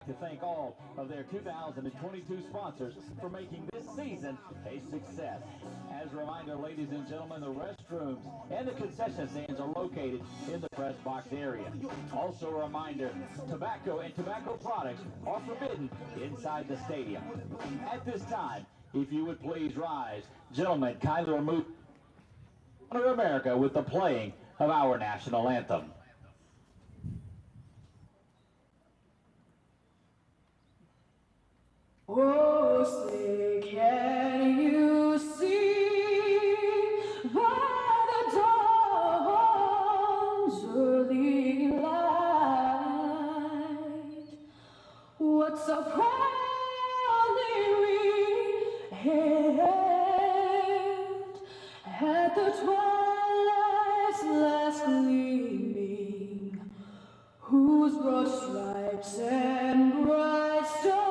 To thank all of their 2022 sponsors for making this season a success. As a reminder, ladies and gentlemen, the restrooms and the concession stands are located in the press box area. Also a reminder, tobacco and tobacco products are forbidden inside the stadium. At this time, if you would please rise, gentlemen, kindly remove Honor America with the playing of our national anthem. Oh, say, can you see by the dawn's early light what so proudly we hailed at the twilight's last gleaming, whose broad stripes and bright stars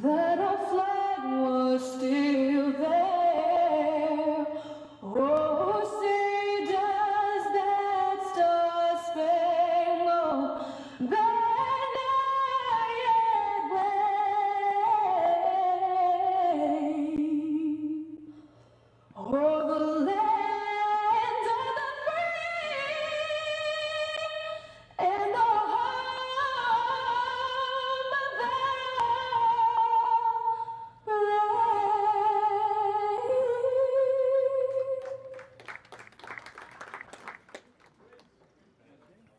that our flag was still there. Oh, say does that star-spangled banner yet wave? Oh, the land of the free and the home of the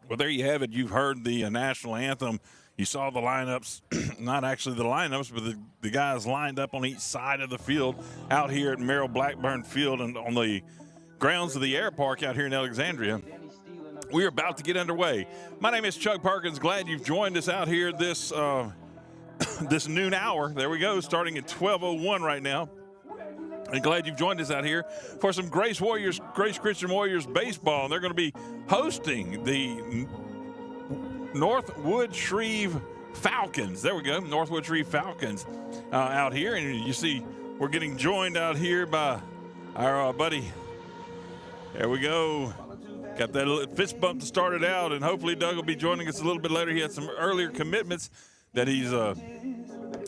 Well, there you have it. You've heard the national anthem. You saw the lineups, not actually the lineups, but the guys lined up on each side of the field out here at Merrill Blackburn Field and on the grounds of the Air Park out here in Alexandria. We are about to get underway. My name is Chuck Perkins. Glad you've joined us out here this this noon hour. There we go, starting at 12:01 right now. And glad you've joined us out here for some Grace Christian Warriors baseball. And they're going to be hosting the Northwood Streve Falcons. There we go, Northwood Streve Falcons out here. And you see we're getting joined out here by our buddy. There we go. Got that fist bump to start it out. And hopefully Doug will be joining us a little bit later. He had some earlier commitments that he's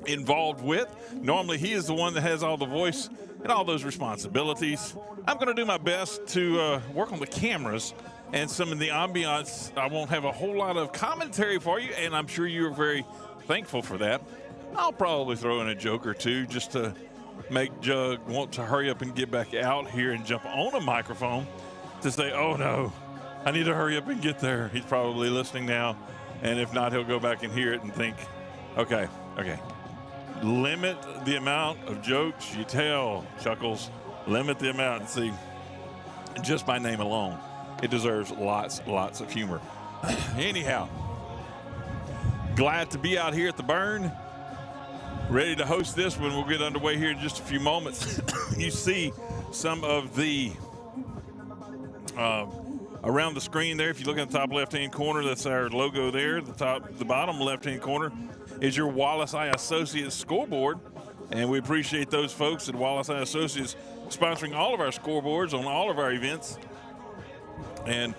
involved with. Normally he is the one that has all the voice and all those responsibilities. I'm going to do my best to work on the cameras and some of the ambiance. I won't have a whole lot of commentary for you, and I'm sure you're very thankful for that. I'll probably throw in a joke or two just to make Jug want to hurry up and get back out here and jump on a microphone to say, oh no, I need to hurry up and get there. He's probably listening now, and if not, he'll go back and hear it and think, okay. Limit the amount of jokes you tell, Chuckles. Limit the amount and see, just by name alone, it deserves lots of humor. Anyhow, glad to be out here at the Burn. Ready to host this one. We'll get underway here in just a few moments. You see some of the around the screen there. If you look at the top left-hand corner, that's our logo there. The bottom left-hand corner is your Wallace I Associates scoreboard, and we appreciate those folks at Wallace I Associates sponsoring all of our scoreboards on all of our events. And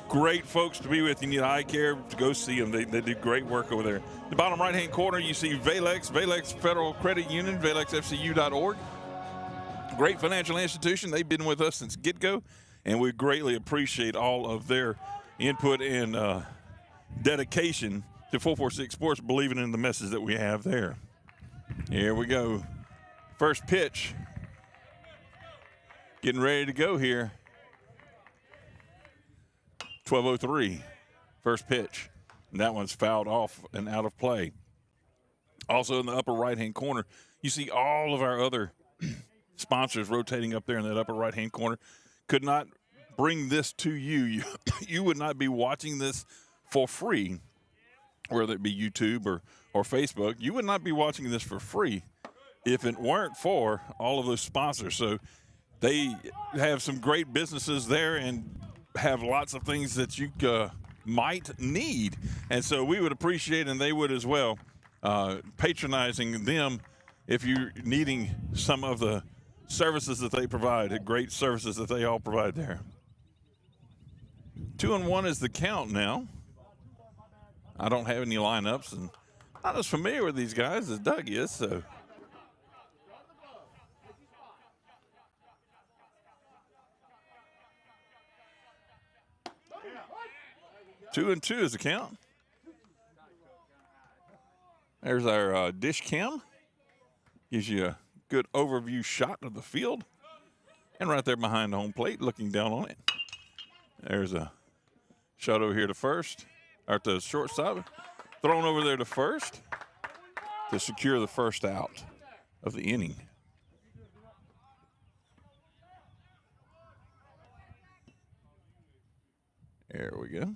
great folks to be with. You need eye care, to go see them. They do great work over there. The bottom right-hand corner, you see Valex Federal Credit Union, valexfcu.org. Great financial institution. They've been with us since get-go, and we greatly appreciate all of their input and dedication to 446 Sports, believing in the message that we have there. Here we go. First pitch. Getting ready to go here. 12:03. First pitch. And that one's fouled off and out of play. Also in the upper right-hand corner, you see all of our other sponsors rotating up there in that upper right-hand corner. Could not bring this to you. You would not be watching this for free, whether it be YouTube or Facebook. You would not be watching this for free if it weren't for all of those sponsors. So they have some great businesses there and have lots of things that you might need. And so we would appreciate, and they would as well, patronizing them if you're needing some of the services that they provide, great services that they all provide there. 2-1 is the count now. I don't have any lineups, and not as familiar with these guys as Doug is, so. 2-2 is the count. There's our dish cam. Gives you a good overview shot of the field. And right there behind the home plate, looking down on it. There's a shot over here to first, or to shortstop. Thrown over there to first to secure the first out of the inning. There we go.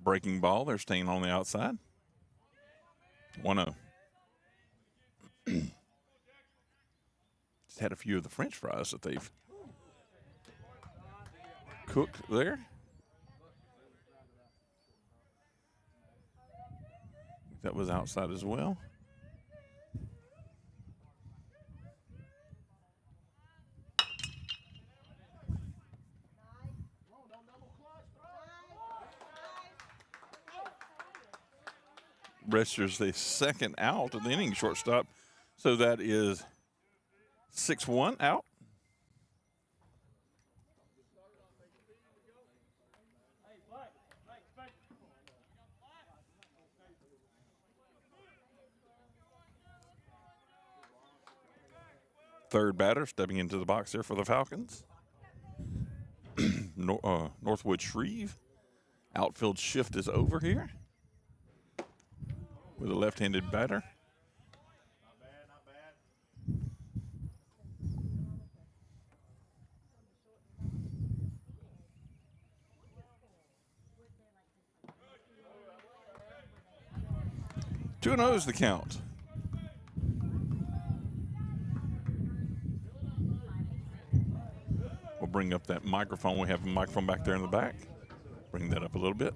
Breaking ball, they're staying on the outside. 1-0. Just had a few of the French fries that they've cooked there. That was outside as well. Registers the second out of the inning, shortstop. So that is 6-1 out. Third batter stepping into the box there for the Falcons. Northwood Streve. Outfield shift is over here with a left-handed batter. Not bad. 2-0 is the count. We'll bring up that microphone. We have a microphone back there in the back. Bring that up a little bit.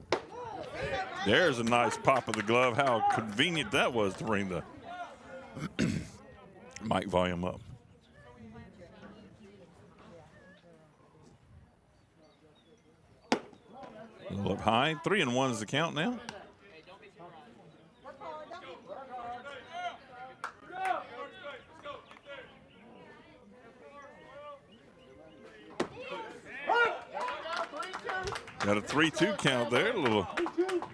There's a nice pop of the glove. How convenient that was to bring the mic volume up. A little up high. 3-1 is the count now. Got a 3-2 count there. A little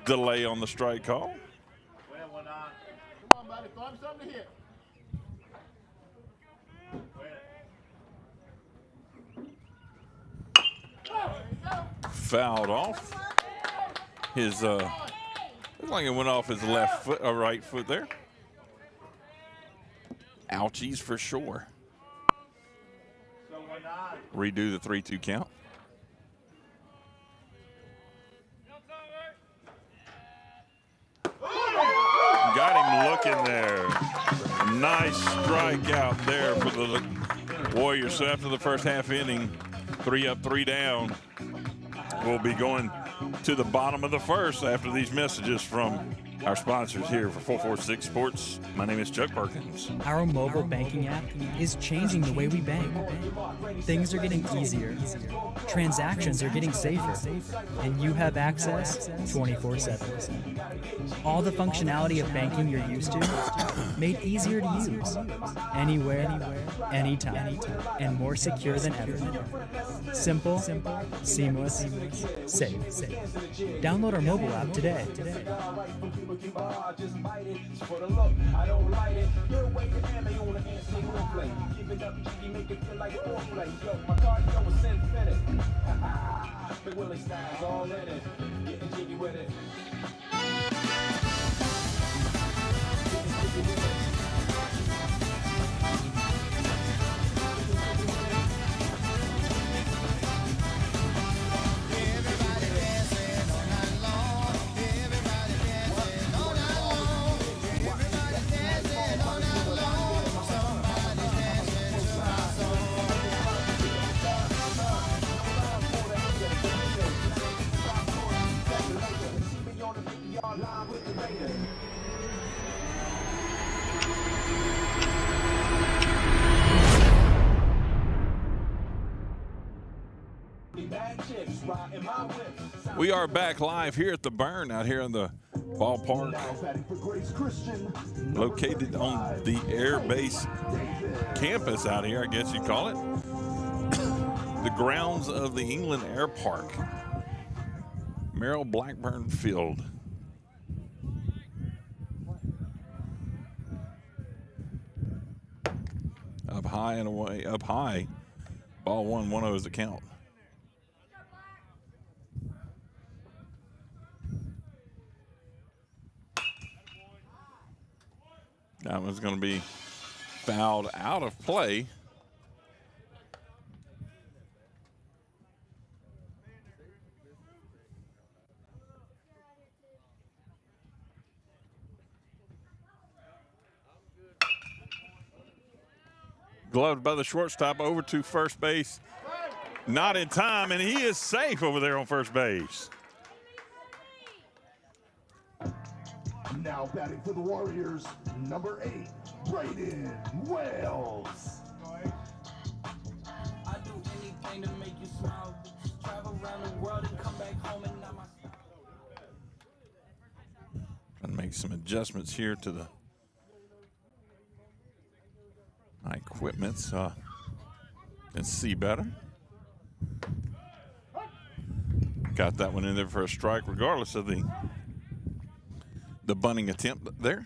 delay on the strike call. Come on, buddy. Throw him something to hit. Fouled off. His looks like it went off his left foot or right foot there. Ouchies for sure. Redo the 3-2 count. Got him looking there. Nice strikeout there for the Warriors. So after the first half inning, 3 up, 3 down, we'll be going to the bottom of the first after these messages from our sponsors here for 446 Sports. My name is Chuck Perkins. Our mobile banking app is changing the way we bank. Things are getting easier. Transactions are getting safer. And you have access 24/7. All the functionality of banking you're used to, made easier to use. Anywhere, anytime, and more secure than ever. Simple, seamless, safe. Download our mobile app today. Looking bar, just bite it. It's for the look, I don't light it. You'll wait the hammer on the hand, stay on play. Give it up, jiggy, make it feel like foreplay. Yo, my cardio is infinite. Ha ha, Big Willie style's all in it. Getting jiggy with it. Getting jiggy with it. We are back live here at the Burn out here in the ballpark, located on the Air Base campus out here, I guess you'd call it. The grounds of the England Air Park, Merrill Blackburn Field. Up high and away, up high. Ball 1-1-0 is the count. That one's going to be fouled out of play. Gloved by the shortstop over to first base. Not in time, and he is safe over there on first base. Now batting for the Warriors, number 8, Braden Wells. I do anything to make you smile. Travel around the world and come back home and not my. Trying to make some adjustments here to the equipment so I can see better. Got that one in there for a strike, regardless of the bunting attempt there.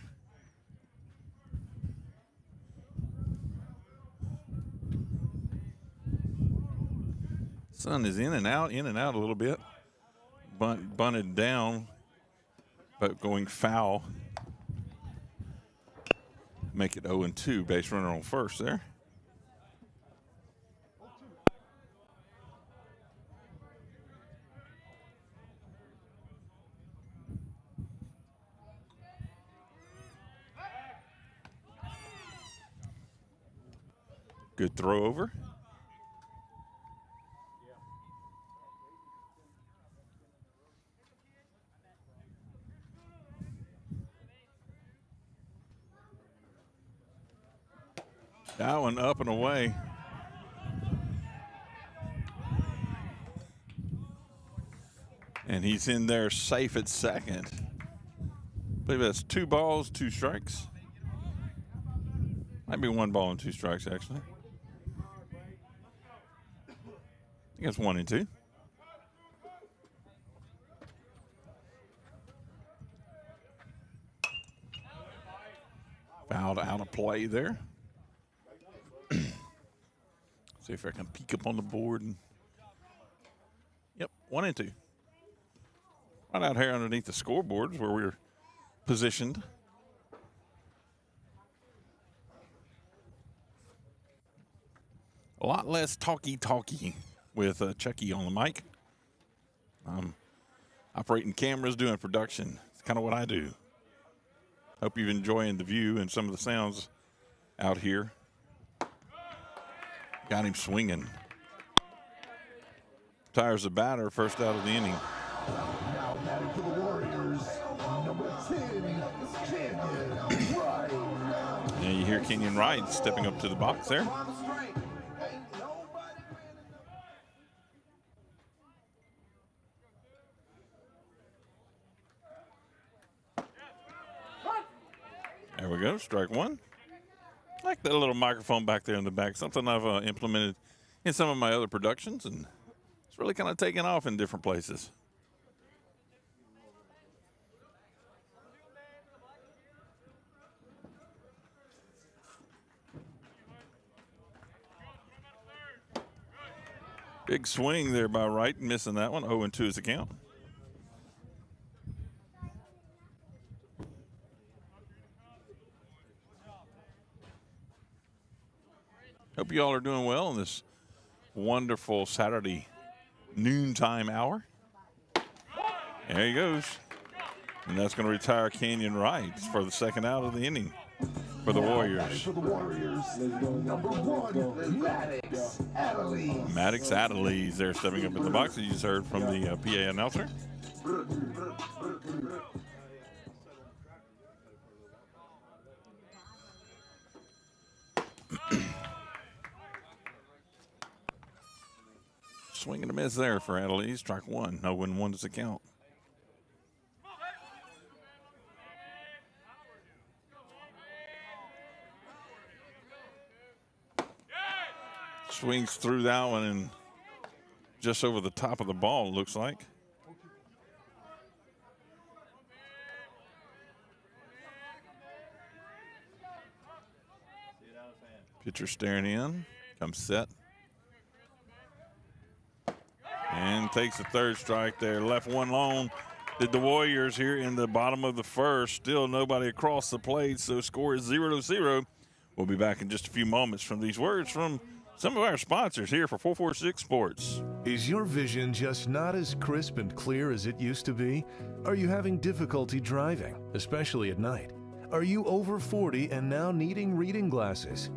Sun is in and out a little bit. Bunted down, but going foul. Make it 0-2, base runner on first there. Good throw over. That one up and away. And he's in there safe at second. I believe that's 2 balls, 2 strikes. Might be 1 ball and 2 strikes, actually. I think it's 1 and 2. Fouled out of play there. See if I can peek up on the board. And yep, 1 and 2. Right out here underneath the scoreboards where we're positioned. A lot less talky with Chucky on the mic. Operating cameras, doing production. It's kind of what I do. Hope you're enjoying the view and some of the sounds out here. Got him swinging. Tires the batter, first out of the inning. Now batting for the Warriors, number 10, Kenyon Wright. And you hear Kenyon Wright stepping up to the box there. There we go, strike 1. I like that little microphone back there in the back, something I've implemented in some of my other productions, and it's really kind of taken off in different places. Big swing there by Wright, missing that one. 0-2 is the count. Hope you all are doing well in this wonderful Saturday noontime hour. There he goes. And that's going to retire Canyon Wright for the second out of the inning for the Warriors. For the Warriors, number 1, Maddox Adderley. Maddox Adderley there stepping up in the box, as you just heard from the PA announcer. Swing and a miss there for Adderley. Strike one. 0-1 is the count. Swings through that one and just over the top of the ball, it looks like. Pitcher staring in, comes set. And takes the third strike there. Left one long. Did the Warriors here in the bottom of the first. Still nobody across the plate, so score is 0-0. We'll be back in just a few moments from these words from some of our sponsors here for 446 Sports. Is your vision just not as crisp and clear as it used to be? Are you having difficulty driving, especially at night? Are you over 40 and now needing reading glasses?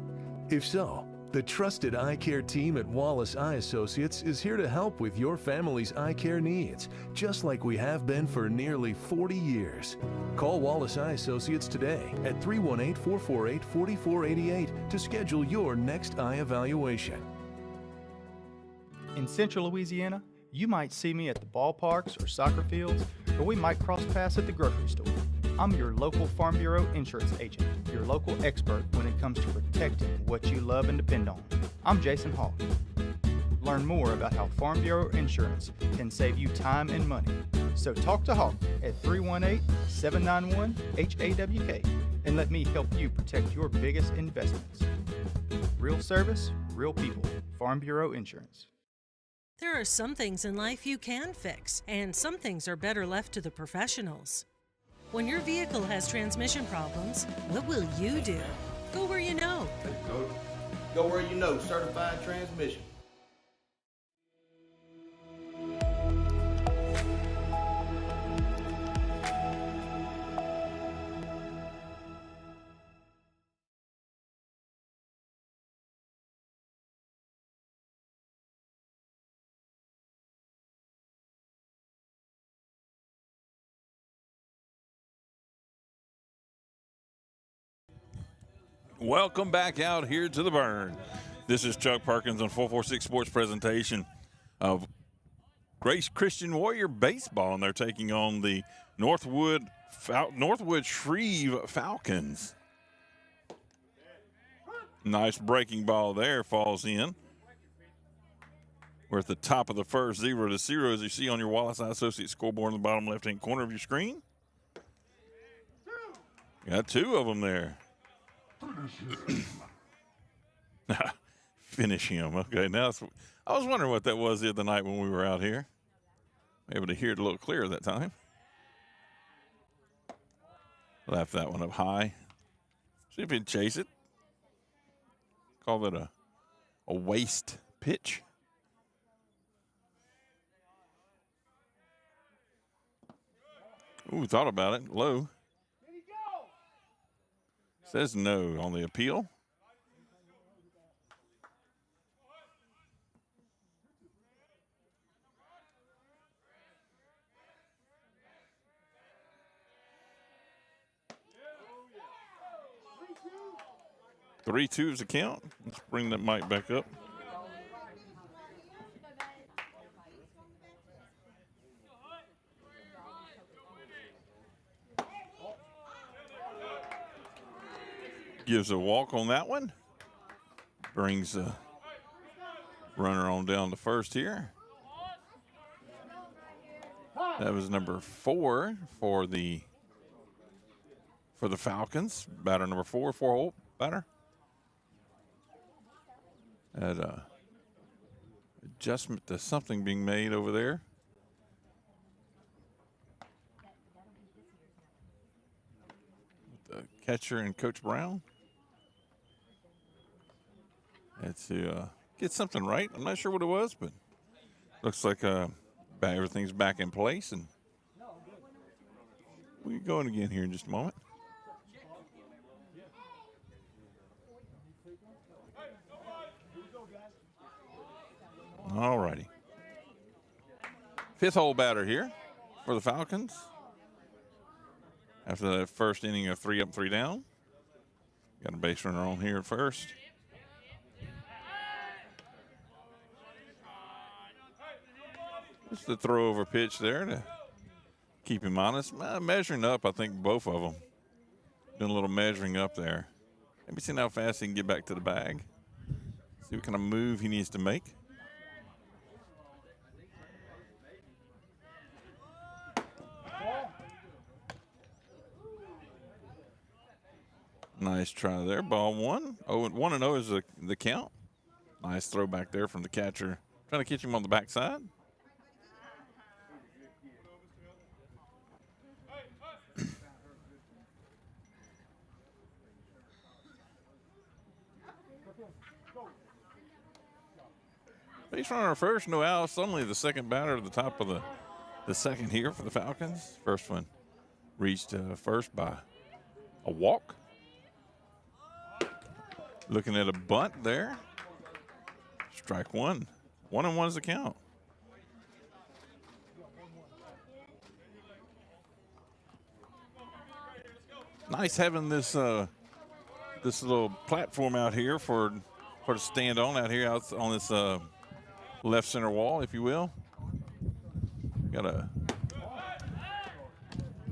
If so, the trusted eye care team at Wallace Eye Associates is here to help with your family's eye care needs, just like we have been for nearly 40 years. Call Wallace Eye Associates today at 318-448-4488 to schedule your next eye evaluation. In Central Louisiana, you might see me at the ballparks or soccer fields, or we might cross paths at the grocery store. I'm your local Farm Bureau insurance agent, your local expert when it comes to protecting what you love and depend on. I'm Jason Hawk. Learn more about how Farm Bureau insurance can save you time and money. So talk to Hawk at 318-791-HAWK and let me help you protect your biggest investments. Real service, real people. Farm Bureau Insurance. There are some things in life you can fix, and some things are better left to the professionals. When your vehicle has transmission problems, what will you do? Go where you know. Go where you know, Certified Transmission. Welcome back out here to the Burn. This is Chuck Perkins on 446 Sports presentation of Grace Christian Warrior Baseball, and they're taking on the Northwood Streve Falcons. Nice breaking ball there, falls in. We're at the top of the first, 0-0, as you see on your Wallace Eye Associates scoreboard in the bottom left-hand corner of your screen. Got two of them there. Finish him. Okay, now I was wondering what that was the other night when we were out here. Able to hear it a little clearer that time. Left that one up high. See if he'd chase it. Call that a waste pitch. Ooh, thought about it. Low. Says no on the appeal. Three 2 is the count. Let's bring that mic back up. Gives a walk on that one. Brings the runner on down to first here. That was number 4 for the Falcons. Batter number 4, 4-hole batter. At adjustment to something being made over there. The catcher and Coach Brown. Had to get something right. I'm not sure what it was, but looks like everything's back in place, and we'll get going again here in just a moment. All righty. Fifth hole batter here for the Falcons. After that first inning of 3 up, 3 down. Got a base runner on here at first. Just the throw over pitch there to keep him honest. Measuring up, I think both of them. Doing a little measuring up there. Maybe seeing how fast he can get back to the bag. See what kind of move he needs to make. Nice try there. Ball 1. 1-0 is the count. Nice throw back there from the catcher. Trying to catch him on the backside. Base runner first, no outs. Only the second batter at the top of the second here for the Falcons. First one reached first by a walk. Looking at a bunt there. Strike 1. 1-1 is the count. Nice having this this little platform out here for to stand on out here out on this left center wall, if you will. Got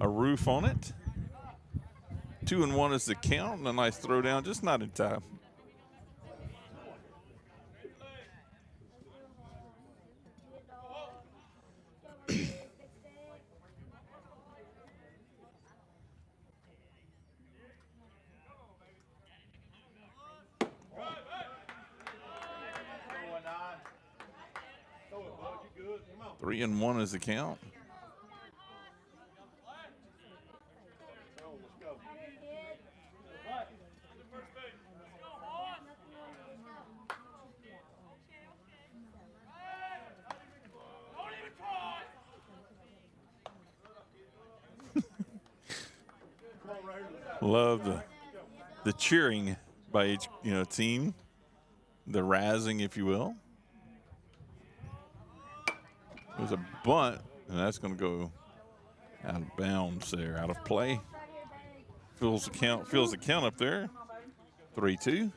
a roof on it. 2-1 is the count, and a nice throw down, just not in time. Three and 1 is the count. Love the cheering by each team, the razzing, if you will. There's a bunt, and that's going to go out of bounds there, out of play. Fills the count up there. 3-2.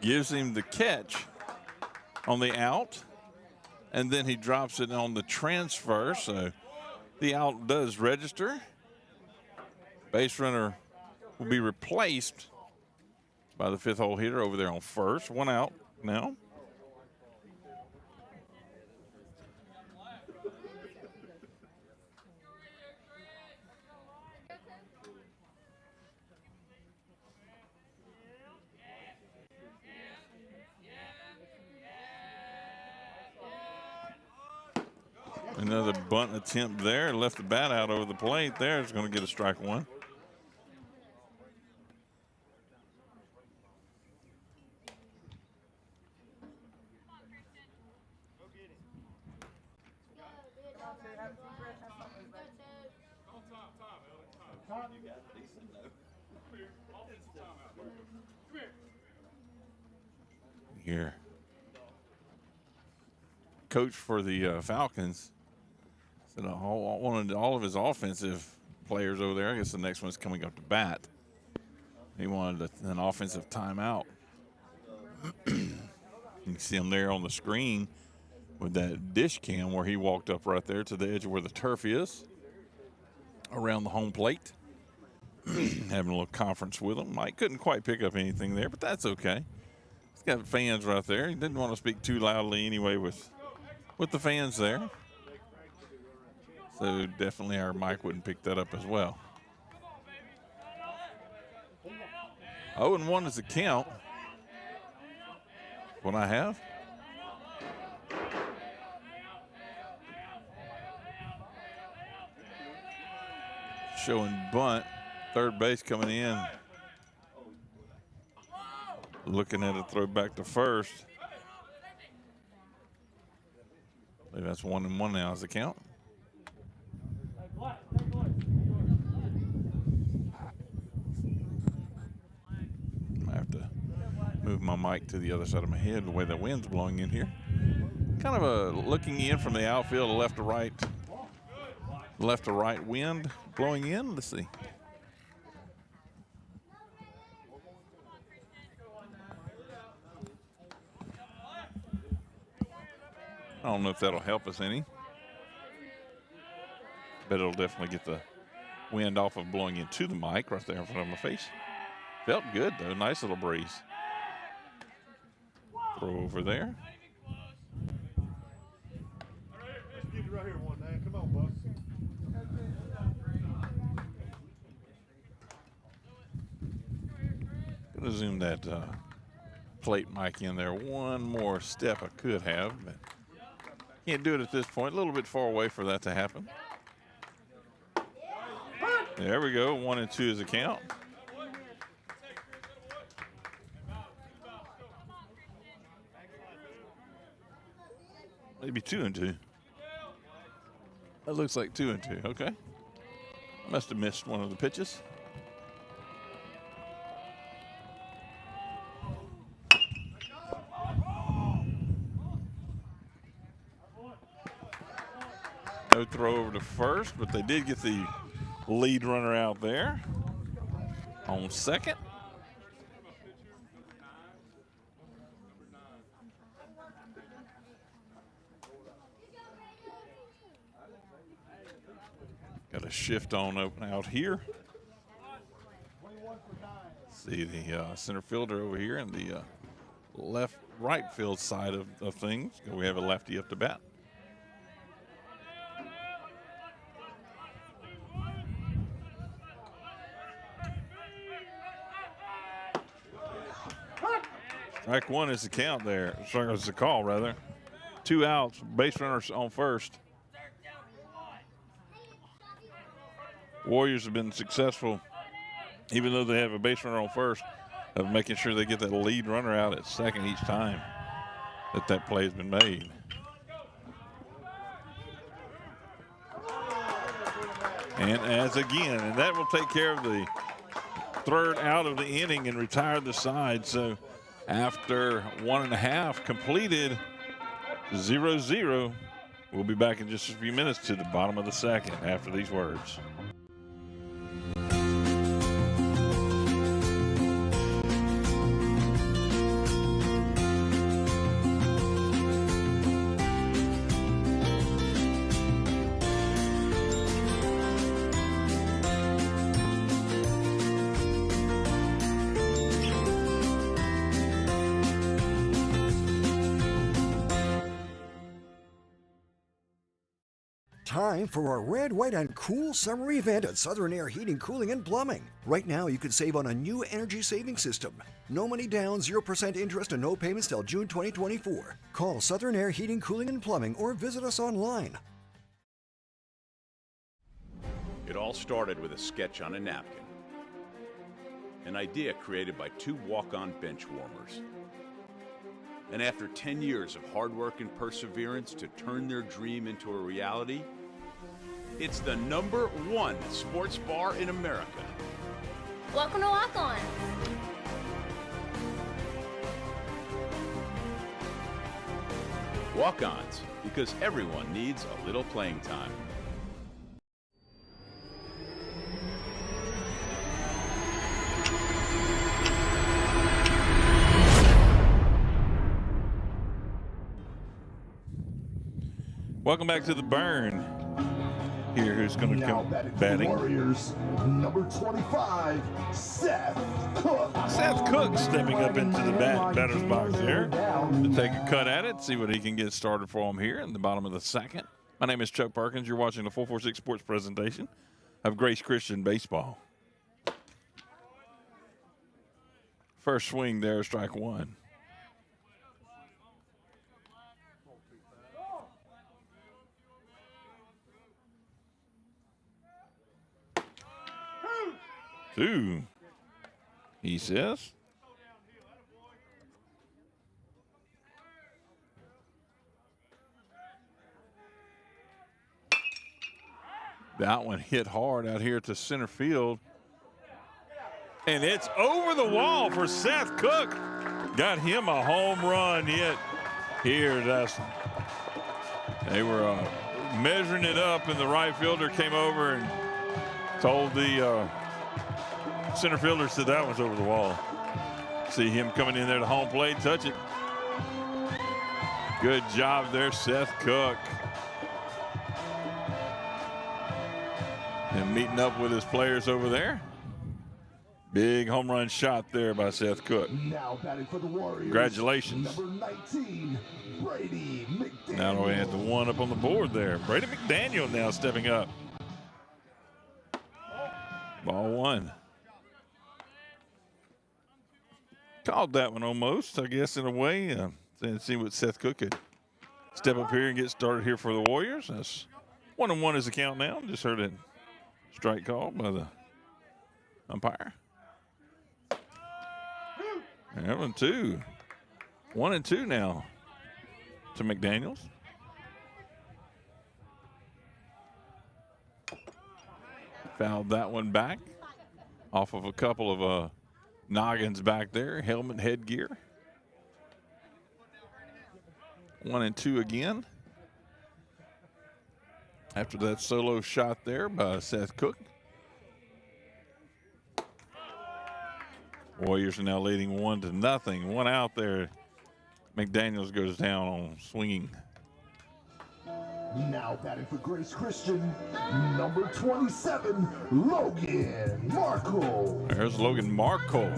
Gives him the catch on the out, and then he drops it on the transfer, so the out does register. Base runner will be replaced by the fifth hole hitter over there on first. 1 out now. Another bunt attempt there. Left the bat out over the plate there. It's going to get a strike 1. Here. Coach for the Falcons said wanted all of his offensive players over there. I guess the next one's coming up to bat. He wanted an offensive timeout. You can see him there on the screen with that dish cam where he walked up right there to the edge of where the turf is around the home plate. having a little conference with him. Mike couldn't quite pick up anything there, but that's okay. He's got fans right there. He didn't want to speak too loudly anyway with the fans there. So definitely our mic wouldn't pick that up as well. 0-1 is the count. What I have? Showing bunt, third base coming in. Looking at a throw back to first. I believe that's 1-1 now is the count. I have to move my mic to the other side of my head the way the wind's blowing in here. Kind of a looking in from the outfield, left to right wind blowing in. Let's see. I don't know if that'll help us any, but it'll definitely get the wind off of blowing into the mic right there in front of my face. Felt good though, nice little breeze. Throw over there. Let's get you right here one day. Come on, Buck. Gonna zoom that plate mic in there one more step I could have, but can't do it at this point. A little bit far away for that to happen. There we go. 1-2 is the count. Maybe 2-2. That looks like 2-2. Okay. Must have missed one of the pitches. No throw over to first, but they did get the lead runner out there on second. Got a shift on open out here. See the center fielder over here and the right field side of things. We have a lefty up to bat. Strike one is the count there. Strike is the call, rather. 2 outs, base runners on first. Warriors have been successful, even though they have a base runner on first, of making sure they get that lead runner out at second each time that play has been made. And and that will take care of the third out of the inning and retire the side. So after 1.5 completed, 0-0, we'll be back in just a few minutes to the bottom of the second after these words. Time for our red, white, and cool summer event at Southern Air Heating, Cooling, and Plumbing. Right now, you can save on a new energy saving system. No money down, 0% interest, and no payments till June 2024. Call Southern Air Heating, Cooling, and Plumbing or visit us online. It all started with a sketch on a napkin. An idea created by 2 walk-on bench warmers. And after 10 years of hard work and perseverance to turn their dream into a reality, it's the #1 sports bar in America. Welcome to Walk On. Walk-ons, because everyone needs a little playing time. Welcome back to the Burn. here who's going to come batting. Warriors, number 25, Seth Cook. Seth Cook stepping up into the batter's box here to take a cut at it, see what he can get started for him here in the bottom of the second. My name is Chuck Perkins. You're watching the 446 Sports presentation of Grace Christian Baseball. First swing there, strike one. Two, he says. That one hit hard out here to center field. And it's over the wall for Seth Cook. Got him a home run hit here. They were measuring it up, and the right fielder came over and told the center fielder, said that was over the wall. See him coming in there to home plate, touch it. Good job there, Seth Cook. And meeting up with his players over there. Big home run shot there by Seth Cook. Now batting for the Warriors. Congratulations. Number 19, Brady McDaniel. Now we have the one up on the board there. Brady McDaniel now stepping up. Ball one. Called that one almost, I guess, in a way. And see what Seth Cook could step up here and get started here for the Warriors. That's 1-1 is the count now. Just heard a strike call by the umpire. And 1-2. 1-2 now to McDaniels. Fouled that one back off of a couple of noggins back there, helmet headgear. 1-2 again. After that solo shot there by Seth Cook. Warriors are now leading 1-0. One out there. McDaniels goes down on swinging. Now batting for Grace Christian, number 27, Logan Markle. There's Logan Markle.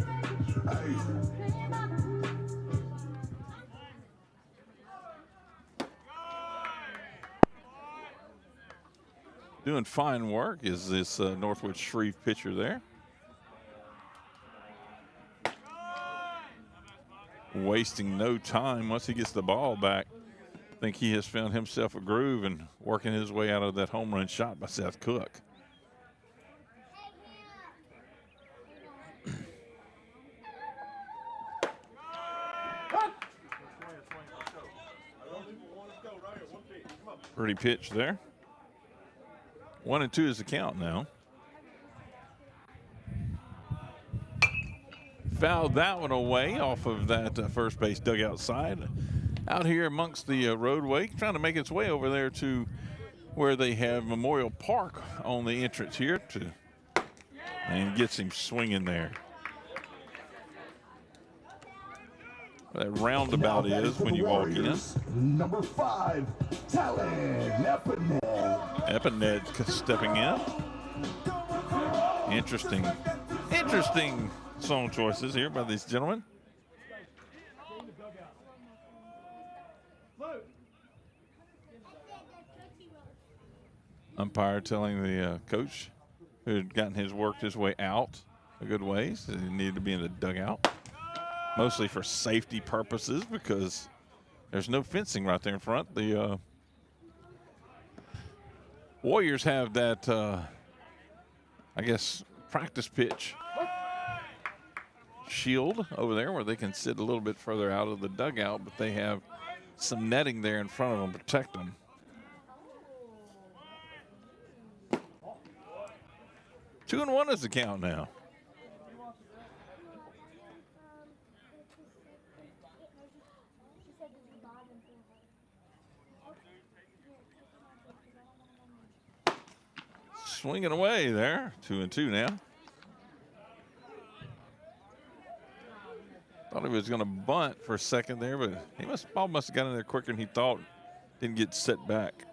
Doing fine work is this Northwood Streve pitcher there. Wasting no time once he gets the ball back. I think he has found himself a groove and working his way out of that home run shot by Seth Cook. Pretty pitch there. 1-2 is the count now. Fouled that one away off of that first base dugout side. Out here amongst the roadway, trying to make its way over there to where they have Memorial Park on the entrance here and gets him swinging there. That roundabout is when you walk in. Number 5, Talon Epinet. Epinet stepping in. Interesting song choices here by these gentlemen. Umpire telling the coach who had worked his way out a good ways that he needed to be in the dugout. Mostly for safety purposes because there's no fencing right there in front. The Warriors have that, I guess, practice pitch shield over there where they can sit a little bit further out of the dugout, but they have some netting there in front of them to protect them. Two and one is the count now. Swinging away there. 2-2 now. Thought he was going to bunt for a second there, but ball must have got in there quicker than he thought. Didn't get set back.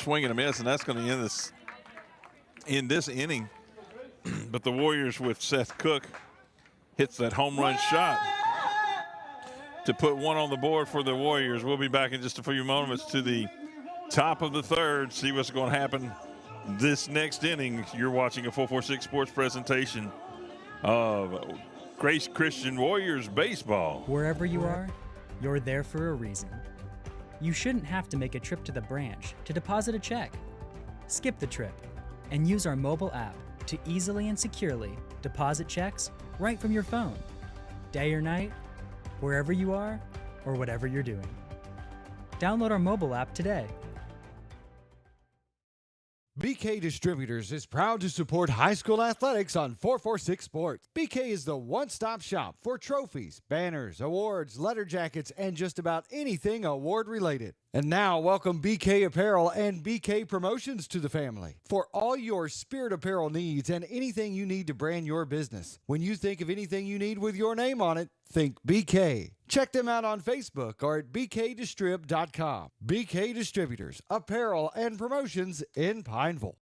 swing and a miss, and that's going to end this inning. But the Warriors with Seth Cook hits that home run shot to put one on the board for the Warriors. We'll be back in just a few moments to the top of the third, see what's going to happen this next inning. You're watching a 446 Sports presentation of Grace Christian Warriors baseball. Wherever you are, you're there for a reason. You shouldn't have to make a trip to the branch to deposit a check. Skip the trip and use our mobile app to easily and securely deposit checks right from your phone. Day or night, wherever you are or whatever you're doing. Download our mobile app today. BK Distributors is proud to support high school athletics on 446 Sports. BK is the one-stop shop for trophies, banners, awards, letter jackets, and just about anything award-related. And now, welcome BK Apparel and BK Promotions to the family for all your spirit apparel needs and anything you need to brand your business. When you think of anything you need with your name on it, think BK. Check them out on Facebook or at bkdistrib.com. BK Distributors, Apparel and Promotions in Pineville.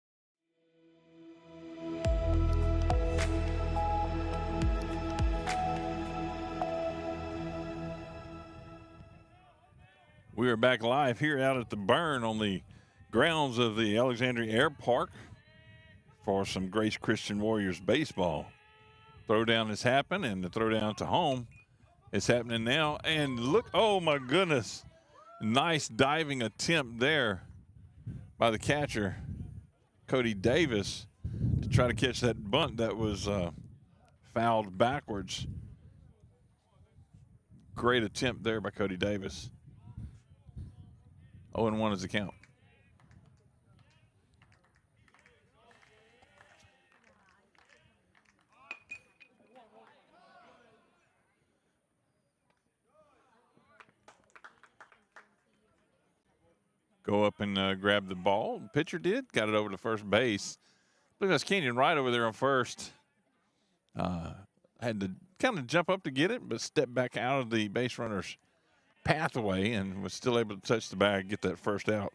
We are back live here out at the Burn on the grounds of the Alexandria Air Park for some Grace Christian Warriors baseball. Throwdown has happened, and the throwdown to home is happening now. And look, oh my goodness, nice diving attempt there by the catcher, Cody Davis, to try to catch that bunt that was fouled backwards. Great attempt there by Cody Davis. 0-1 is the count. Go up and grab the ball. Pitcher did. Got it over to first base. Look, that's Kenyon Wright over there on first. Had to kind of jump up to get it, but stepped back out of the base runner's pathway and was still able to touch the bag, get that first out.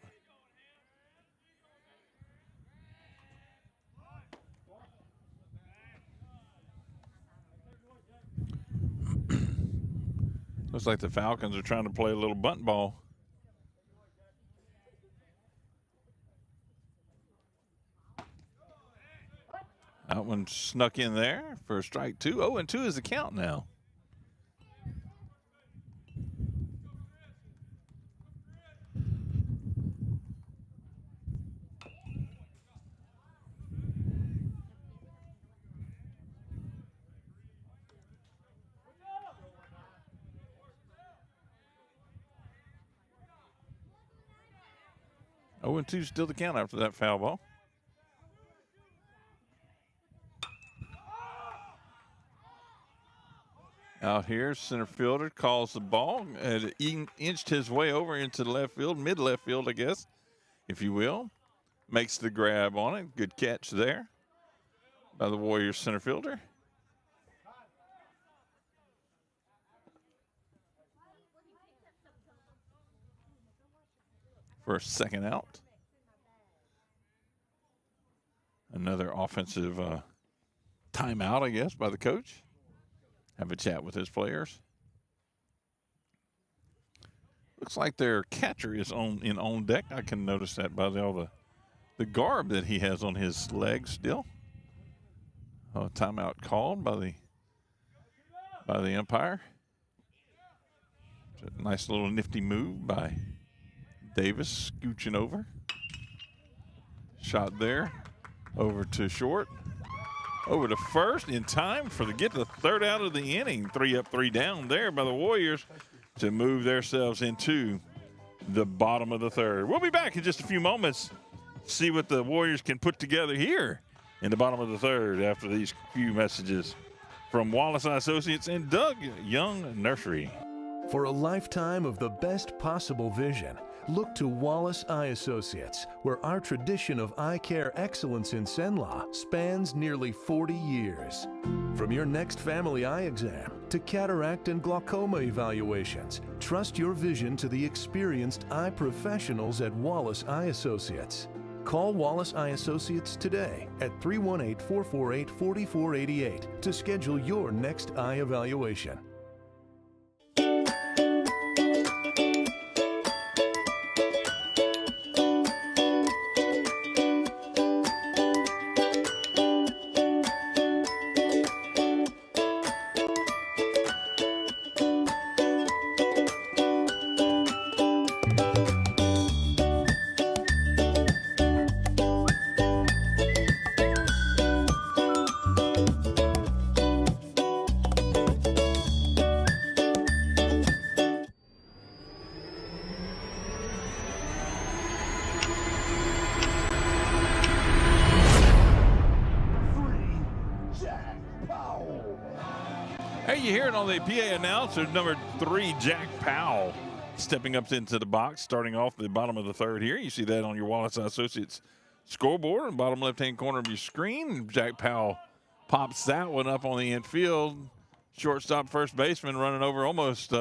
Looks like the Falcons are trying to play a little bunt ball. That one snuck in there for a strike two. 0-2 is the count now. Oh, and 2 still the count after that foul ball. Out here, center fielder calls the ball and inched his way over into the left field, mid left field, I guess, if you will. Makes the grab on it. Good catch there by the Warriors center fielder. For a second out. Another offensive timeout, I guess, by the coach. Have a chat with his players. Looks like their catcher is on deck. I can notice that by all the garb that he has on his legs still. Timeout called by the umpire. It's a nice little nifty move by Davis, scooching over. Shot there, over to short. Over to first in time for get the third out of the inning. 3 up, 3 down there by the Warriors to move themselves into the bottom of the third. We'll be back in just a few moments. See what the Warriors can put together here in the bottom of the third after these few messages from Wallace Associates and Doug Young Nursery. For a lifetime of the best possible vision, Look to Wallace Eye Associates, where our tradition of eye care excellence in Cenla spans nearly 40 years. From your next family eye exam to cataract and glaucoma evaluations, trust your vision to the experienced eye professionals at Wallace Eye Associates. Call Wallace Eye Associates today at 318-448-4488 to schedule your next eye evaluation. Hey, you hear it on the PA announcer, number 3, Jack Powell, stepping up into the box, starting off the bottom of the third here. You see that on your Wallace Associates scoreboard, in the bottom left-hand corner of your screen. Jack Powell pops that one up on the infield. Shortstop, first baseman running over, almost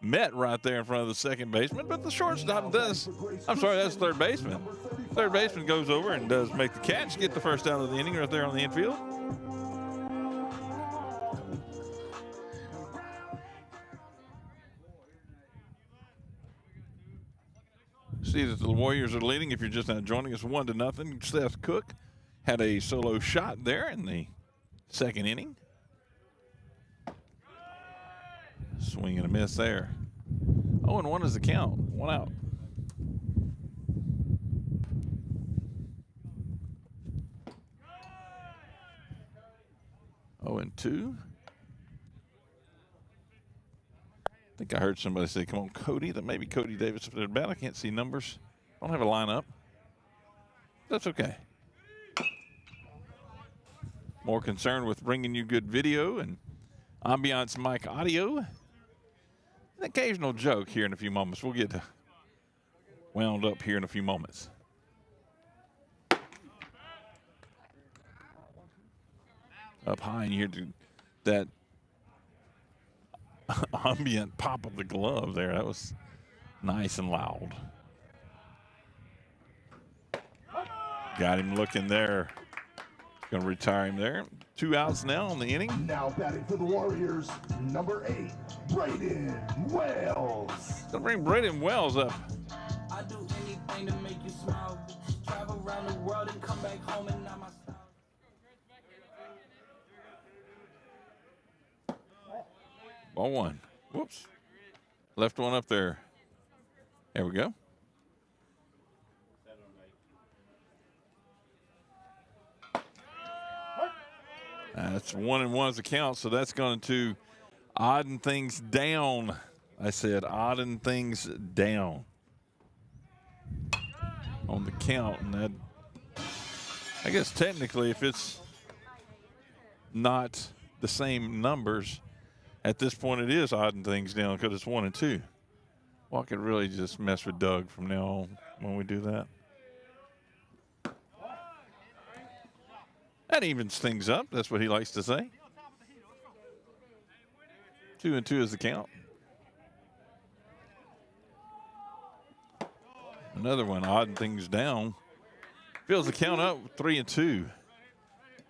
met right there in front of the second baseman, but the shortstop does, I'm sorry, that's third baseman. Third baseman goes over and does make the catch, get the first out of the inning right there on the infield. See that the Warriors are leading. If you're just now joining us, 1-0. Seth Cook had a solo shot there in the second inning. Swing and a miss there. 0-1 is the count. 1 out. Oh, and 2. I think I heard somebody say, come on, Cody. That may be Cody Davis up there at bat. I can't see numbers. I don't have a lineup. That's okay. More concerned with bringing you good video and ambiance mic audio. An occasional joke here in a few moments. We'll get wound up here in a few moments. Up high, and you hear that ambient pop of the glove there. That was nice and loud. Got him looking there. Going to retire him there. 2 outs now on the inning. Now batting for the Warriors, number 8, Braden Wells. Going to bring Braden Wells up. I do anything to make you smile. Travel around the world and come back home and not my style. Ball 1. Whoops. Left one up there. There we go. That's 1-1 as a count, so that's going to odden things down. I said odden things down on the count. And that, I guess technically if it's not the same numbers, at this point it is odding things down because it's 1 and 2. Well, I could really just mess with Doug from now on when we do that. That evens things up. That's what he likes to say. 2 and 2 is the count. Another one, odding things down. Fills the count up, 3 and 2.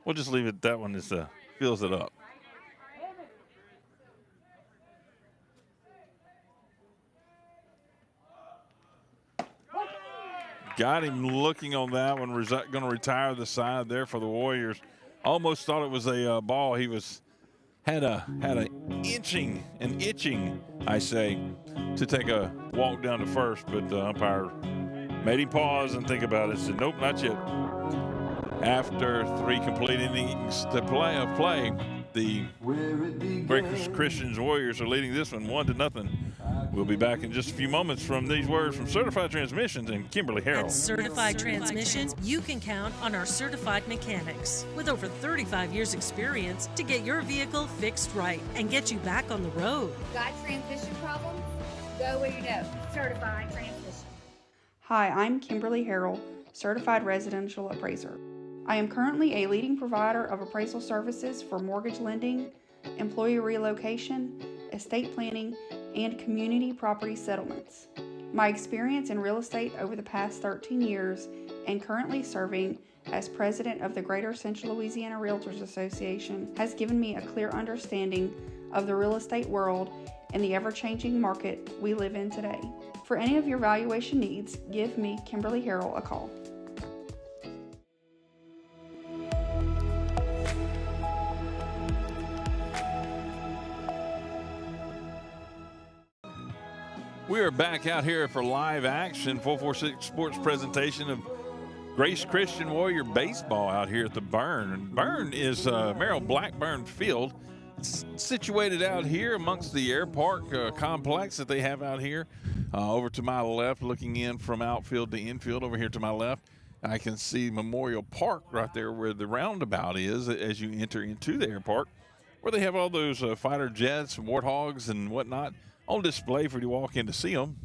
We'll just leave it. That one is fills it up. Got him looking on that one. Going to retire the side there for the Warriors. Almost thought it was a ball. He had an itching, I say, to take a walk down to first, but the umpire made him pause and think about it. Said, nope, not yet. After 3 complete innings to play, the Breakers Christians Warriors are leading this one 1-0. We'll be back in just a few moments from these words from Certified Transmissions and Kimberly Harrell. At Certified Transmissions, you can count on our certified mechanics with over 35 years experience to get your vehicle fixed right and get you back on the road. Got transmission problems? Go where you know. Certified Transmission. Hi, I'm Kimberly Harrell, Certified Residential Appraiser. I am currently a leading provider of appraisal services for mortgage lending, employee relocation, estate planning, and community property settlements. My experience in real estate over the past 13 years and currently serving as president of the Greater Central Louisiana Realtors Association has given me a clear understanding of the real estate world and the ever-changing market we live in today. For any of your valuation needs, give me, Kimberly Harrell, a call. We are back out here for live action, 446 Sports presentation of Grace Christian Warrior Baseball out here at the Burn. Burn is Merrill Blackburn Field. It's situated out here amongst the Air Park complex that they have out here. Over to my left, looking in from outfield to infield, over here to my left, I can see Memorial Park right there where the roundabout is as you enter into the Air Park, where they have all those fighter jets and warthogs and whatnot on display for you to walk in to see them.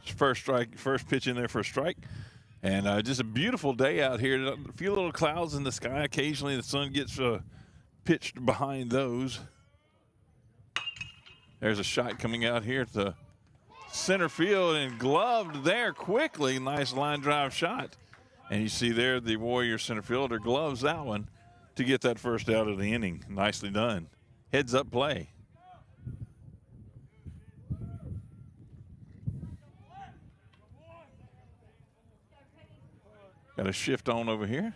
First strike, first pitch in there for a strike. And just a beautiful day out here. A few little clouds in the sky. Occasionally the sun gets pitched behind those. There's a shot coming out here at the center field and gloved there quickly. Nice line drive shot. And you see there the Warriors center fielder gloves that one to get that first out of the inning. Nicely done. Heads up play. Got a shift on over here.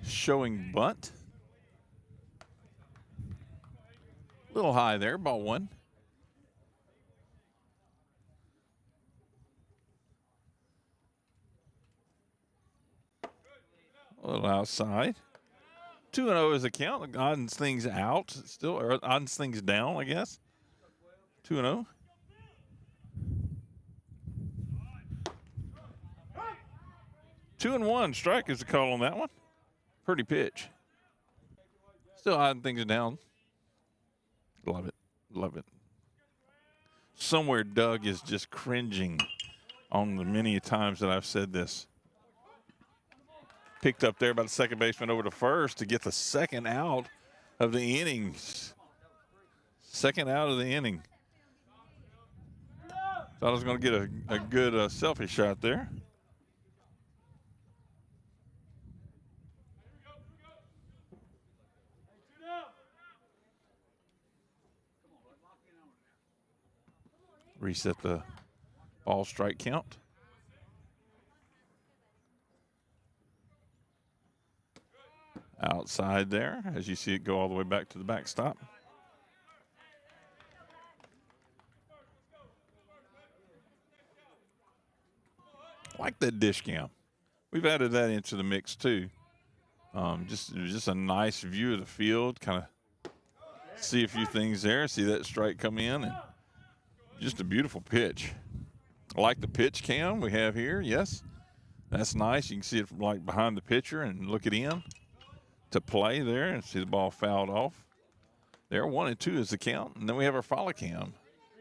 Showing bunt. A little high there, ball one. A little outside. 2-0 is the count. Oddens things out still, or oddens things down, I guess. 2-0. 2-1. Strike is the call on that one. Pretty pitch. Still odding things down. Love it. Love it. Somewhere Doug is just cringing on the many times that I've said this. Picked up there by the second baseman over to first to get the second out of the innings. Second out of the inning. Thought I was going to get a good selfie shot there. Reset the ball strike count. Outside there, as you see it go all the way back to the backstop. Like that dish cam. We've added that into the mix too. Just a nice view of the field, kind of see a few things there, see that strike come in, and just a beautiful pitch. I like the pitch cam we have here, yes. That's nice. You can see it from like behind the pitcher and look it in to play there and see the ball fouled off. There, 1-2 is the count, and then we have our follow cam.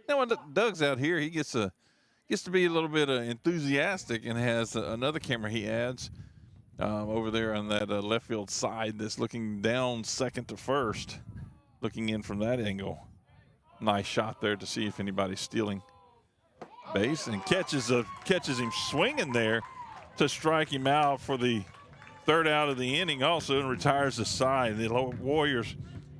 Now when Doug's out here, he gets to be a little bit enthusiastic and has another camera he adds over there on that left field side that's looking down second to first, looking in from that angle. Nice shot there to see if anybody's stealing base, and catches him swinging there to strike him out for the third out of the inning also, and retires the side. The Warriors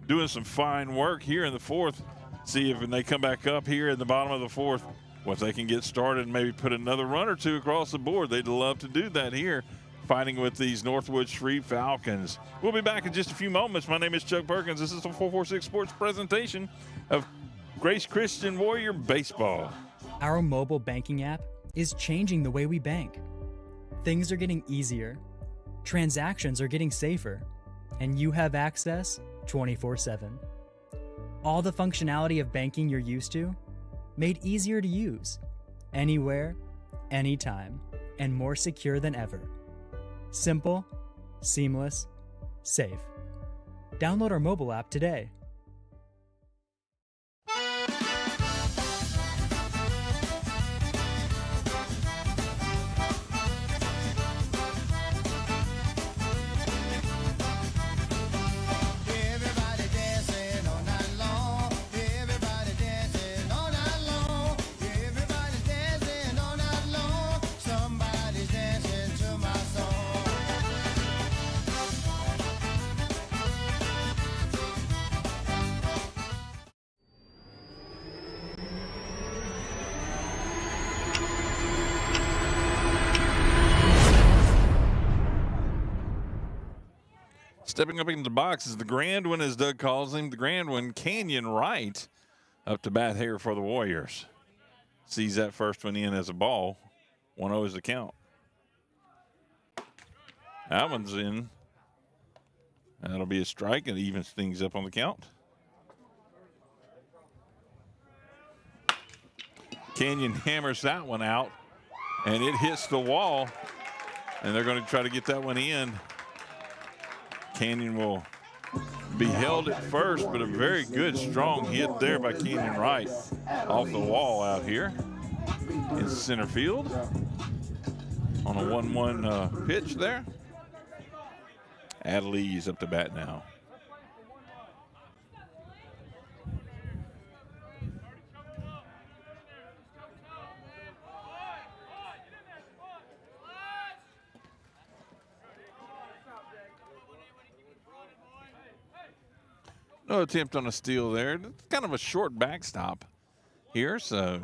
doing some fine work here in the fourth. See if when they come back up here in the bottom of the fourth, what they can get started and maybe put another run or two across the board. They'd love to do that here, fighting with these Northwood Streve Falcons. We'll be back in just a few moments. My name is Chuck Perkins. This is the 446 Sports presentation of Grace Christian Warrior Baseball. Our mobile banking app is changing the way we bank. Things are getting easier, transactions are getting safer, and you have access 24/7. All the functionality of banking you're used to, made easier to use, anywhere, anytime, and more secure than ever. Simple, seamless, safe. Download our mobile app today. Stepping up into the box is the grand one, as Doug calls him, the grand one, Canyon Wright, up to bat here for the Warriors. Sees that first one in as a ball. 1-0 is the count. That one's in. That'll be a strike, and evens things up on the count. Canyon hammers that one out, and it hits the wall, and they're going to try to get that one in. Canyon will be held at first, but a very good, strong hit there by Canyon Wright off the wall out here in center field on a 1-1 pitch there. Adley's up to bat now. No attempt on a steal there. It's kind of a short backstop here, so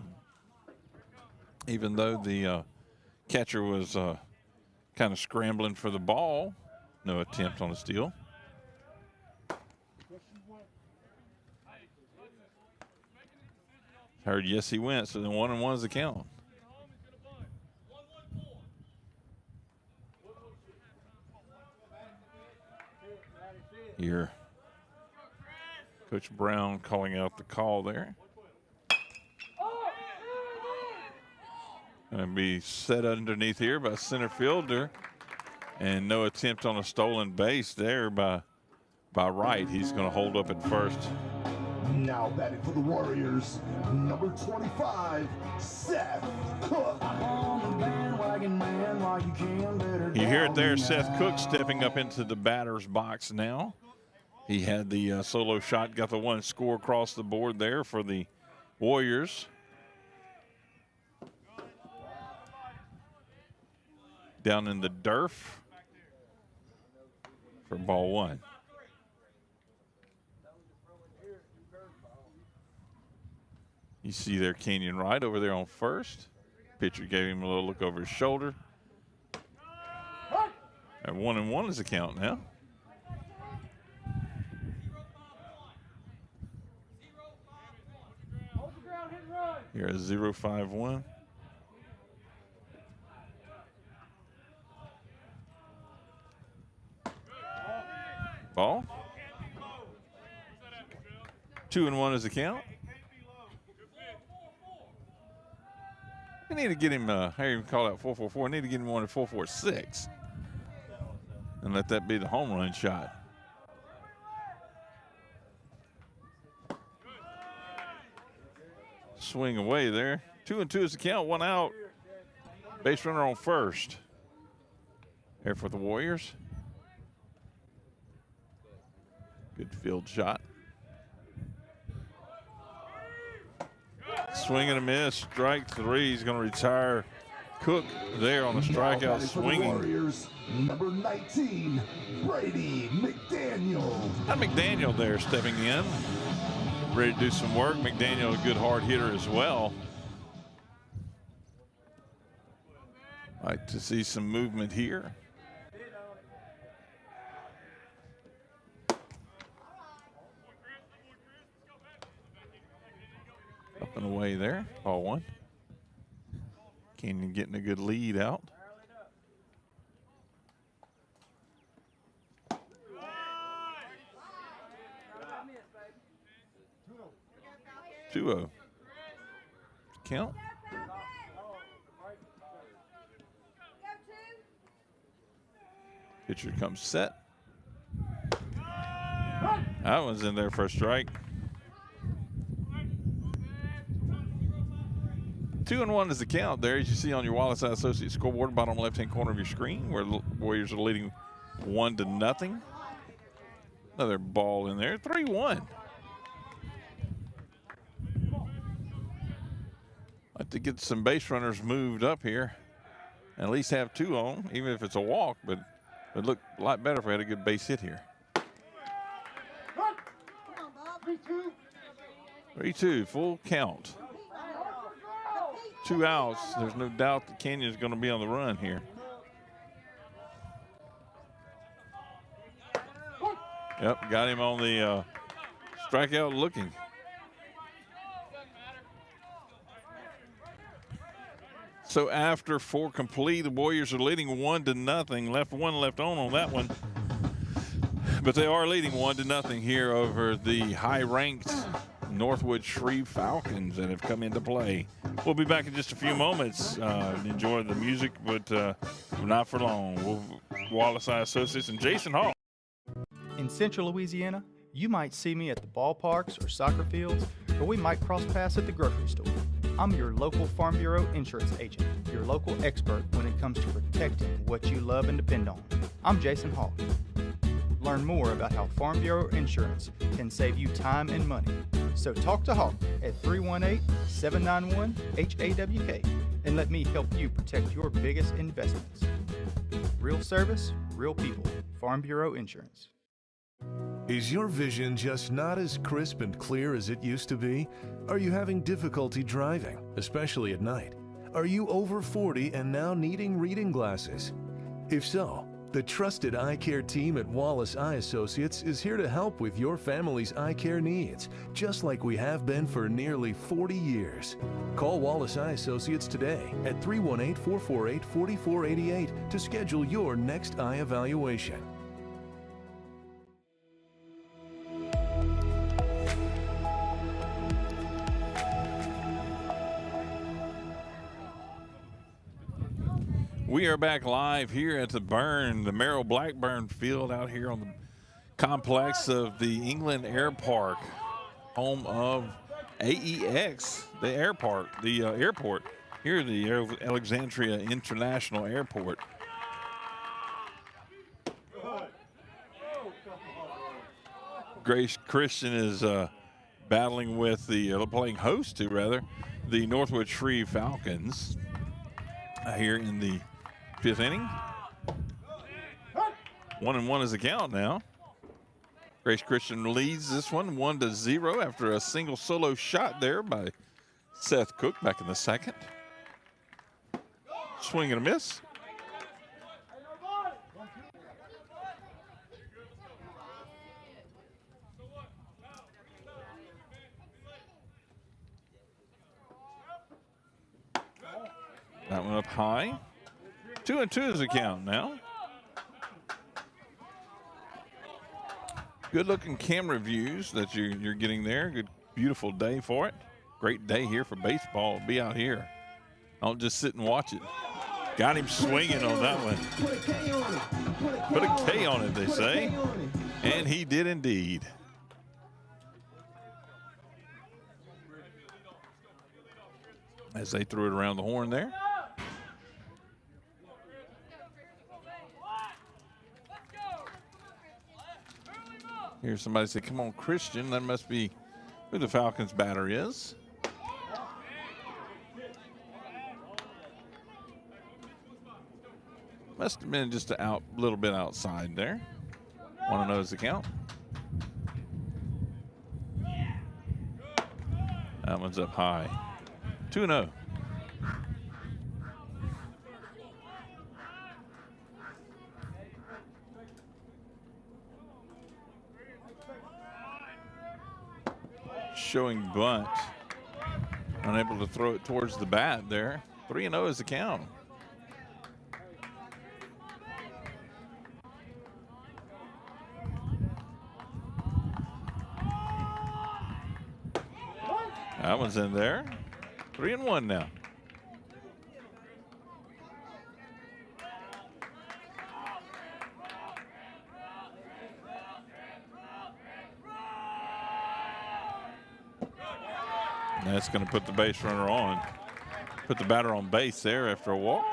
even though the catcher was kind of scrambling for the ball, no attempt on a steal. Heard yes he went, so then 1-1 is the count. Here, Coach Brown calling out the call there. Going to be set underneath here by center fielder, and no attempt on a stolen base there by Wright. He's going to hold up at first. Now batting for the Warriors, number 25, Seth Cook. You hear it there, Seth Cook stepping up into the batter's box now. He had the solo shot, got the one score across the board there for the Warriors. Down in the DERF for ball one. You see there Canyon Wright over there on first. Pitcher gave him a little look over his shoulder. And 1-1 is the count now. Here is 0-5-1. Ball. 2-1 is the count. We need to get him, how you call that 4-4-4? We need to get him one at 4-4-6. And let that be the home run shot. Swing away there. 2-2 is the count, one out. Base runner on first. Here for the Warriors. Good field shot. Swing and a miss, strike three. He's going to retire Cook there on the strikeout swinging. Warriors, number 19, Brady McDaniel. Now McDaniel there stepping in, ready to do some work. McDaniel, a good hard hitter as well. Like to see some movement here. Up and away there, ball one. Canyon getting a good lead out. Two-0. Count. Pitcher comes set. That one's in there for a strike. 2-1 is the count there, as you see on your Wallace Associates scoreboard, bottom left-hand corner of your screen, where the Warriors are leading 1-0. Another ball in there, 3-1. Like to get some base runners moved up here, and at least have two on, even if it's a walk, but it would look a lot better if we had a good base hit here. 3-2, full count. 2 outs. There's no doubt that Canyon's going to be on the run here. Yep, got him on the strikeout looking. So after 4 complete, the Warriors are leading 1-0. Left on that one. But they are leading 1-0 here over the high-ranked Northwood Streve Falcons that have come into play. We'll be back in just a few moments. Enjoy the music, but not for long. Wallace Eye Associates and Jason Hall. In Central Louisiana, you might see me at the ballparks or soccer fields, or we might cross paths at the grocery store. I'm your local Farm Bureau insurance agent, your local expert when it comes to protecting what you love and depend on. I'm Jason Hall. Learn more about how Farm Bureau Insurance can save you time and money. So talk to Hawk at 318-791-HAWK and let me help you protect your biggest investments. Real service, real people. Farm Bureau Insurance. Is your vision just not as crisp and clear as it used to be? Are you having difficulty driving, especially at night? Are you over 40 and now needing reading glasses? If so, the trusted eye care team at Wallace Eye Associates is here to help with your family's eye care needs, just like we have been for nearly 40 years. Call Wallace Eye Associates today at 318-448-4488 to schedule your next eye evaluation. We are back live here at the Merrill Blackburn field out here on the complex of the England Air Park, home of AEX, the airport here at the Alexandria International Airport. Grace Christian is battling with playing host to the Northwood Streve Falcons here in the 5th inning. 1-1 is the count now. Grace Christian leads this one 1-0 after a single solo shot there by Seth Cook back in the second. Swing and a miss. That one up high. 2-2 is the count now. Good looking camera views that you're getting there. Good, beautiful day for it. Great day here for baseball. Be out here. Don't just sit and watch it. Got him swinging on that one. Put a K on it, they say. And he did indeed. As they threw it around the horn there. Here's somebody say, come on, Christian. That must be who the Falcons batter is. Must have been just a little bit outside there. Want to know the count? That one's up high. 2-0. Showing bunt. Unable to throw it towards the bat there. 3-0 is the count. That one's in there. 3-1 now. That's going to put the base runner on. Put the batter on base there after a walk.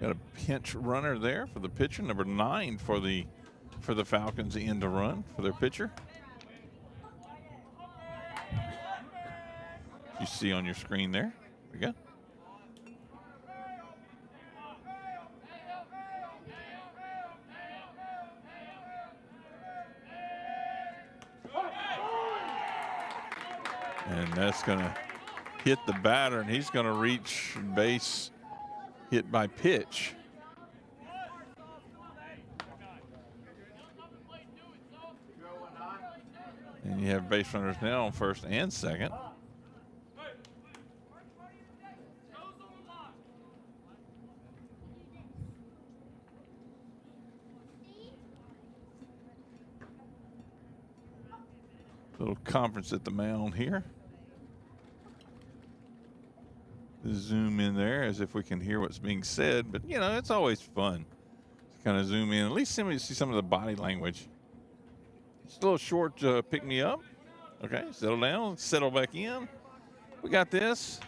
Got a pinch runner there for the pitcher, number 9 for the Falcons in to run for their pitcher. You see on your screen there. There we go. And that's going to hit the batter, and he's going to reach base, hit by pitch. And you have base runners now on first and second. Little conference at the mound here. Zoom in there as if we can hear what's being said, but you know, it's always fun to kind of zoom in, at least see some of the body language. It's a little short pick me up. Okay, settle down, settle back in. We got this.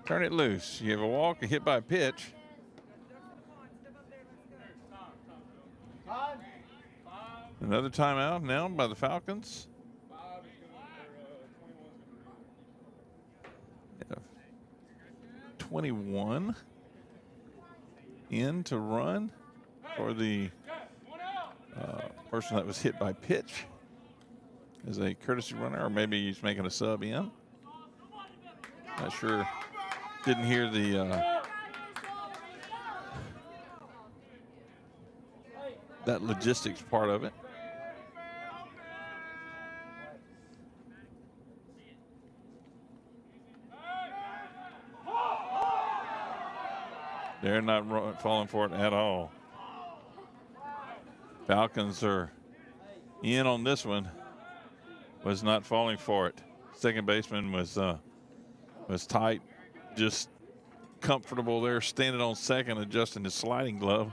Turn it loose. You have a walk, a hit by a pitch. Another timeout now by the Falcons. 21 in to run for the person that was hit by pitch as a courtesy runner, or maybe he's making a sub in. Not sure. Didn't hear the that logistics part of it. They're not falling for it at all. Falcons are in on this one. Was not falling for it. Second baseman was tight, just comfortable there, standing on second, adjusting his sliding glove.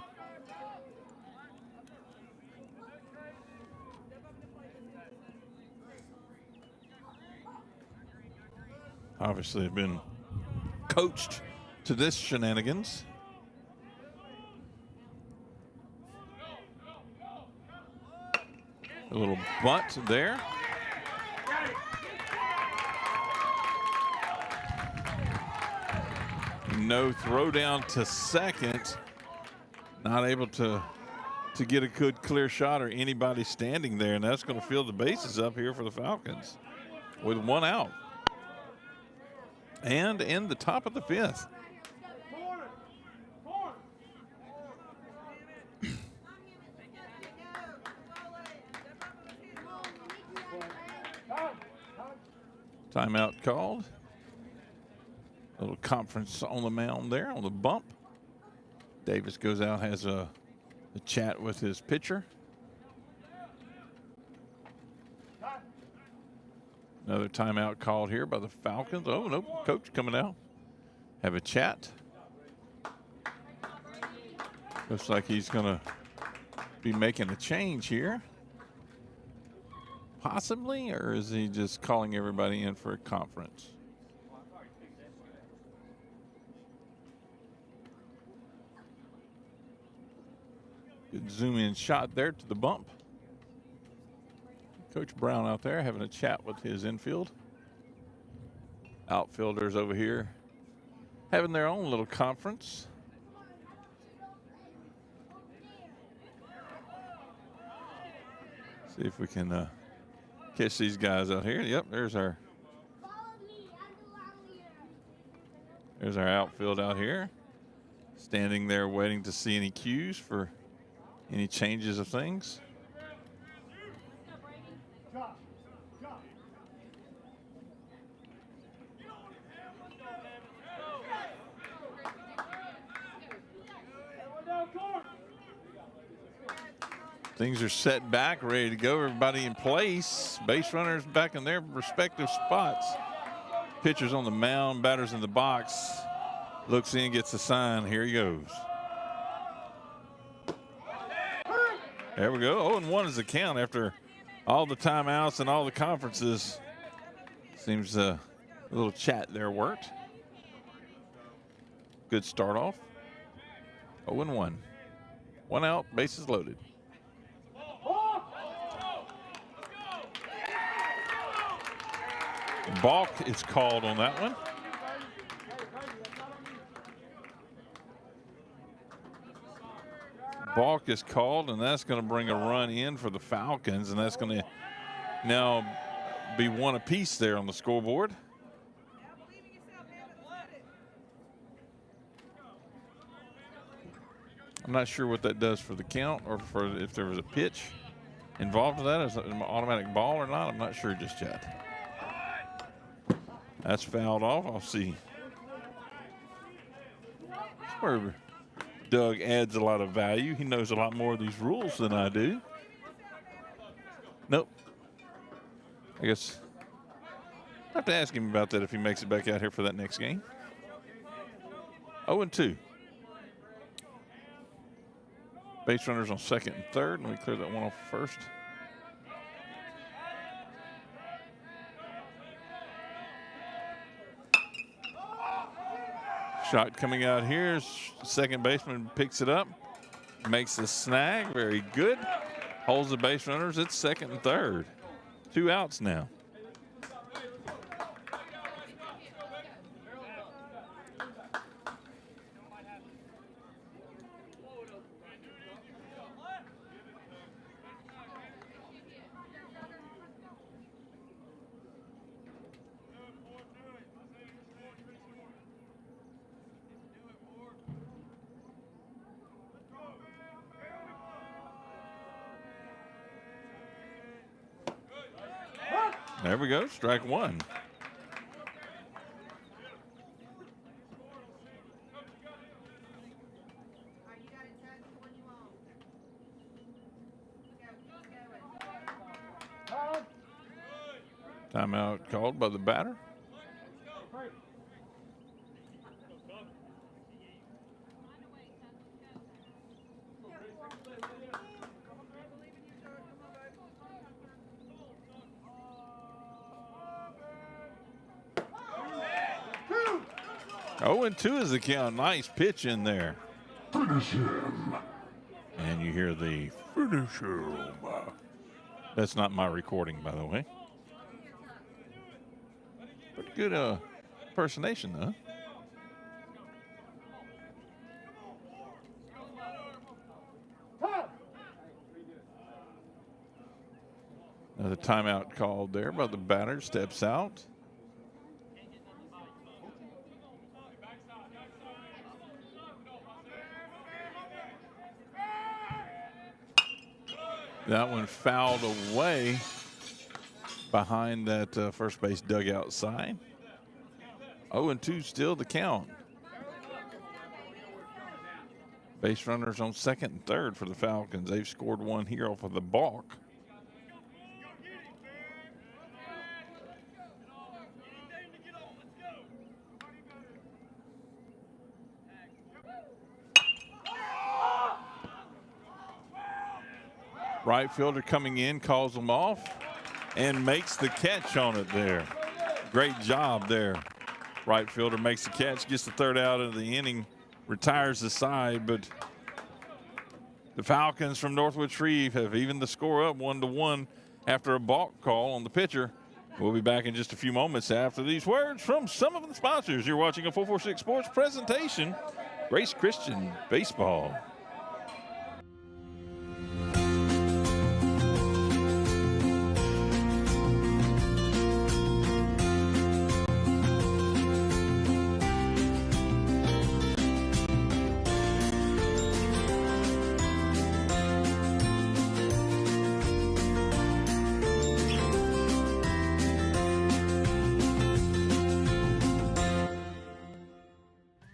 Obviously, have been coached to this shenanigans. A little bunt there. No throw down to second. Not able to get a good clear shot or anybody standing there, and that's going to fill the bases up here for the Falcons with one out. And in the top of the fifth. Timeout called. A little conference on the mound there on the bump. Davis goes out, has a chat with his pitcher. Another timeout called here by the Falcons. Oh, no, coach coming out. Have a chat. Looks like he's going to be making a change here. Possibly, or is he just calling everybody in for a conference? Good zoom in shot there to the bump. Coach Brown out there having a chat with his infield. Outfielders over here having their own little conference. See if we can catch these guys out here. Yep, there's our outfield out here. Standing there waiting to see any cues for any changes of things. Things are set back, ready to go. Everybody in place. Base runners back in their respective spots. Pitchers on the mound, batters in the box. Looks in, gets a sign. Here he goes. There we go. 0-1 is the count after all the timeouts and all the conferences. Seems a little chat there worked. Good start off. 0-1. One out, bases loaded. Balk is called on that one. Balk is called, and that's going to bring a run in for the Falcons, and that's going to now be one apiece there on the scoreboard. I'm not sure what that does for the count or for if there was a pitch involved with that. Is it an automatic ball or not? I'm not sure just yet. That's fouled off. I'll see. That's where Doug adds a lot of value. He knows a lot more of these rules than I do. Nope. I guess I'll have to ask him about that if he makes it back out here for that next game. 0-2. Base runners on second and third, and we clear that one off first. Shot coming out here. Second baseman picks it up, makes the snag. Very good. Holds the base runners. It's second and third. 2 outs now. There we go, strike one. Timeout called by the batter. Oh, and 2 is the count. Nice pitch in there. Finish him. And you hear the finish him. That's not my recording, by the way. Pretty good impersonation, though. Another timeout called there by the batter. Steps out. That one fouled away behind that first base dugout side. 0-2 still the count. Base runners on second and third for the Falcons. They've scored one here off of the balk. Right fielder coming in, calls them off, and makes the catch on it there. Great job there. Right fielder makes the catch, gets the third out of the inning, retires the side, but the Falcons from Northwood Streve have evened the score up 1-1 after a balk call on the pitcher. We'll be back in just a few moments after these words from some of the sponsors. You're watching a 446 Sports presentation, Grace Christian Baseball.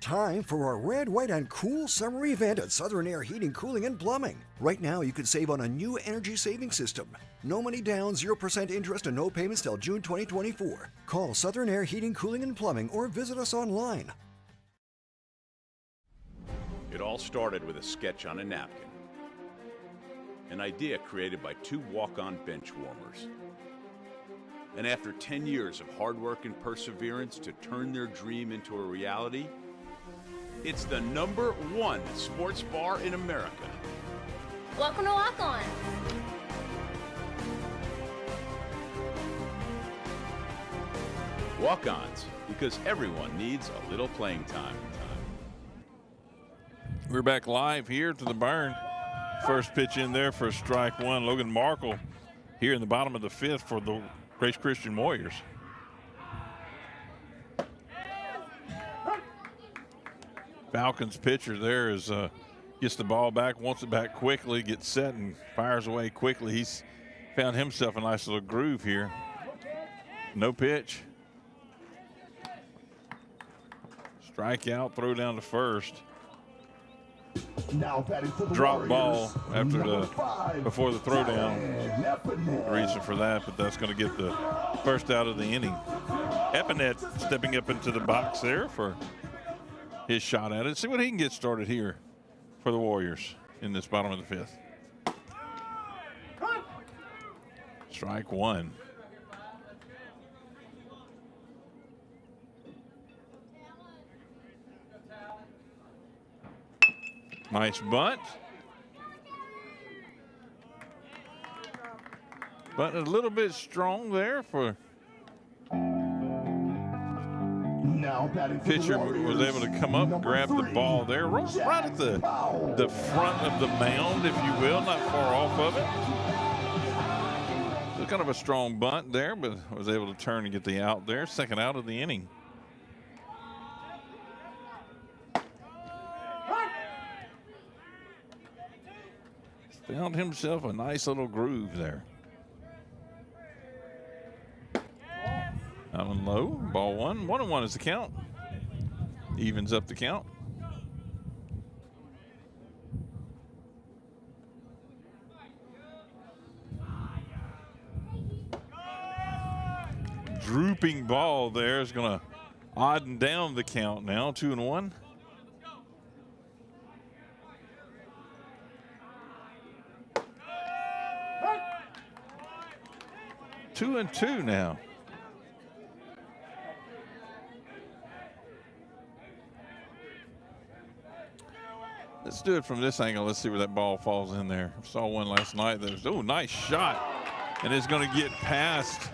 Time for our red, white, and cool summer event at Southern Air Heating, Cooling, and Plumbing. Right now, you can save on a new energy saving system. No money down, 0% interest, and no payments till June 2024. Call Southern Air Heating, Cooling, and Plumbing or visit us online. It all started with a sketch on a napkin. An idea created by 2 walk-on bench warmers. And after 10 years of hard work and perseverance to turn their dream into a reality, it's the #1 sports bar in America. Welcome to Lock On. Walk-ons, because everyone needs a little playing time. We're back live here to the Burn. First pitch in there for strike one. Logan Markle here in the bottom of the 5th for the Grace Christian Warriors. Falcons pitcher there is gets the ball back, wants it back quickly, gets set and fires away quickly. He's found himself a nice little groove here. No pitch. Strikeout, throw down to first. Now batting for the Drop ball Warriors, after before the throwdown. The reason for that, but that's going to get the first out of the inning. Epinet stepping up into the box there for his shot at it. See what he can get started here for the Warriors in this bottom of the fifth. Strike one. Nice bunt. But a little bit strong there for now batting for pitcher the Warriors, was able to come up, grab the ball there, right at the front of the mound, if you will, not far off of it. So kind of a strong bunt there, but was able to turn and get the out there. Second out of the inning. Found himself a nice little groove there. Out and low, ball one. 1-1 is the count. Evens up the count. Drooping ball there is going to odd down the count now. 2-1. Two and two now. Let's do it from this angle. Let's see where that ball falls in there. I saw one last night. That was, oh, nice shot. And it's going to get past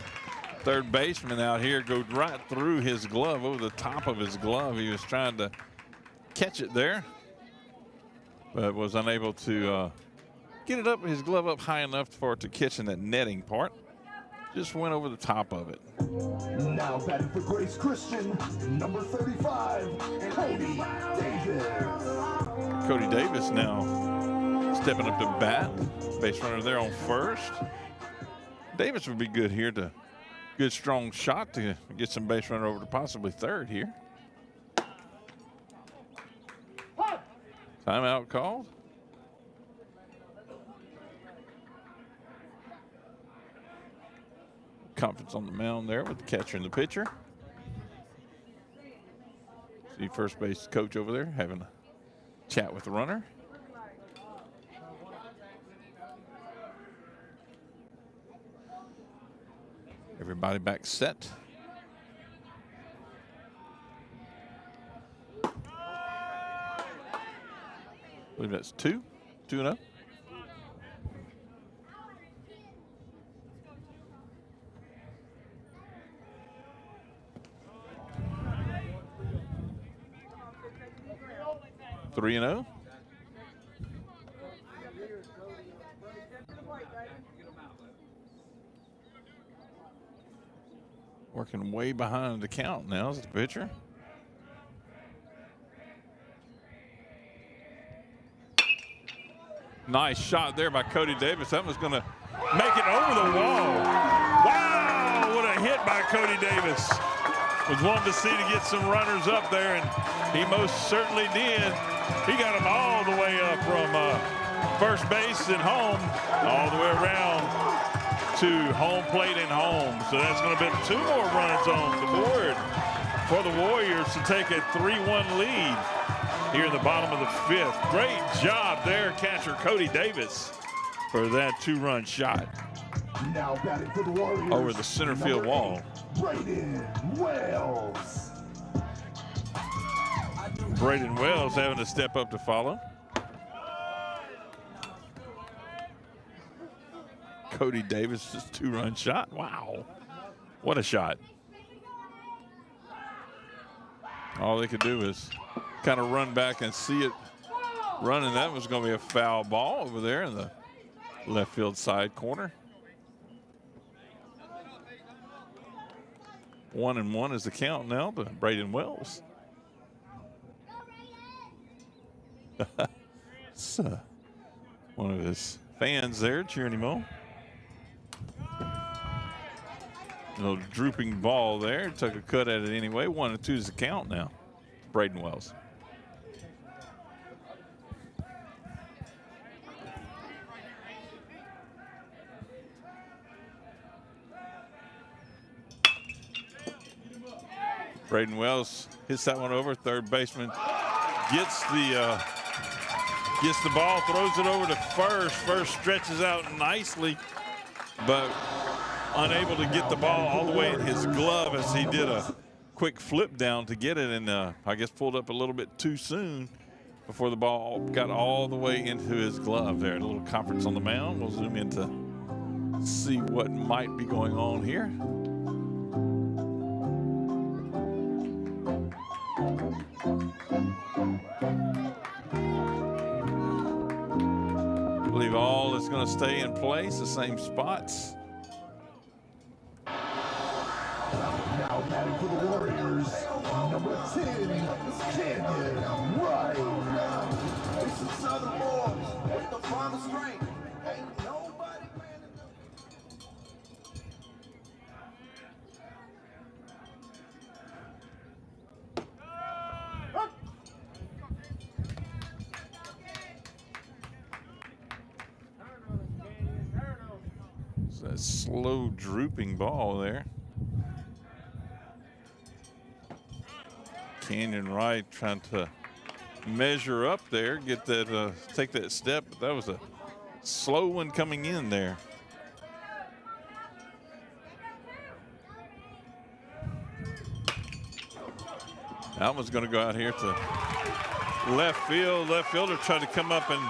third baseman out here, go right through his glove, over the top of his glove. He was trying to catch it there, but was unable to get it up, his glove up high enough for it to catch in that netting part. Just went over the top of it. Now batting for Grace Christian, number 35, Cody Davis. Cody Davis now stepping up to bat. Base runner there on first. Davis would be good here to good strong shot to get some base runner over to possibly third here. Timeout called. Conference on the mound there with the catcher and the pitcher. See first base coach over there having a chat with the runner. Everybody back set. I believe that's 2-0. Three and 0. Working way behind the count now is the pitcher. Nice shot there by Cody Davis. That was going to make it over the wall. Wow, what a hit by Cody Davis. Was wanting to see to get some runners up there, and he most certainly did. He got them all the way up from first base and home, all the way around to home plate and home. So that's going to be 2 more runs on the board for the Warriors to take a 3-1 lead here in the bottom of the fifth. Great job there, catcher Cody Davis, for that 2-run shot. Now batting for the Warriors, over the center field wall. Braden Wells. Braden Wells having to step up to follow. Cody Davis' 2-run shot. Wow, what a shot. All they could do is kind of run back and see it running. That was going to be a foul ball over there in the left field side corner. 1-1 is the count now to Braden Wells. It's one of his fans there cheering him on. A little drooping ball there. Took a cut at it anyway. 1-2 is the count now. Braden Wells. Braden Wells hits that one over. Third baseman gets the ball, throws it over to first. First stretches out nicely, but unable to get the ball all the way in his glove as he did a quick flip down to get it, and I guess pulled up a little bit too soon before the ball got all the way into his glove there. A little conference on the mound. We'll zoom in to see what might be going on here. I believe all is going to stay in place, the same spots. Now batting for the Warriors, number 10, Canyon Wright. It's the Southern boys with the final strength. Ain't nobody playing It's that slow drooping ball there. Canyon Wright trying to measure up there, get that, take that step. But that was a slow one coming in there. That one's going to go out here to left field. Left fielder tried to come up and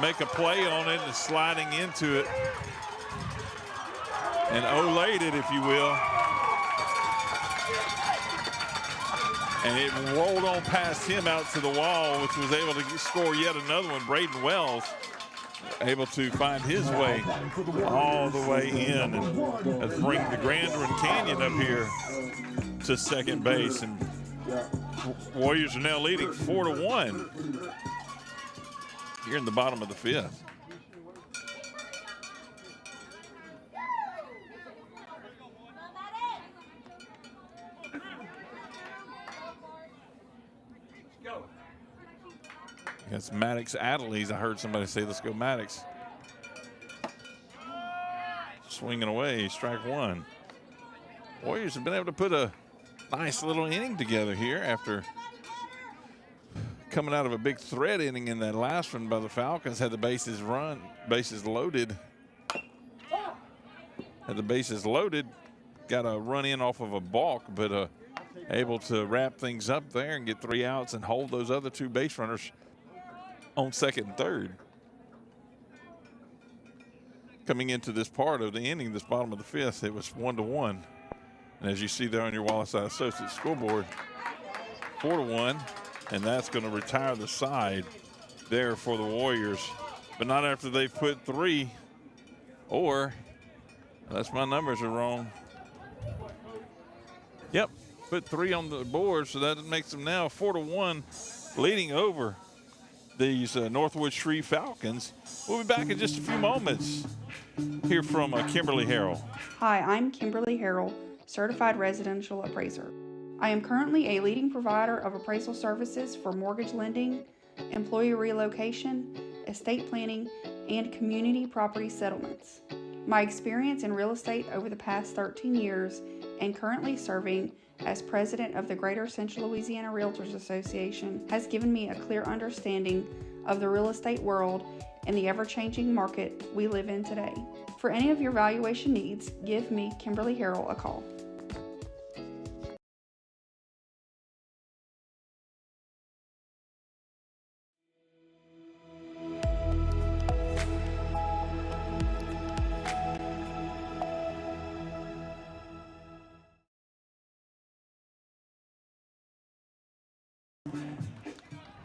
make a play on it and sliding into it. And olayed it, if you will. And it rolled on past him out to the wall, which was able to score yet another one. Braden Wells able to find his way all the way in. And let's bring the Grander and Canyon up here to second base. And Warriors are now leading 4-1 here in the bottom of the fifth. Against Maddox Adderley's. I heard somebody say, let's go Maddox. Swinging away, strike one. Warriors have been able to put a nice little inning together here after coming out of a big threat inning in that last one by the Falcons. Had the bases loaded. Got a run in off of a balk, but able to wrap things up there and get 3 outs and hold those other 2 base runners on second and third. Coming into this part of the inning, this bottom of the fifth, it was 1-1. And as you see there on your Wallace Side Associates scoreboard, 4-1, and that's going to retire the side there for the Warriors. But not after they've put 3, or, unless my numbers are wrong. Yep, put 3 on the board, so that makes them now 4-1, leading over these Northwood Streve Falcons. We'll be back in just a few moments. Hear from Kimberly Harrell. Hi, I'm Kimberly Harrell, Certified Residential Appraiser. I am currently a leading provider of appraisal services for mortgage lending, employee relocation, estate planning, and community property settlements. My experience in real estate over the past 13 years and currently serving as president of the Greater Central Louisiana Realtors Association has given me a clear understanding of the real estate world and the ever-changing market we live in today. For any of your valuation needs, give me, Kimberly Harrell, a call.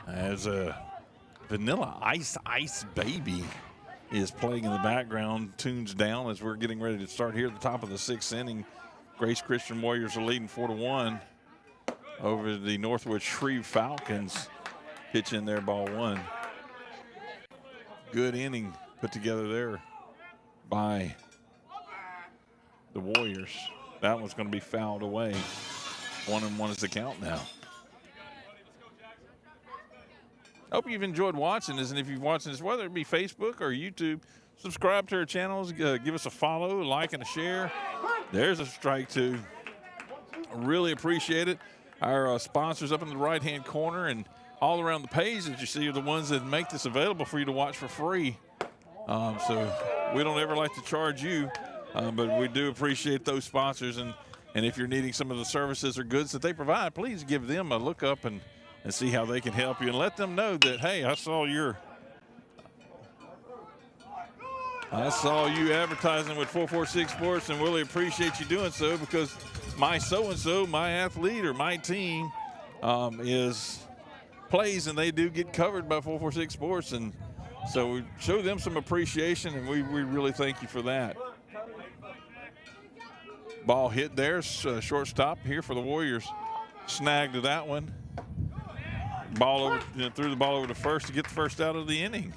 As a Vanilla Ice Baby is playing in the background, tunes down as we're getting ready to start here at the top of the 6th inning. Grace Christian Warriors are leading 4-1 over the Northwood Streve Falcons. Pitch in there, ball one. Good inning put together there by the Warriors. That one's going to be fouled away. 1-1 is the count now. I hope you've enjoyed watching this, and if you've watched this, whether it be Facebook or YouTube, subscribe to our channels, give us a follow, a like, and a share. There's a strike two. Really appreciate it. Our sponsors up in the right-hand corner and all around the page that you see are the ones that make this available for you to watch for free. So we don't ever like to charge you, but we do appreciate those sponsors. And if you're needing some of the services or goods that they provide, please give them a look up and see how they can help you, and let them know that, hey, I saw you advertising with 446 Sports, and really appreciate you doing so, because my so-and-so, my athlete or my team plays, and they do get covered by 446 Sports. And so we show them some appreciation, and we really thank you for that. Ball hit there, shortstop here for the Warriors. Snagged that one. Ball over, threw the ball over to first to get the first out of the inning.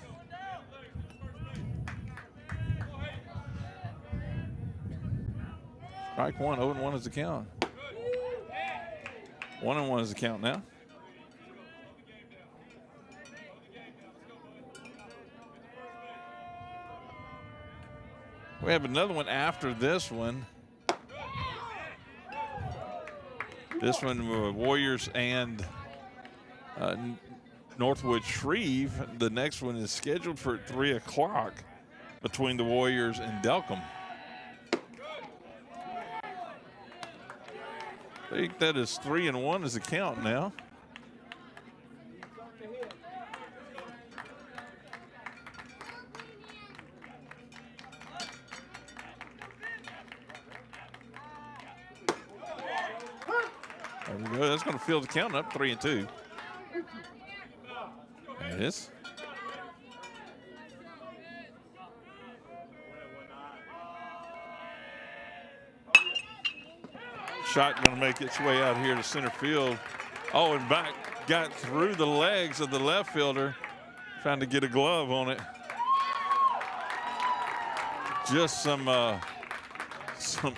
Strike one, 0-1 is the count. 1-1 is the count now. We have another one after this one. This one, Warriors and Northwood Streve. The next one is scheduled for 3 o'clock between the Warriors and Delcom. I think that is 3-1 is the count now. There we go. That's going to fill the count up, 3-2. There it is. Shot going to make its way out here to center field. Oh, and back, got through the legs of the left fielder, trying to get a glove on it. Just some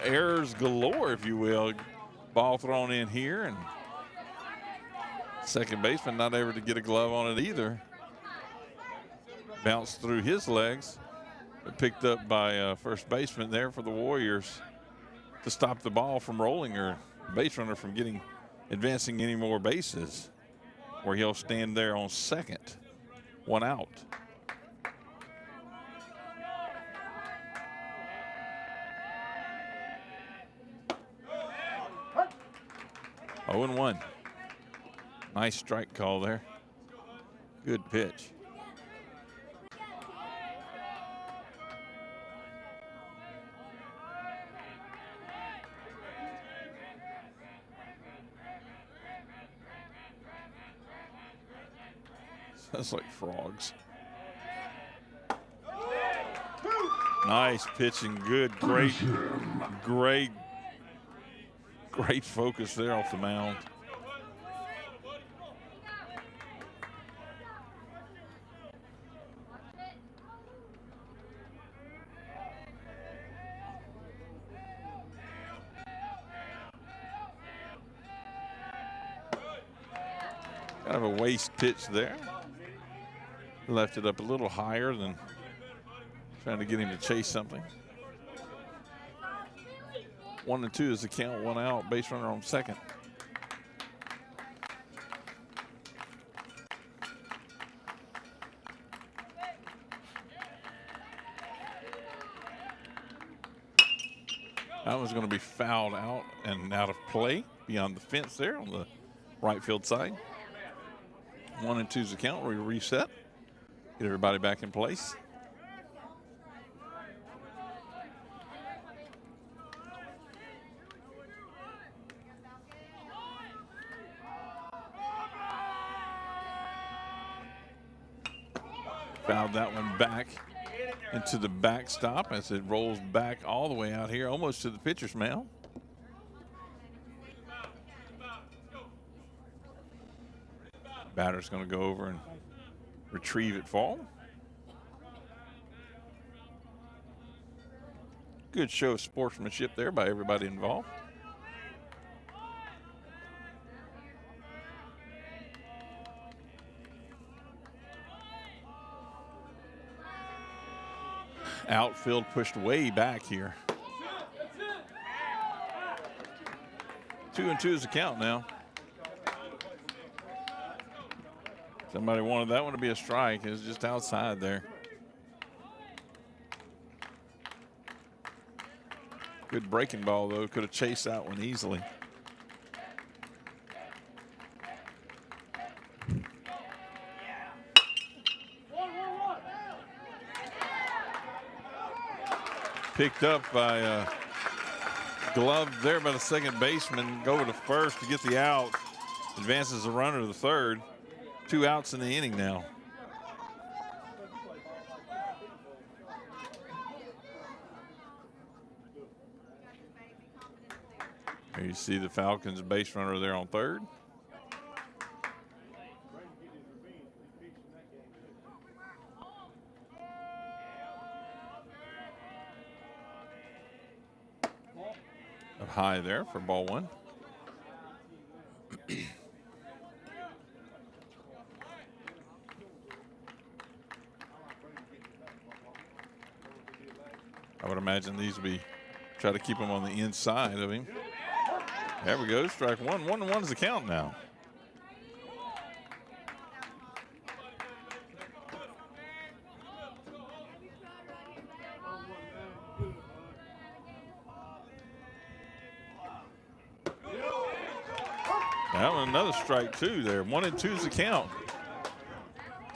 errors galore, if you will. Ball thrown in here, and second baseman not able to get a glove on it either. Bounced through his legs, but picked up by first baseman there for the Warriors to stop the ball from rolling, or base runner from advancing any more bases, where he'll stand there on second, 1 out. Oh, 0-1. Nice strike call there. Good pitch. Sounds like frogs. Nice pitching, good, great focus there off the mound. Kind of a waste pitch there. Left it up a little higher than trying to get him to chase something. 1-2 is the count, 1 out, base runner on second. That one's going to be fouled out and out of play beyond the fence there on the right field side. 1-2 is the count. We reset. Get everybody back in place. Fouled that one back into the backstop as it rolls back all the way out here, almost to the pitcher's mound. Batter's going to go over and retrieve it fall. Good show of sportsmanship there by everybody involved. Outfield pushed way back here. 2-2 is the count now. Somebody wanted that one to be a strike. It was just outside there. Good breaking ball, though. Could have chased that one easily. Picked up by glove there by the second baseman. Go over to first to get the out. Advances the runner to the third. 2 outs in the inning now. Here you see the Falcons base runner there on third. Up high there for ball one. I would imagine these would be, try to keep him on the inside of him. There we go, strike one. 1-1 is the count now. That one, another strike two there. 1-2 is the count.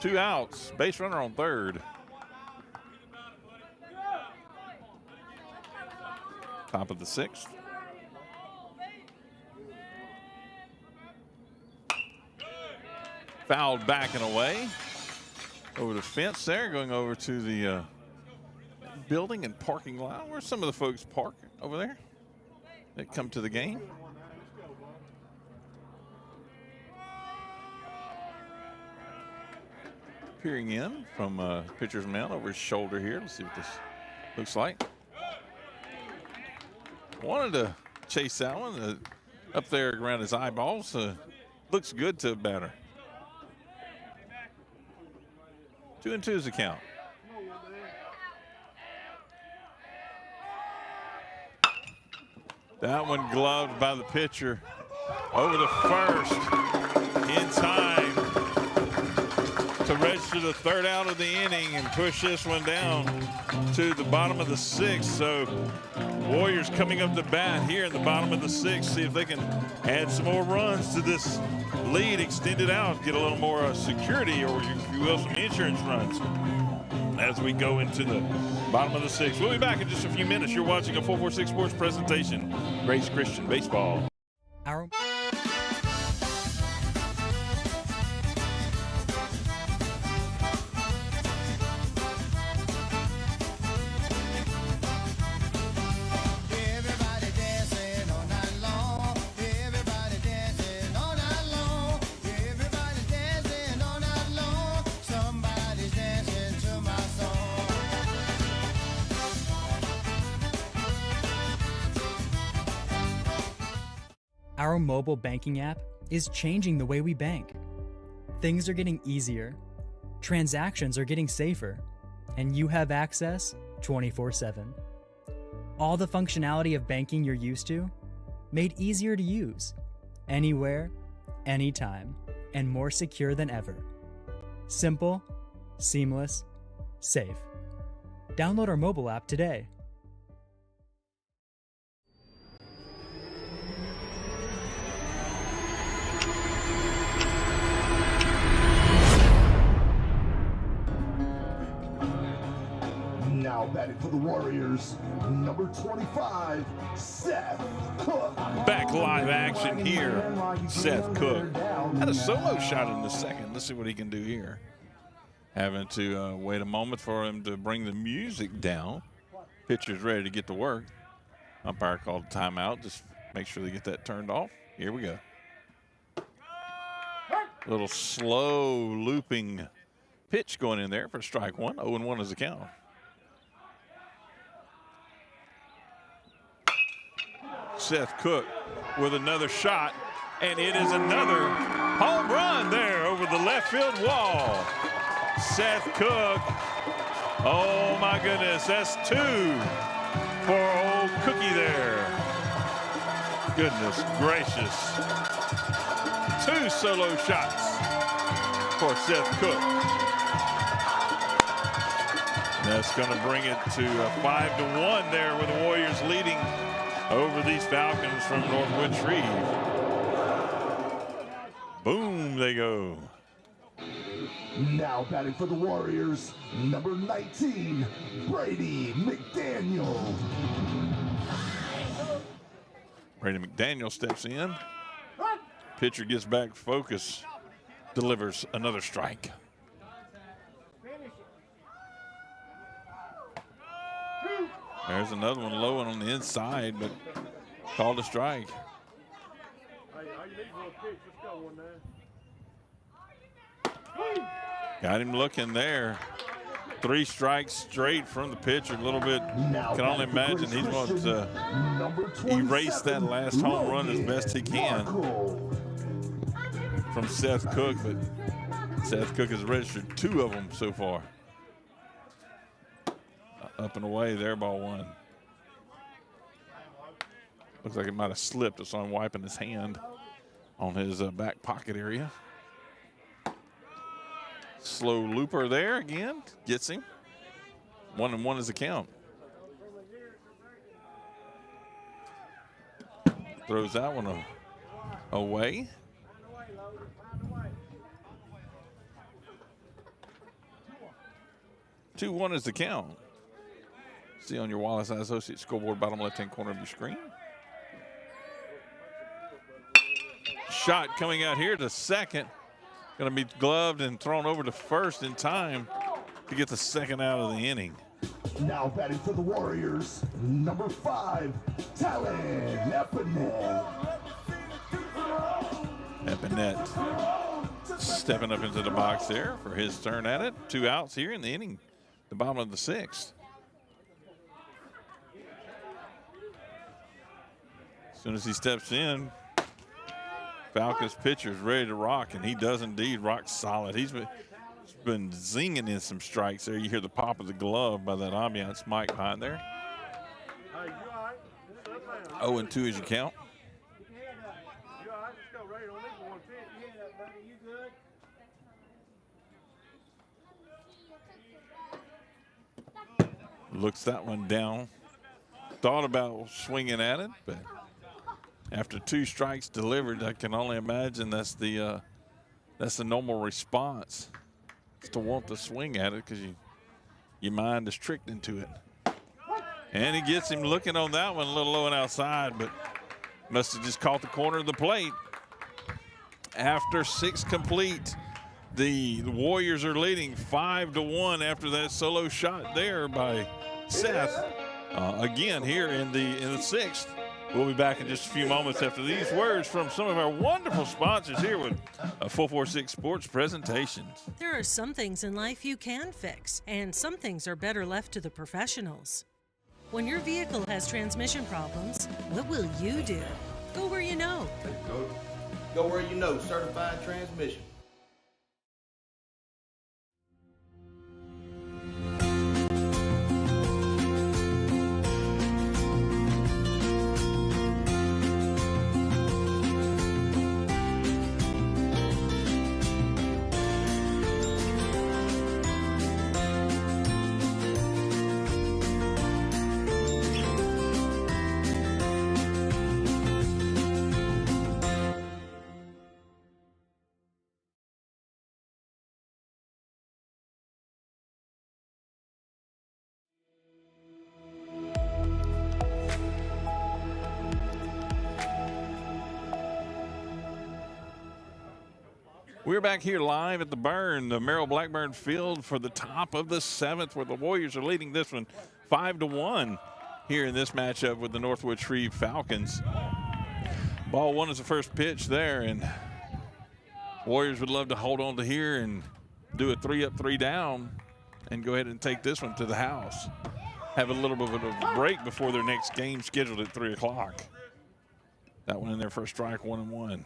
2 outs, base runner on third. Top of the 6th. Fouled back and away. Over the fence there, going over to the building and parking lot where some of the folks park over there that come to the game. Peering in from pitcher's mound over his shoulder here. Let's see what this looks like. Wanted to chase that one up there around his eyeballs. Looks good to a batter. 2-2 is the count. That one gloved by the pitcher over the first in time to register the 3rd out of the inning and push this one down to the bottom of the 6th. So Warriors coming up to bat here in the bottom of the 6th, see if they can add some more runs to this lead, extend it out, get a little more security, or if you will, some insurance runs as we go into the bottom of the 6th. We'll be back in just a few minutes. You're watching a 446 Sports presentation, Grace Christian Baseball. Our mobile banking app is changing the way we bank. Things are getting easier, transactions are getting safer, and you have access 24/7. All the functionality of banking you're used to, made easier to use, anywhere, anytime, and more secure than ever. Simple, seamless, safe. Download our mobile app today. Now batting for the Warriors, number 25, Seth Cook. Back live action here. Seth Cook had a solo shot in the second. Let's see what he can do here. Having to wait a moment for him to bring the music down. Pitcher's ready to get to work. Umpire called a timeout. Just make sure they get that turned off. Here we go. Little slow looping pitch going in there for strike one. 0-1 is the count. Seth Cook with another shot, and it is another home run there over the left field wall. Seth Cook, oh my goodness, that's 2 for old Cookie there. Goodness gracious. 2 solo shots for Seth Cook. That's going to bring it to a 5-1 there with the Warriors leading over these Falcons from Northwood Streve. Boom, they go. Now batting for the Warriors, number 19, Brady McDaniel. Brady McDaniel steps in. Pitcher gets back focus, delivers another strike. There's another one low and on the inside, but called a strike. Got him looking there. 3 strikes straight from the pitcher. A little bit, can only imagine he's going to erase that last home run as best he can from Seth Cook, but Seth Cook has registered 2 of them so far. Up and away there, ball 1. Looks like it might have slipped. I saw him wiping his hand on his back pocket area. Slow looper there again, gets him. 1-1 is the count. Throws that one away. Two 1 is the count. See on your Wallace Eye Associates scoreboard, bottom left-hand corner of your screen. Shot coming out here to second. Going to be gloved and thrown over to first in time to get the second out of the inning. Now batting for the Warriors, number 5, Talon Epinette. Epinette stepping up into the box there for his turn at it. 2 outs here in the inning, the bottom of the 6th. As soon as he steps in, Falcons pitcher is ready to rock, and he does indeed rock solid. He's been zinging in some strikes there. You hear the pop of the glove by that ambiance mic behind there. 0-2 is your count. Looks that one down. Thought about swinging at it, but after 2 strikes delivered, I can only imagine that's the normal response, is to want to swing at it because your mind is tricked into it. And he gets him looking on that one a little low and outside, but must have just caught the corner of the plate. After 6 complete, the Warriors are leading 5-1 after that solo shot there by Seth. Again here in the 6th. We'll be back in just a few moments after these words from some of our wonderful sponsors here with 446 Sports presentations. There are some things in life you can fix, and some things are better left to the professionals. When your vehicle has transmission problems, what will you do? Go where you know. Go where you know, Certified Transmission. We're back here live at the Burn, the Merrill Blackburn field for the top of the 7th, where the Warriors are leading this one 5-1 here in this matchup with the Northwood Streve Falcons. Ball 1 is the first pitch there, and Warriors would love to hold on to here and do a 3-up, 3-down and go ahead and take this one to the house. Have a little bit of a break before their next game scheduled at 3 o'clock. That one in there for a strike, 1-1.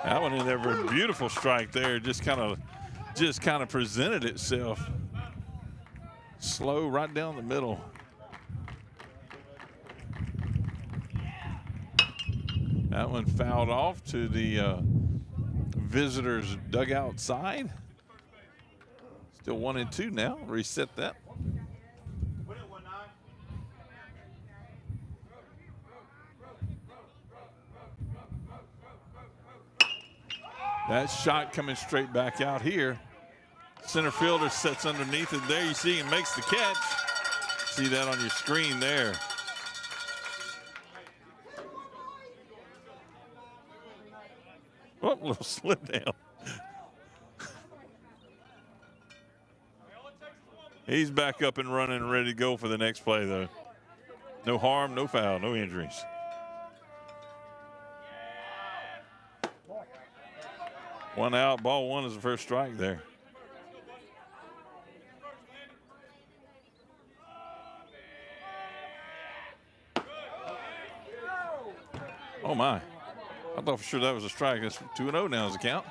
That one in there for a beautiful strike there. Just kind of presented itself. Slow right down the middle. That one fouled off to the visitors' dugout side. Still 1-2 now. Reset that. That shot coming straight back out here. Center fielder sits underneath it there. You see he makes the catch. See that on your screen there. Oh, a little slip down. He's back up and running and ready to go for the next play, though. No harm, no foul, no injuries. One out, ball one is the first strike there. Oh, my. I thought for sure that was a strike. That's 2-0 now is the count.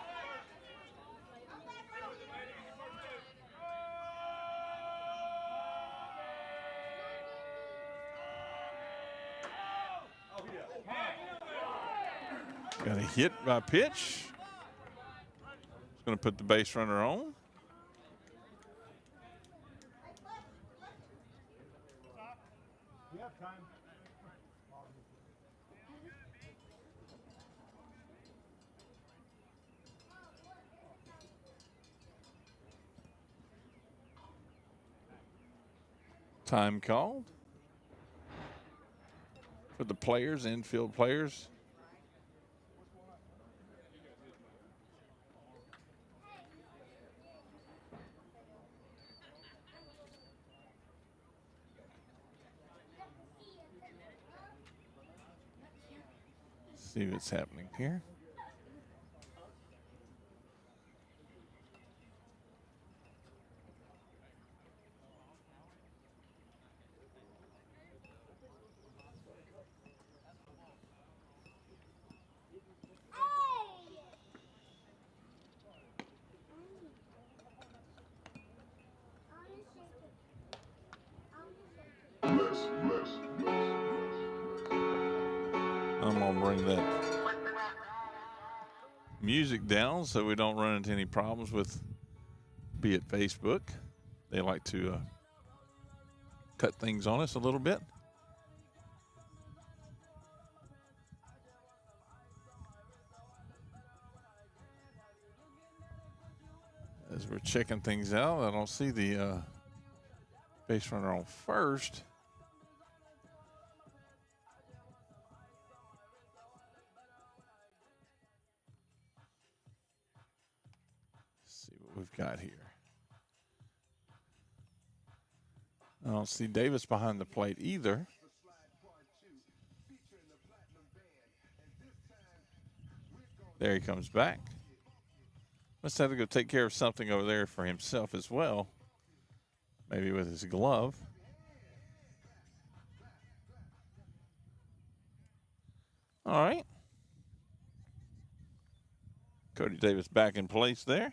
Got a hit by pitch. It's going to put the base runner on. Time called for the players, infield players. See what's happening here. I'm gonna bring that music down so we don't run into any problems with, be it Facebook. They like to cut things on us a little bit. As we're checking things out, I don't see the base runner on first. We've got here. I don't see Davis behind the plate either. There he comes back. Must have to go take care of something over there for himself as well. Maybe with his glove. All right. Cody Davis back in place there.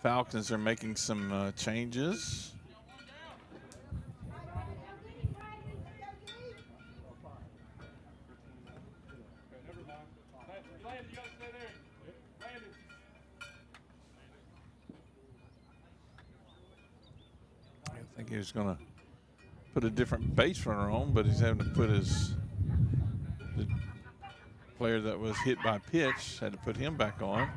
Falcons are making some changes. I think he was going to put a different base runner on, but he's having to put the player that was hit by pitch, had to put him back on.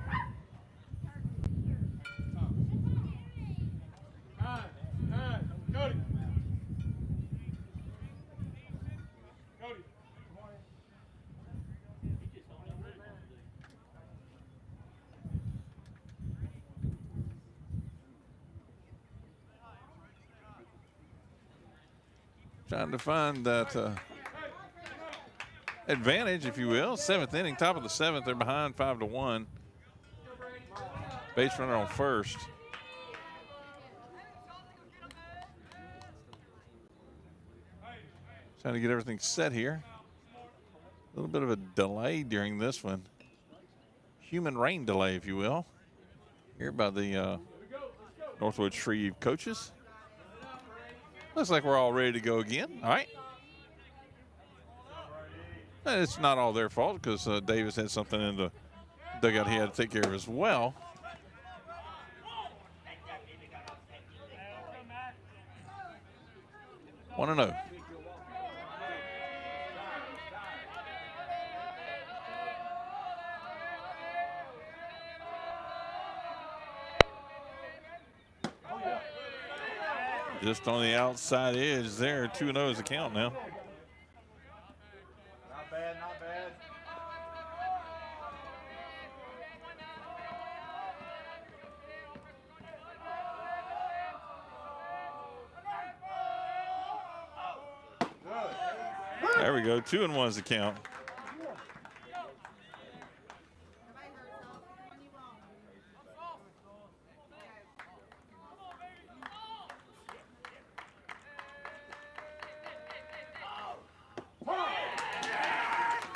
Trying to find that advantage, if you will. 7th inning, top of the 7th. They're behind 5-1. Base runner on first. Trying to get everything set here. A little bit of a delay during this one. Human rain delay, if you will. Here by the Northwood Streve coaches. Looks like we're all ready to go again. All right. And it's not all their fault because Davis had something in the dugout he had to take care of as well. Want to know. Just on the outside edge there. 2-0 is the count now. Not bad, not bad. There we go. 2-1 is the count.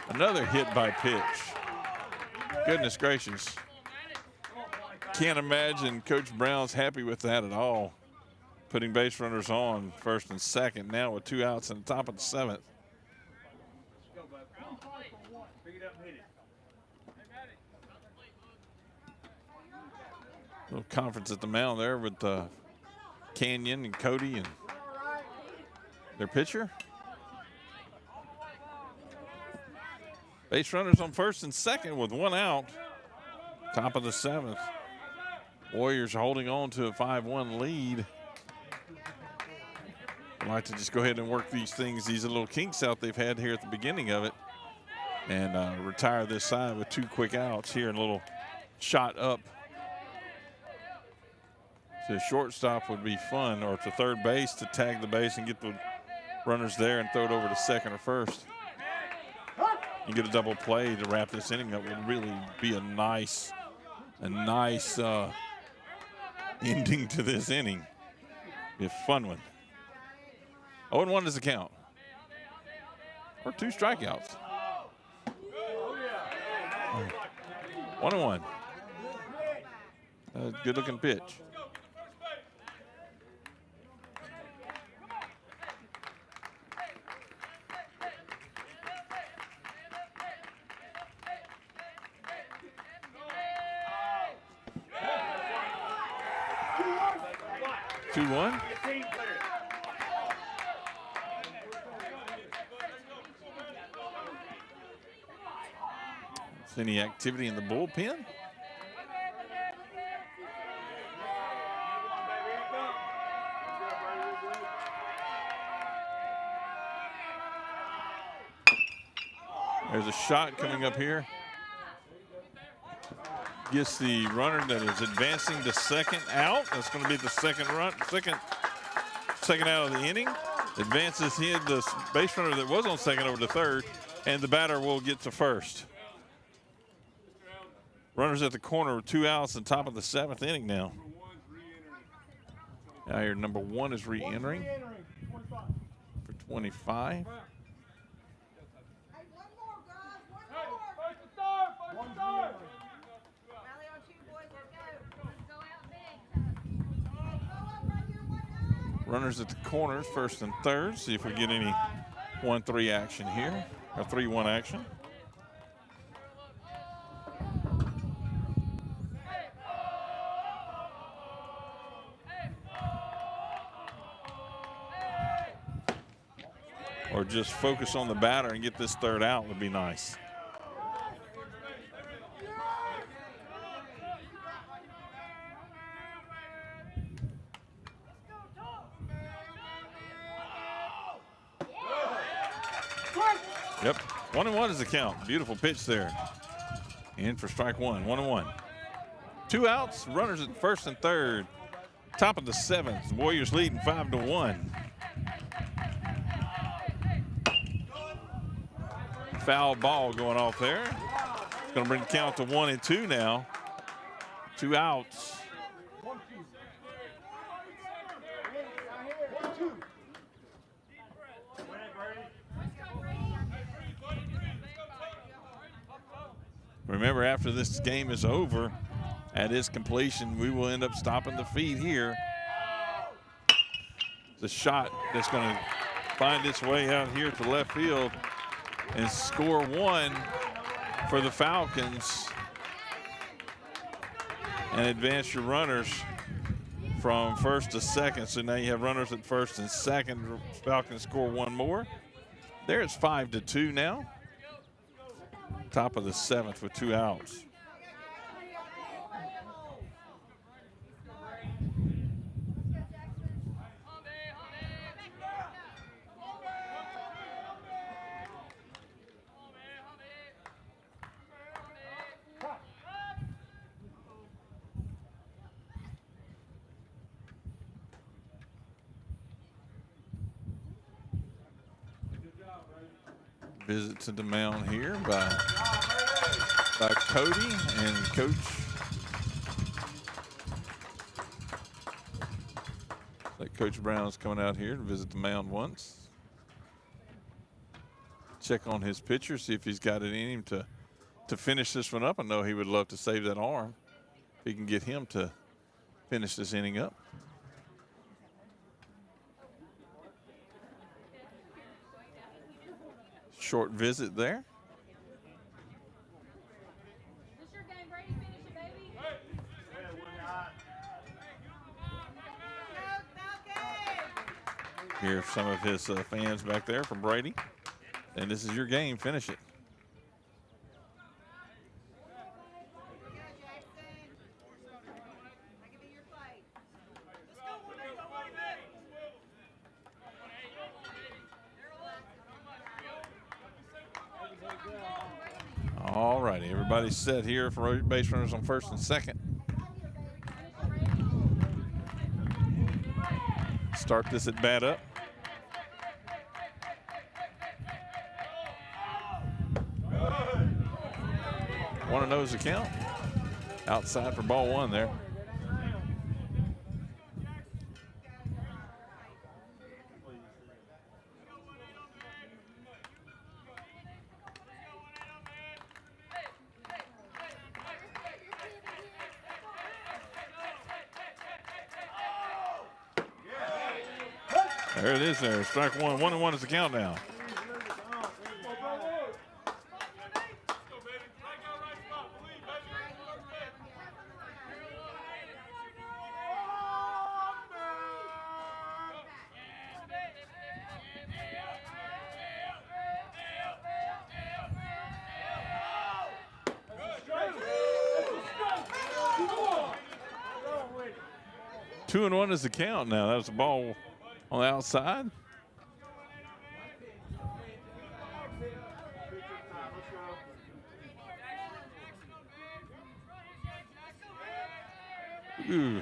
Another hit by pitch. Goodness gracious. Can't imagine Coach Brown's happy with that at all. Putting base runners on first and second now with 2 outs in the top of the 7th. Little conference at the mound there with Canyon and Cody and their pitcher. Base runners on first and second with 1 out. Top of the 7th. Warriors holding on to a 5-1 lead. I'd like to just go ahead and work these things, these little kinks out they've had here at the beginning of it, and retire this side with 2 quick outs here and a little shot up to shortstop would be fun, or to third base to tag the base and get the runners there and throw it over to second or first. You get a double play to wrap this inning up would really be a nice ending to this inning. Be a fun one. 0-1 is the count. Or 2 strikeouts. 1-1. Good looking pitch. Two-one. Any activity in the bullpen? There's a shot coming up here. Gets the runner that is advancing to second out. That's going to be the second out of the inning. Advances hit the base runner that was on second over to third, and the batter will get to first. Runners at the corner with 2 outs on top of the 7th inning now. Now here, number 1 is re-entering for 25. Runners at the corners, first and third. See if we get any 1-3 action here, or 3-1 action. Or just focus on the batter and get this third out would be nice. Yep, 1-1 is the count. Beautiful pitch there. In for strike 1, 1-1. 2 outs, runners at first and third. Top of the 7th, Warriors leading 5-1. foul ball going off there. It's going to bring the count to 1-2 now. 2 outs. Remember, after this game is over, at its completion, we will end up stopping the feed here. The shot that's going to find its way out here to left field and score 1 for the Falcons and advance your runners from first to second. So now you have runners at first and second. Falcons score 1 more. There it's 5-2 now. Top of the 7th with 2 outs. Visit to the mound here by Cody and Coach. Like Coach Brown's coming out here to visit the mound once. Check on his pitcher, see if he's got it in him to finish this one up. I know he would love to save that arm if he can get him to finish this inning up. Short visit there. Here's some of his fans back there from Brady. And this is your game, finish it. All righty, everybody's set here for base runners on first and second. Start this at bat up. One and knows the count. Outside for ball 1 there. There it is there. Strike 1. 1-1 is the count now. Two and 1 is the count now. That was the ball on the outside. Ooh,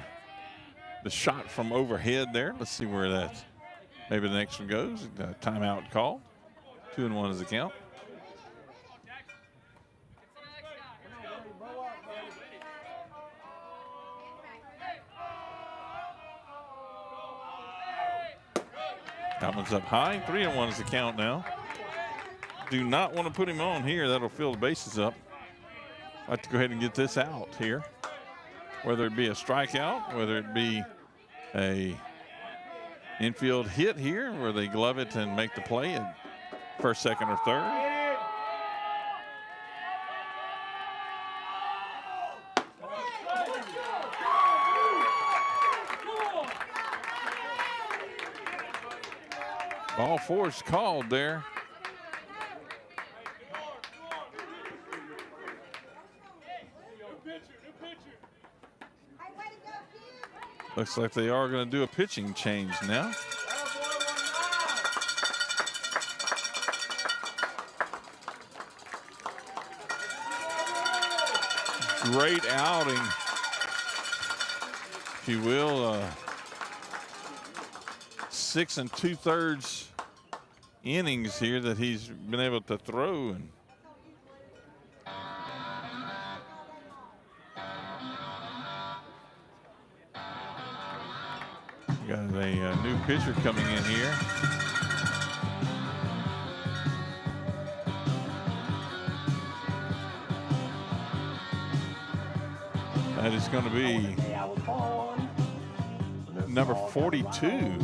the shot from overhead there. Let's see where that, maybe the next one goes. Timeout call. 2 and 1 is the count. That one's up high. 3 and 1 is the count now. Do not want to put him on here. That'll fill the bases up. I'd like to go ahead and get this out here. Whether it be a strikeout, whether it be a infield hit here where they glove it and make the play at first, second, or third. Ball 4 is called there. Looks like they are going to do a pitching change now. Great outing, if you will. 6 2/3 innings here that he's been able to throw, and Got a new pitcher coming in here. That is going to be number 42.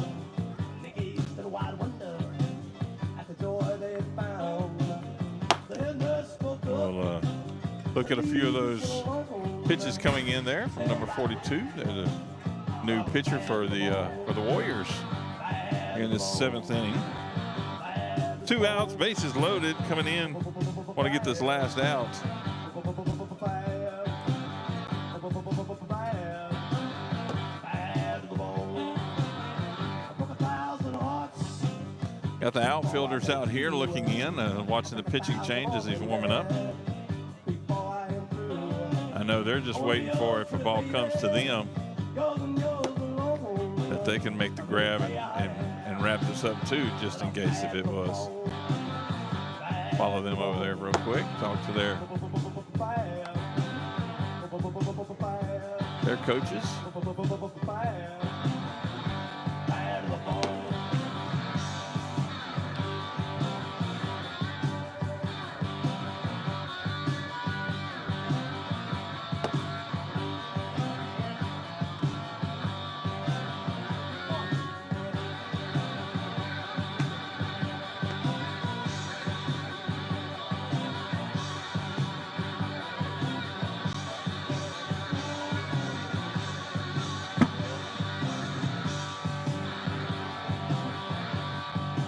We'll look at a few of those pitches coming in there from number 42. There's a new pitcher for the Warriors here in this 7th inning. 2 outs, bases loaded, coming in. Want to get this last out. Got the outfielders out here looking in, watching the pitching change as he's warming up. I know they're just waiting for, if a ball comes to them, that they can make the grab and wrap this up too, just in case if it was. Follow them over there real quick, talk to their coaches.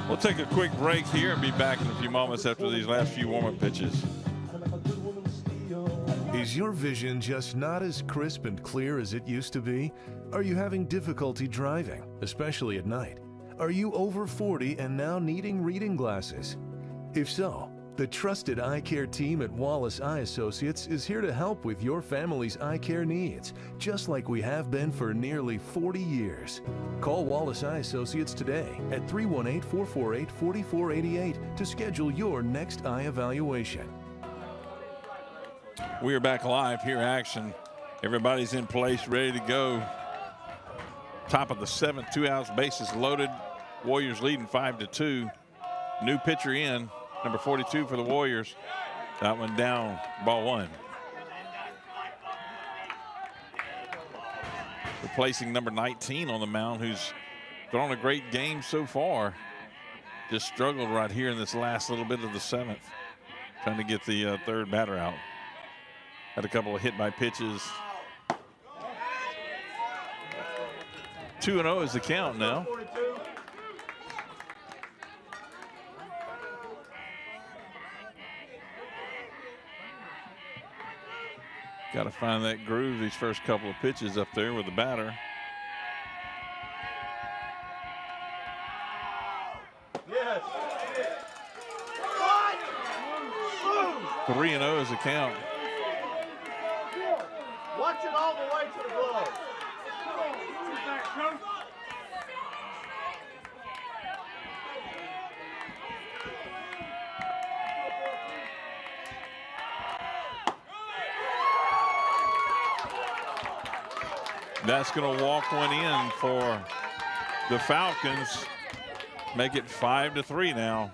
We'll take a quick break here and be back in a few moments after these last few warm-up pitches. Is your vision just not as crisp and clear as it used to be? Are you having difficulty driving, especially at night? Are you over 40 and now needing reading glasses? If so, the trusted eye care team at Wallace Eye Associates is here to help with your family's eye care needs, just like we have been for nearly 40 years. Call Wallace Eye Associates today at 318-448-4488 to schedule your next eye evaluation. We are back live here, action. Everybody's in place, ready to go. Top of the 7th, 2 outs, bases loaded. Warriors leading 5-2. New pitcher in, number 42 for the Warriors. That one down, ball 1. Replacing number 19 on the mound, who's thrown a great game so far. Just struggled right here in this last little bit of the 7th, trying to get the third batter out. Had a couple of hit by pitches. 2-0 is the count now. Got to find that groove these first couple of pitches up there with the batter. Yes. 3-0 is the count. Watch it all the way to the glove. That's going to walk one in for the Falcons. Make it 5-3 now.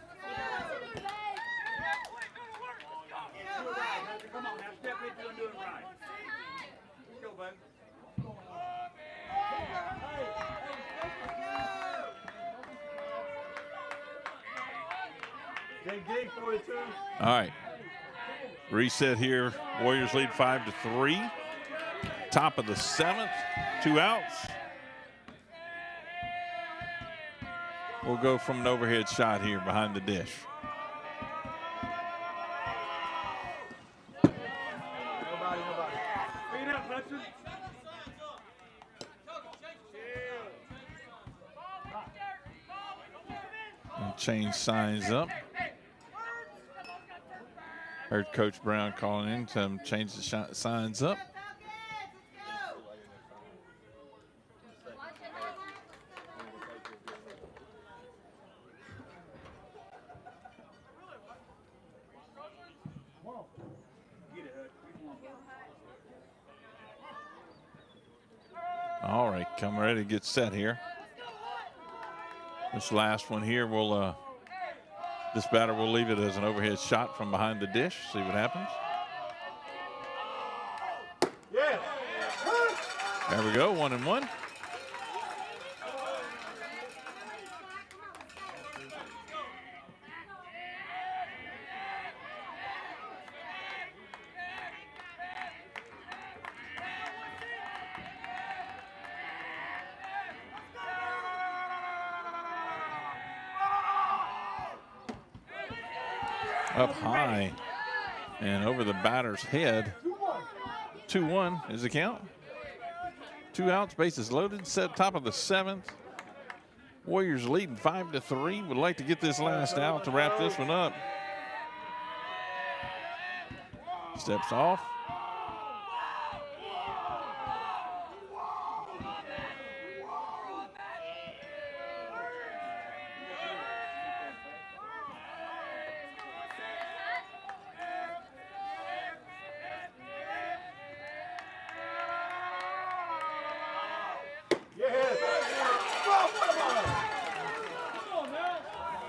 All right. Reset here. Warriors lead 5-3. Top of the 7th, 2 outs. We'll go from an overhead shot here behind the dish. And change signs up. Heard Coach Brown calling in to change the signs up. All right, come ready to get set here. This last one here will, this batter will leave it as an overhead shot from behind the dish. See what happens. There we go, 1-1. Up high and over the batter's head. 2-1 is the count. 2 outs, bases loaded, set top of the 7th. Warriors leading 5-3. Would like to get this last out to wrap this one up. Steps off.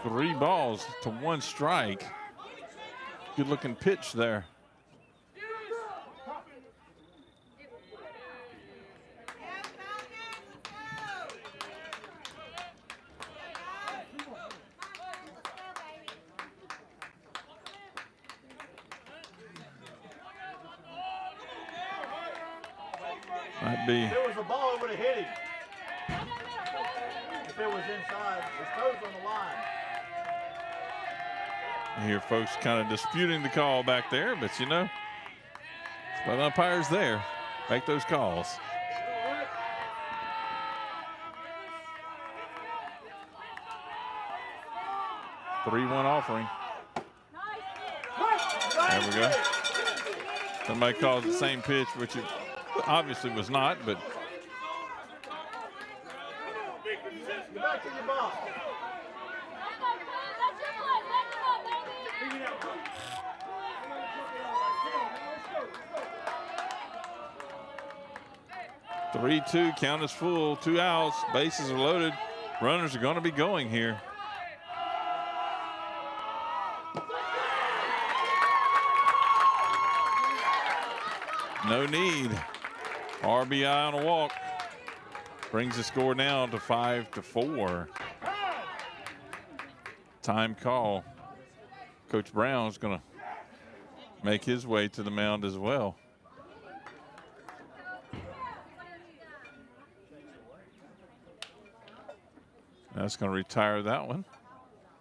Three balls to 1 strike. Good looking pitch there. Might be. If it was a ball, it would have hit him. If it was inside, his toes on the line. I hear folks kind of disputing the call back there, but you know, the umpires there make those calls. Three-1 offering. There we go. Somebody calls the same pitch, which it obviously was not, but. Back to your ball. 3-2, count is full, 2 outs, bases are loaded. Runners are going to be going here. No need. RBI on a walk. Brings the score now to 5-4. Time call. Coach Brown's going to make his way to the mound as well. That's going to retire that one.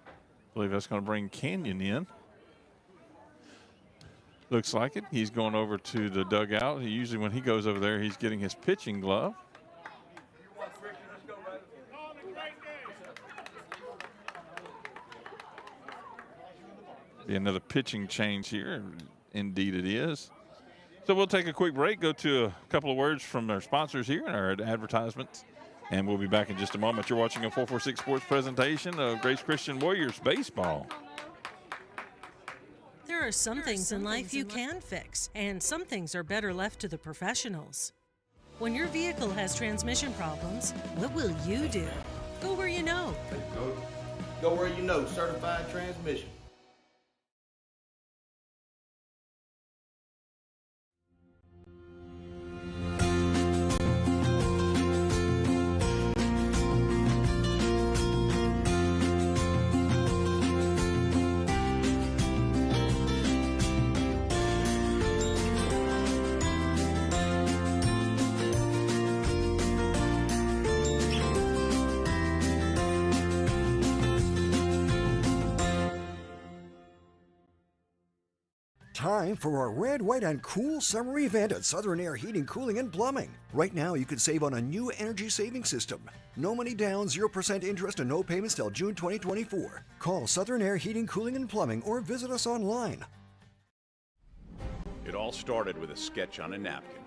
I believe that's going to bring Canyon in. Looks like it. He's going over to the dugout. Usually when he goes over there, he's getting his pitching glove. Be another pitching change here. Indeed it is. So we'll take a quick break, go to a couple of words from our sponsors here and our advertisements. And we'll be back in just a moment. You're watching a 446 Sports presentation of Grace Christian Warriors baseball. There are some things in life you can fix, and some things are better left to the professionals. When your vehicle has transmission problems, what will you do? Go where you know. Go where you know, Certified Transmission. Time for our red, white, and cool summer event at Southern Air Heating, Cooling, and Plumbing. Right now, you can save on a new energy saving system. No money down, 0% interest, and no payments till June 2024. Call Southern Air Heating, Cooling, and Plumbing or visit us online. It all started with a sketch on a napkin.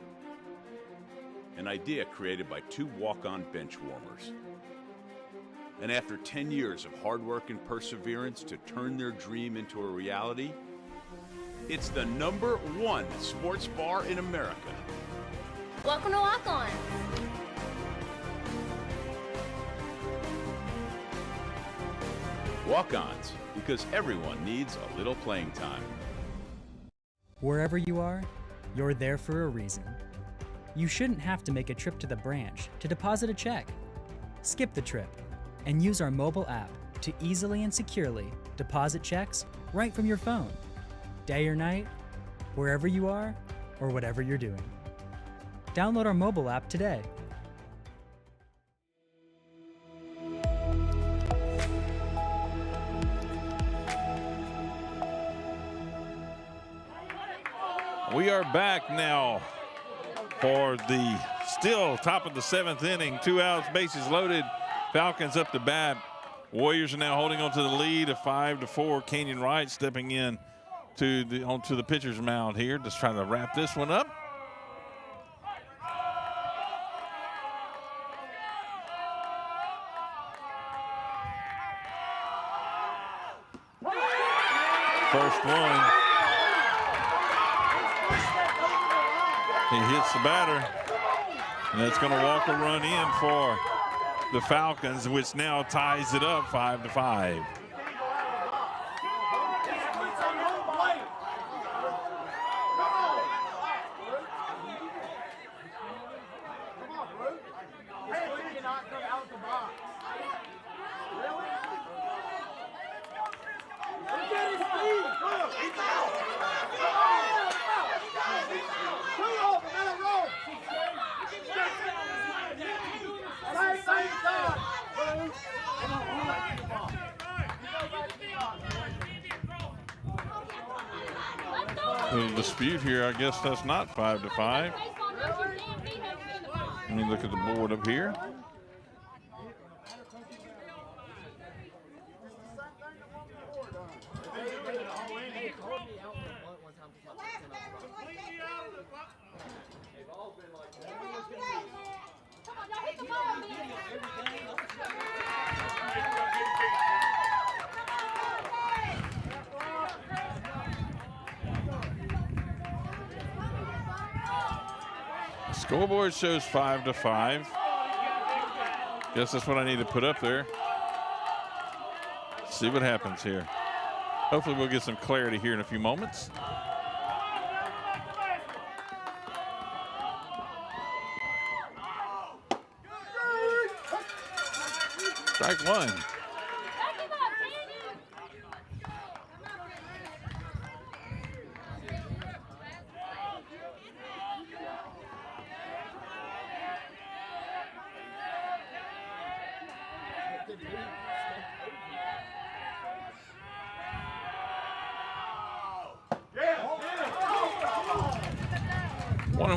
An idea created by 2 walk-on bench warmers. And after 10 years of hard work and perseverance to turn their dream into a reality, it's the #1 sports bar in America. Welcome to Walk On. Walk-ons, because everyone needs a little playing time. Wherever you are, you're there for a reason. You shouldn't have to make a trip to the branch to deposit a check. Skip the trip and use our mobile app to easily and securely deposit checks right from your phone. Day or night, wherever you are, or whatever you're doing. Download our mobile app today. We are back now for the still top of the 7th inning. 2 outs, bases loaded. Falcons up to bat. Warriors are now holding on to the lead of 5-4. Kenyon Wright stepping in onto the pitcher's mound here. Just trying to wrap this one up. First one. He hits the batter, and that's going to walk a run in for the Falcons, which now ties it up 5-5. Little dispute here. I guess that's not 5-5. Let me look at the board up here. Scoreboard shows 5-5. Guess that's what I need to put up there. See what happens here. Hopefully we'll get some clarity here in a few moments. Strike one.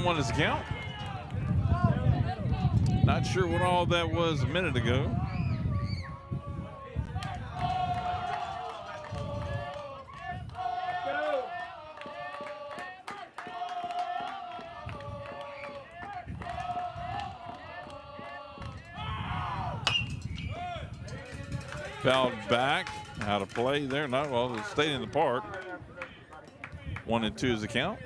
One is the count. Not sure what all that was a minute ago. Fouled back, out of play there. Not well, it stayed in the park. 1-2 is the count.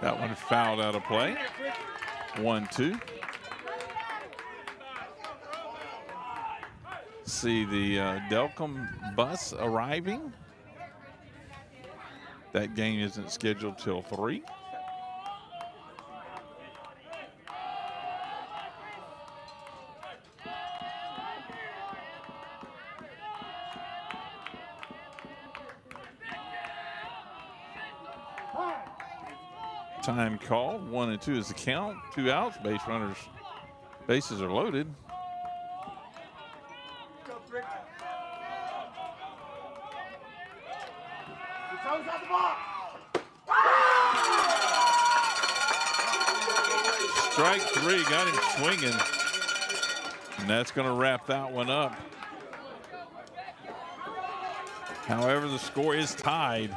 That one fouled out of play. 1-2. See the Delcom bus arriving. That game isn't scheduled till 3. Time call. 1-2 is the count. 2 outs. Bases are loaded. Strike 3, got him swinging. And that's going to wrap that one up. However, the score is tied.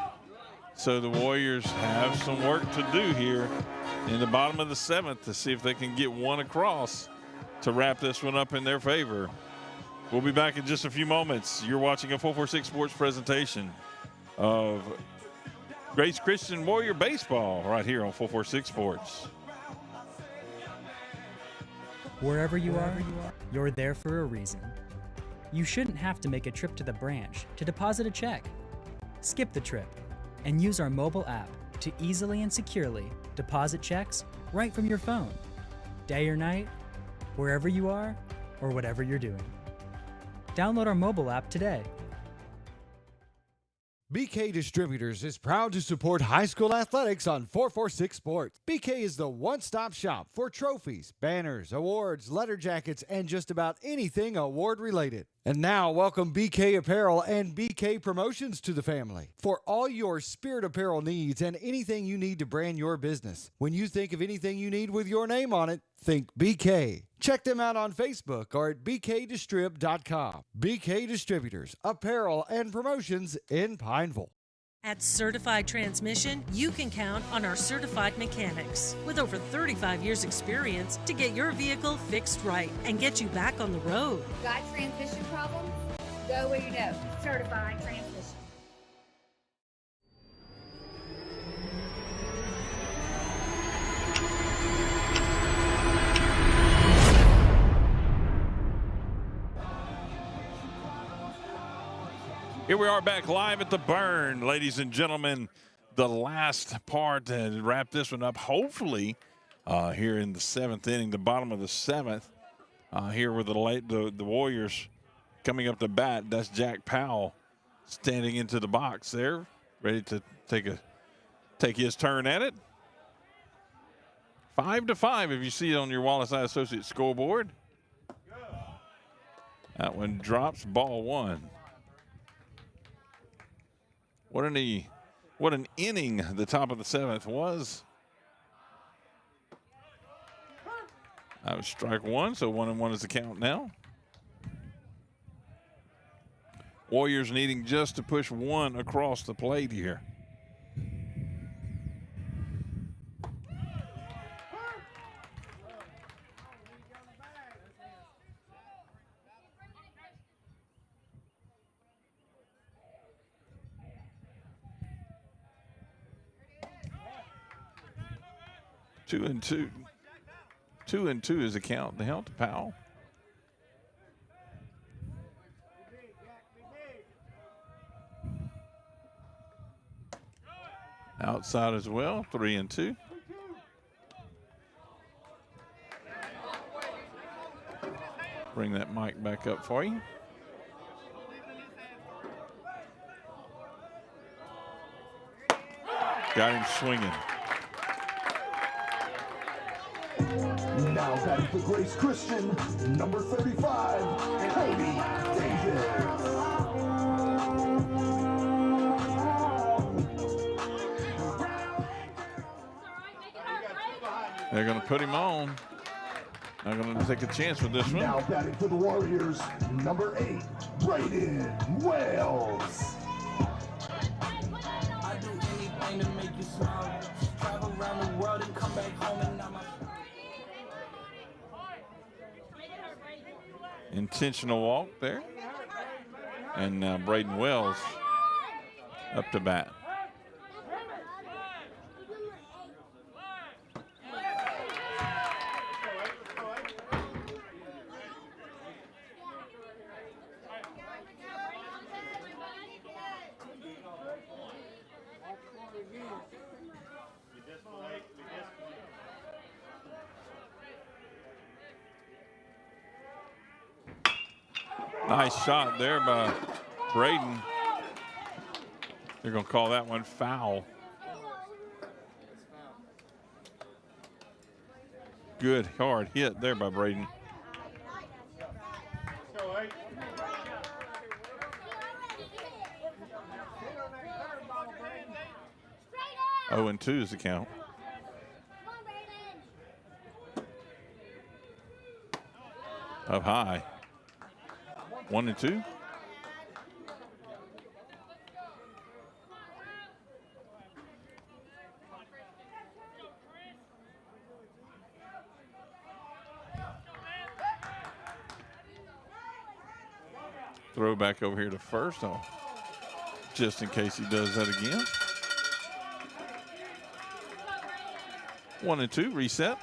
So the Warriors have some work to do here in the bottom of the 7th to see if they can get one across to wrap this one up in their favor. We'll be back in just a few moments. You're watching a 446 Sports presentation of Grace Christian Warrior Baseball right here on 446 Sports. Wherever you are, you're there for a reason. You shouldn't have to make a trip to the branch to deposit a check. Skip the trip and use our mobile app to easily and securely deposit checks right from your phone. Day or night, wherever you are, or whatever you're doing. Download our mobile app today. BK Distributors is proud to support high school athletics on 446 Sports. BK is the one-stop shop for trophies, banners, awards, letter jackets, and just about anything award-related. And now, welcome BK Apparel and BK Promotions to the family. For all your spirit apparel needs and anything you need to brand your business. When you think of anything you need with your name on it, think BK. Check them out on Facebook or at bkdistrib.com. BK Distributors, Apparel and Promotions in Pineville. At Certified Transmission, you can count on our certified mechanics with over 35 years experience to get your vehicle fixed right and get you back on the road. Got transmission problems? Go where you know. Certified Transmission. Here we are back live at the Burn, ladies and gentlemen. The last part to wrap this one up, hopefully, here in the 7th inning, the bottom of the 7th. Here with the Warriors coming up to bat. That's Jack Powell standing into the box there, ready to take his turn at it. 5-5 if you see it on your Wallace Eye Associates scoreboard. That one drops, ball 1. What an inning the top of the 7th was. That was strike 1, so 1-1 is the count now. Warriors needing just to push 1 across the plate here. Two and two is the count. The count to Powell. Outside as well. 3-2. Bring that mic back up for you. Got him swinging. Now batting for Grace Christian, number 35, Cody Davis. They're going to put him on. Not going to take a chance with this one. Now batting for the Warriors, number 8, Braden Wells. I do anything to make you smile. Travel around the world and come back home and now my Intentional walk there. And now Braden Wells up to bat. Nice shot there by Braden. They're going to call that one foul. Good hard hit there by Braden. 0-2 is the count. Up high. 1-2. Throw back over here to first, just in case he does that again. 1-2, reset.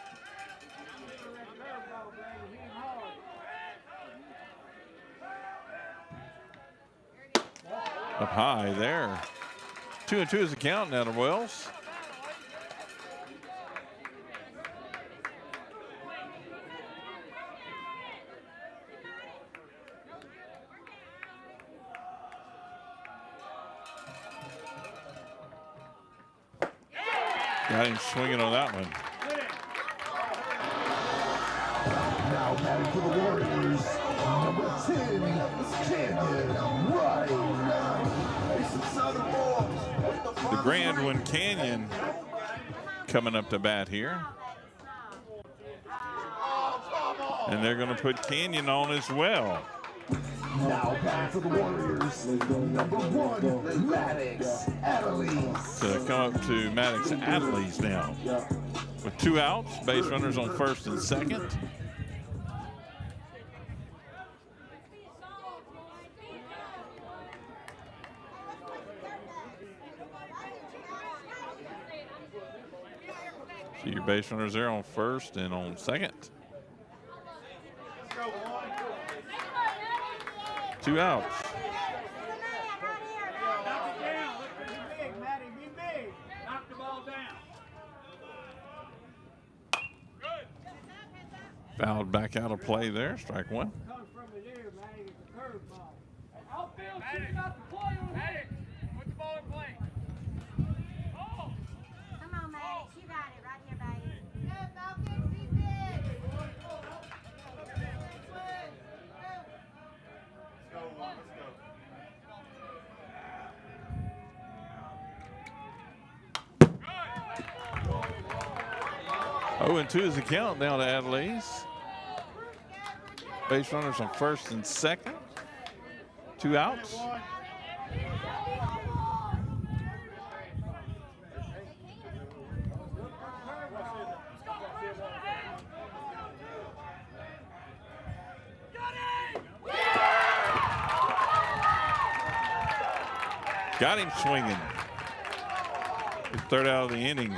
Up high there. 2-2 is the count now to Wells. Got him swinging on that one. Now batting for the Warriors, number 10, Canyon Wright. The grand one, Canyon, coming up to bat here. And they're going to put Canyon on as well. Now back for the Warriors, number 1, Maddox Adelise. So come up to Maddox Adelise now. With 2 outs, base runners on first and second. See your base runners there on first and on second. 2 outs. Fouled back out of play there, strike one. Oh, and 2 is the count now to Adelise. Base runners on first and second. 2 outs. Got him swinging. His 3rd out of the inning.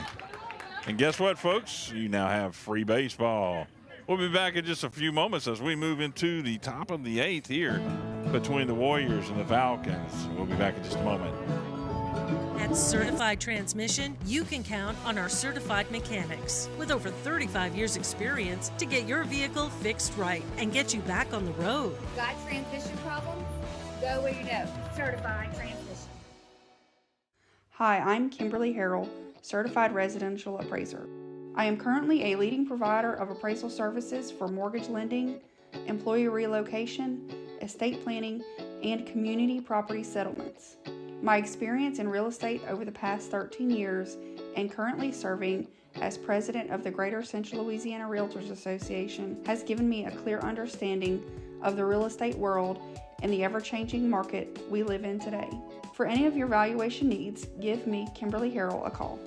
And guess what, folks? You now have free baseball. We'll be back in just a few moments as we move into the top of the 8th here between the Warriors and the Falcons. We'll be back in just a moment. At Certified Transmission, you can count on our certified mechanics with over 35 years experience to get your vehicle fixed right and get you back on the road. Got transmission problems? Go where you know. Certified Transmission. Hi, I'm Kimberly Harrell, Certified Residential Appraiser. I am currently a leading provider of appraisal services for mortgage lending, employee relocation, estate planning, and community property settlements. My experience in real estate over the past 13 years and currently serving as president of the Greater Central Louisiana Realtors Association has given me a clear understanding of the real estate world and the ever-changing market we live in today. For any of your valuation needs, give me, Kimberly Harrell, a call.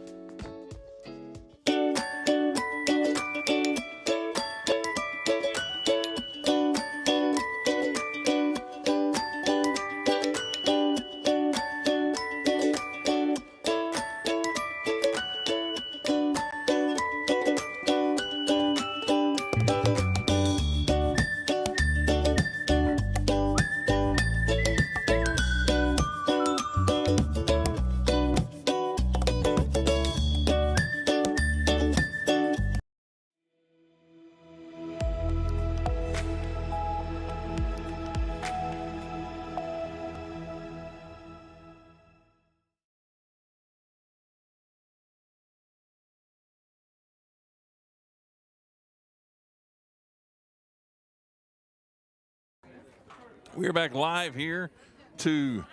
We're back live here to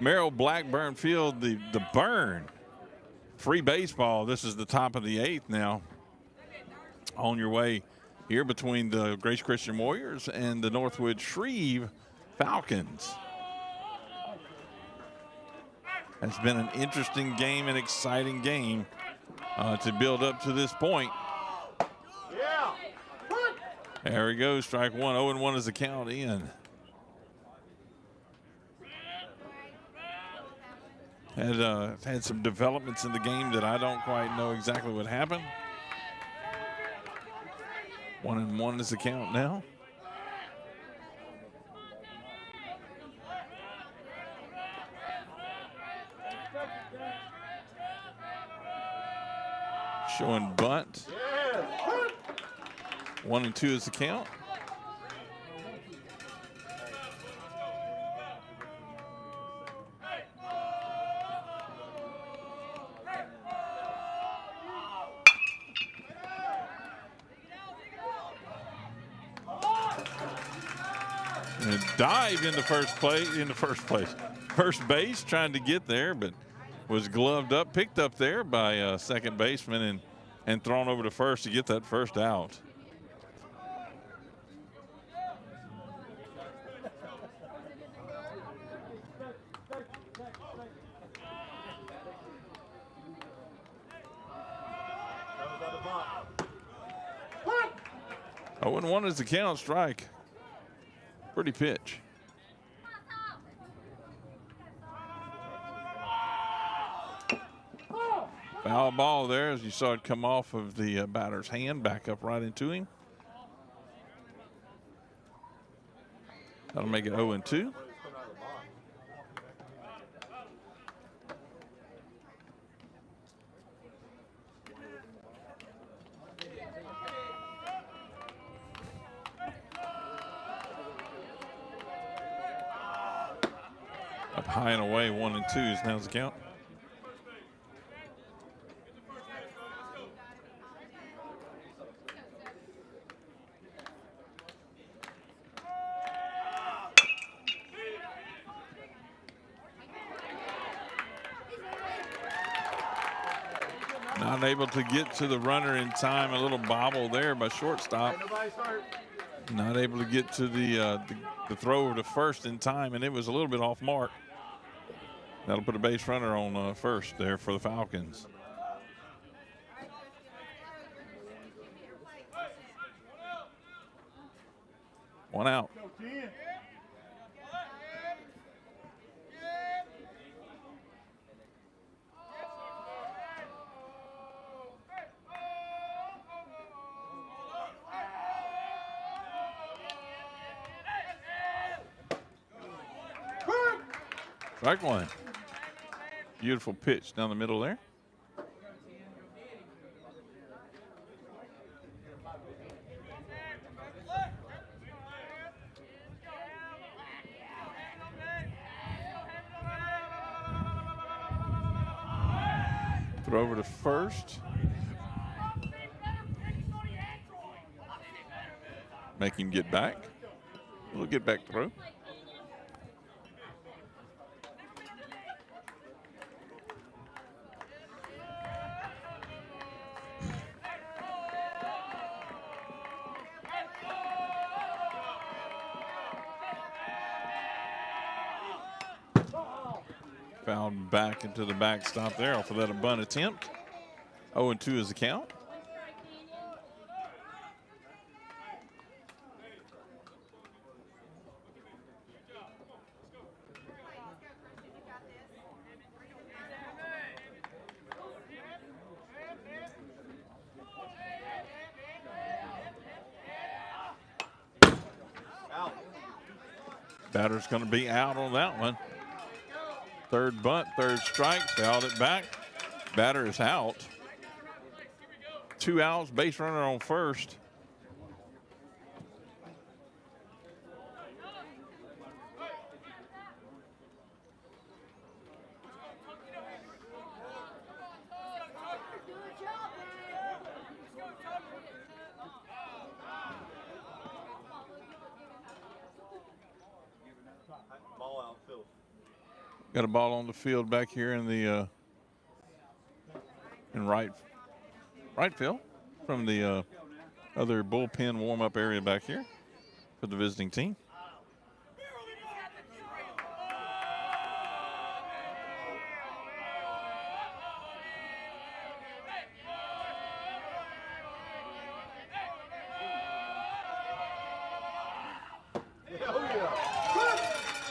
Merrill Blackburn Field, the Burn. Free baseball. This is the top of the 8th now. On your way here between the Grace Christian Warriors and the Northwood Streve Falcons. It's been an interesting game, an exciting game to build up to this point. There he goes, strike one. 0-1 is the count in. Had some developments in the game that I don't quite know exactly what happened. 1-1 is the count now. Showing bunt. 1-2 is the count. And dive into first base, trying to get there, but was gloved up, picked up there by second baseman and thrown over to first to get that first out. Oh, 1-1 is the count, strike. Pretty pitch. Foul ball there as you saw it come off of the batter's hand, back up right into him. That'll make it 0-2. Up high and away, 1-2 is now the count. Not able to get to the runner in time. A little bobble there by shortstop. Not able to get to the throw over to first in time, and it was a little bit off mark. That'll put a base runner on first there for the Falcons. One out. Strike one. Beautiful pitch down the middle there. Throw over to first. Make him get back. A little get back throw. Fouled back into the backstop there off of that bunt attempt. 0-2 is the count. Batter's going to be out on that one. Third bunt, third strike, fouled it back. Batter is out. 2 outs, base runner on first. Got a ball on the field back here in the in right field from the other bullpen warm-up area back here for the visiting team.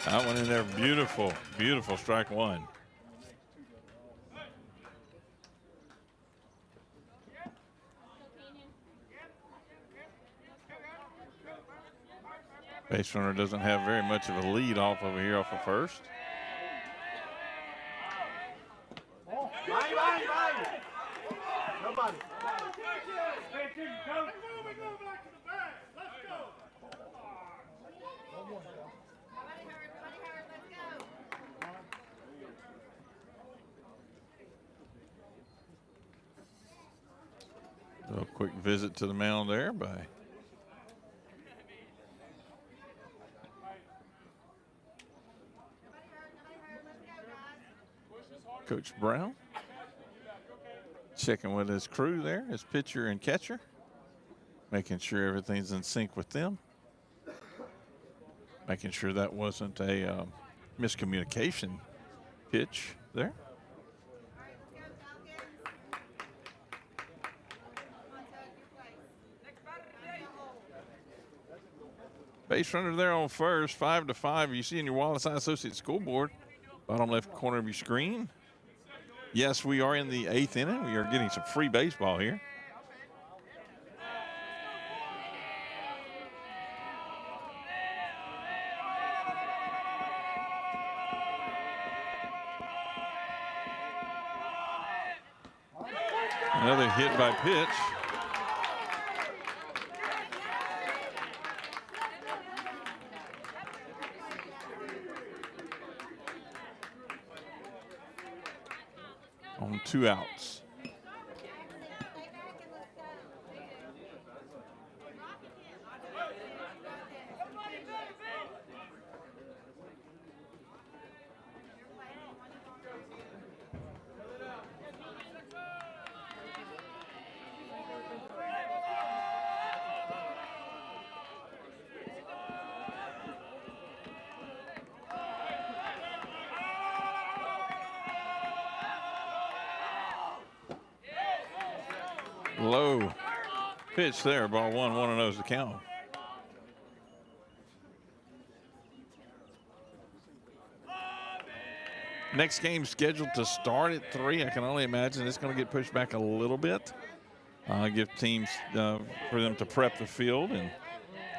That one in there, beautiful, beautiful strike one. Base runner doesn't have very much of a lead off over here off of first. Nobody. A quick visit to the mound there by Coach Brown. Checking with his crew there, his pitcher and catcher, making sure everything's in sync with them. Making sure that wasn't a miscommunication pitch there. Base runner there on first, 5-5. You see in your Wallace High Associate scoreboard, bottom left corner of your screen. Yes, we are in the 8th inning. We are getting some free baseball here. Another hit by pitch. On 2 outs. Low pitch there, ball 1-0 is the count. Next game scheduled to start at 3. I can only imagine it's going to get pushed back a little bit. Give teams for them to prep the field and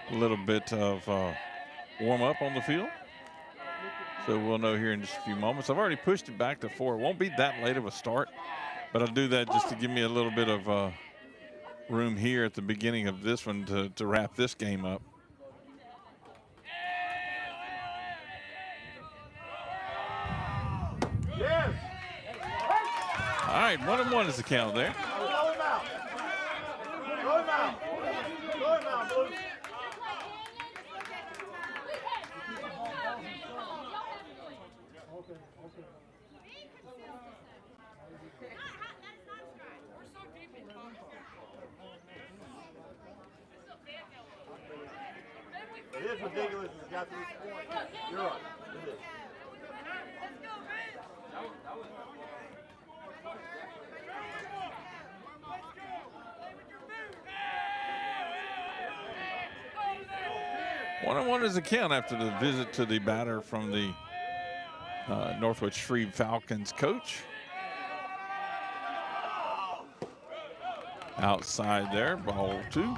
a little bit of warm up on the field. So we'll know here in just a few moments. I've already pushed it back to 4. It won't be that late of a start, but I'll do that just to give me a little bit of room here at the beginning of this one to wrap this game up. Yes. All right, 1-1 is the count there. Throw him out. Throw him out. Throw him out, Blue. It is ridiculous. It's got to this point. You're right. It is. One and one is the count after the visit to the batter from the Northwood Streve Falcons coach. Outside there, ball 2.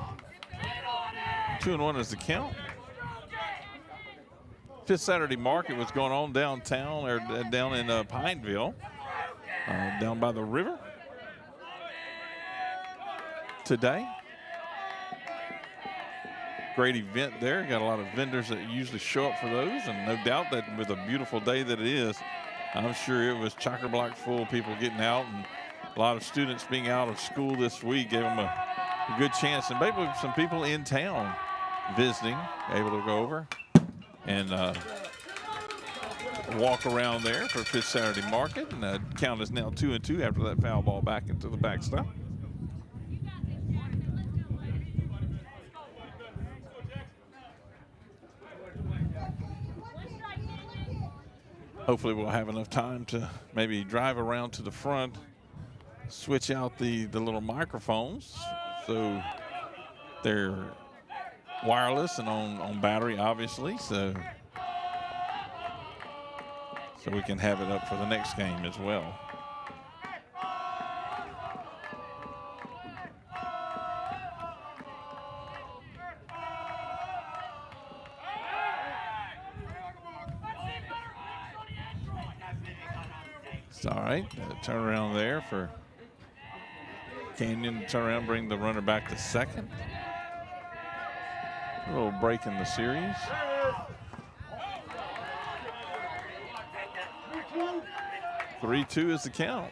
2-1 is the count. Fifth Saturday Market was going on downtown, or down in Pineville, down by the river today. Great event there. Got a lot of vendors that usually show up for those, and no doubt that with a beautiful day that it is, I'm sure it was chock-a-block full of people getting out, and a lot of students being out of school this week gave them a good chance, and maybe some people in town visiting able to go over and walk around there for Fifth Saturday Market, and the count is now 2-2 after that foul ball back into the backstop. Hopefully we'll have enough time to maybe drive around to the front, switch out the little microphones so they're wireless and on battery, obviously, so we can have it up for the next game as well. All right, turn around there for Canyon to turn around, bring the runner back to second. A little break in the series. 3-2 is the count.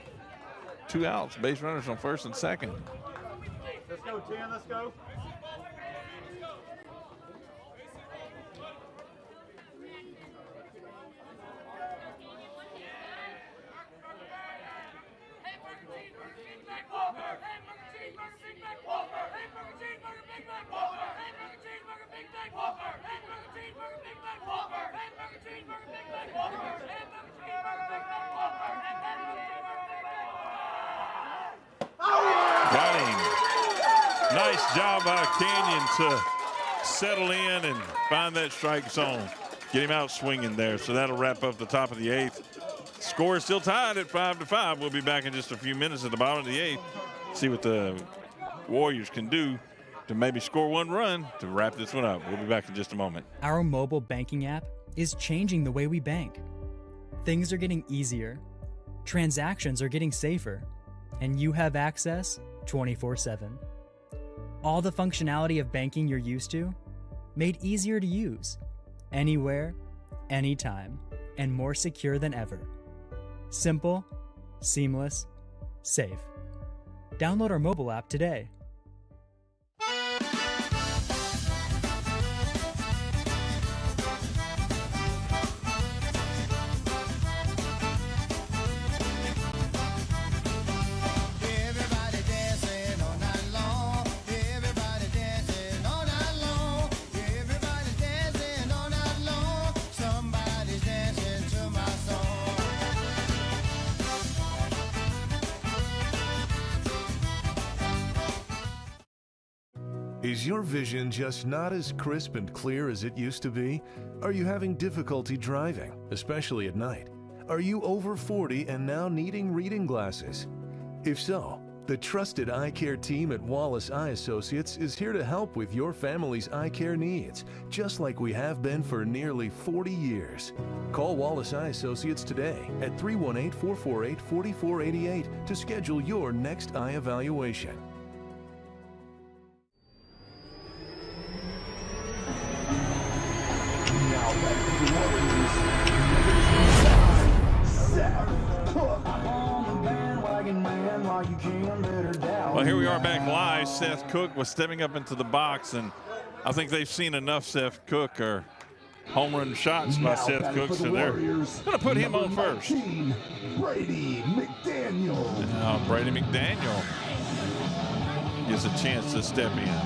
2 outs, base runners on first and second. Let's go, 10, let's go. Got him. Nice job by Canyon to settle in and find that strike zone. Get him out swinging there. So that'll wrap up the top of the 8th. Score is still tied at 5-5. We'll be back in just a few minutes at the bottom of the 8th. See what the Warriors can do to maybe score 1 run to wrap this one up. We'll be back in just a moment. Our mobile banking app is changing the way we bank. Things are getting easier, transactions are getting safer, and you have access 24/7. All the functionality of banking you're used to, made easier to use, anywhere, anytime, and more secure than ever. Simple, seamless, safe. Download our mobile app today. Is your vision just not as crisp and clear as it used to be? Are you having difficulty driving, especially at night? Are you over 40 and now needing reading glasses? If so, the trusted eye care team at Wallace Eye Associates is here to help with your family's eye care needs, just like we have been for nearly 40 years. Call Wallace Eye Associates today at 318-448-4488 to schedule your next eye evaluation. Well, here we are back live. Seth Cook was stepping up into the box, and I think they've seen enough Seth Cook or home run shots by Seth Cook, so they're going to put him on first. Brady McDaniel. Now Brady McDaniel gets a chance to step in.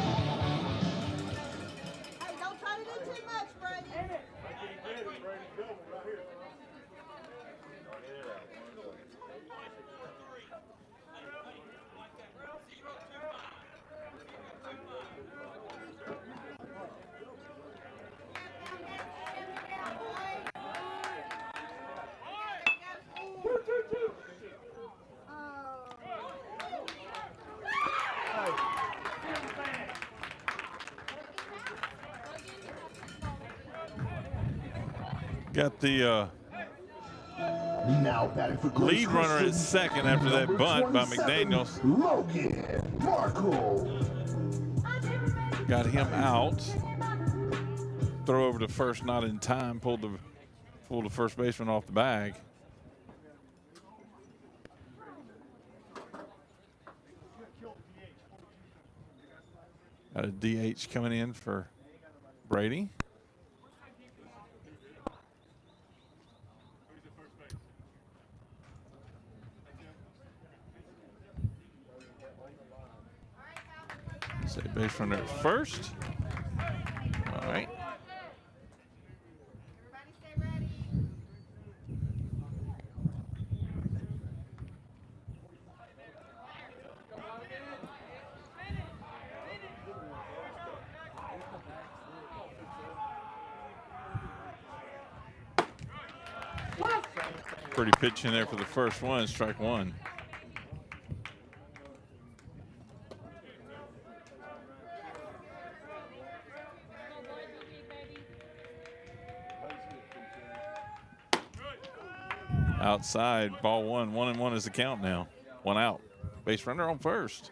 Got the lead runner at second after that bunt by McDaniels. Logan Markle. Got him out. Throw over to first, not in time. Pulled the first baseman off the bag. Got a DH coming in for Brady. Say base runner at first. All right. Pretty pitch in there for the first one, strike one. outside. Ball one. 1-1 is the count now. One out. Base runner on first.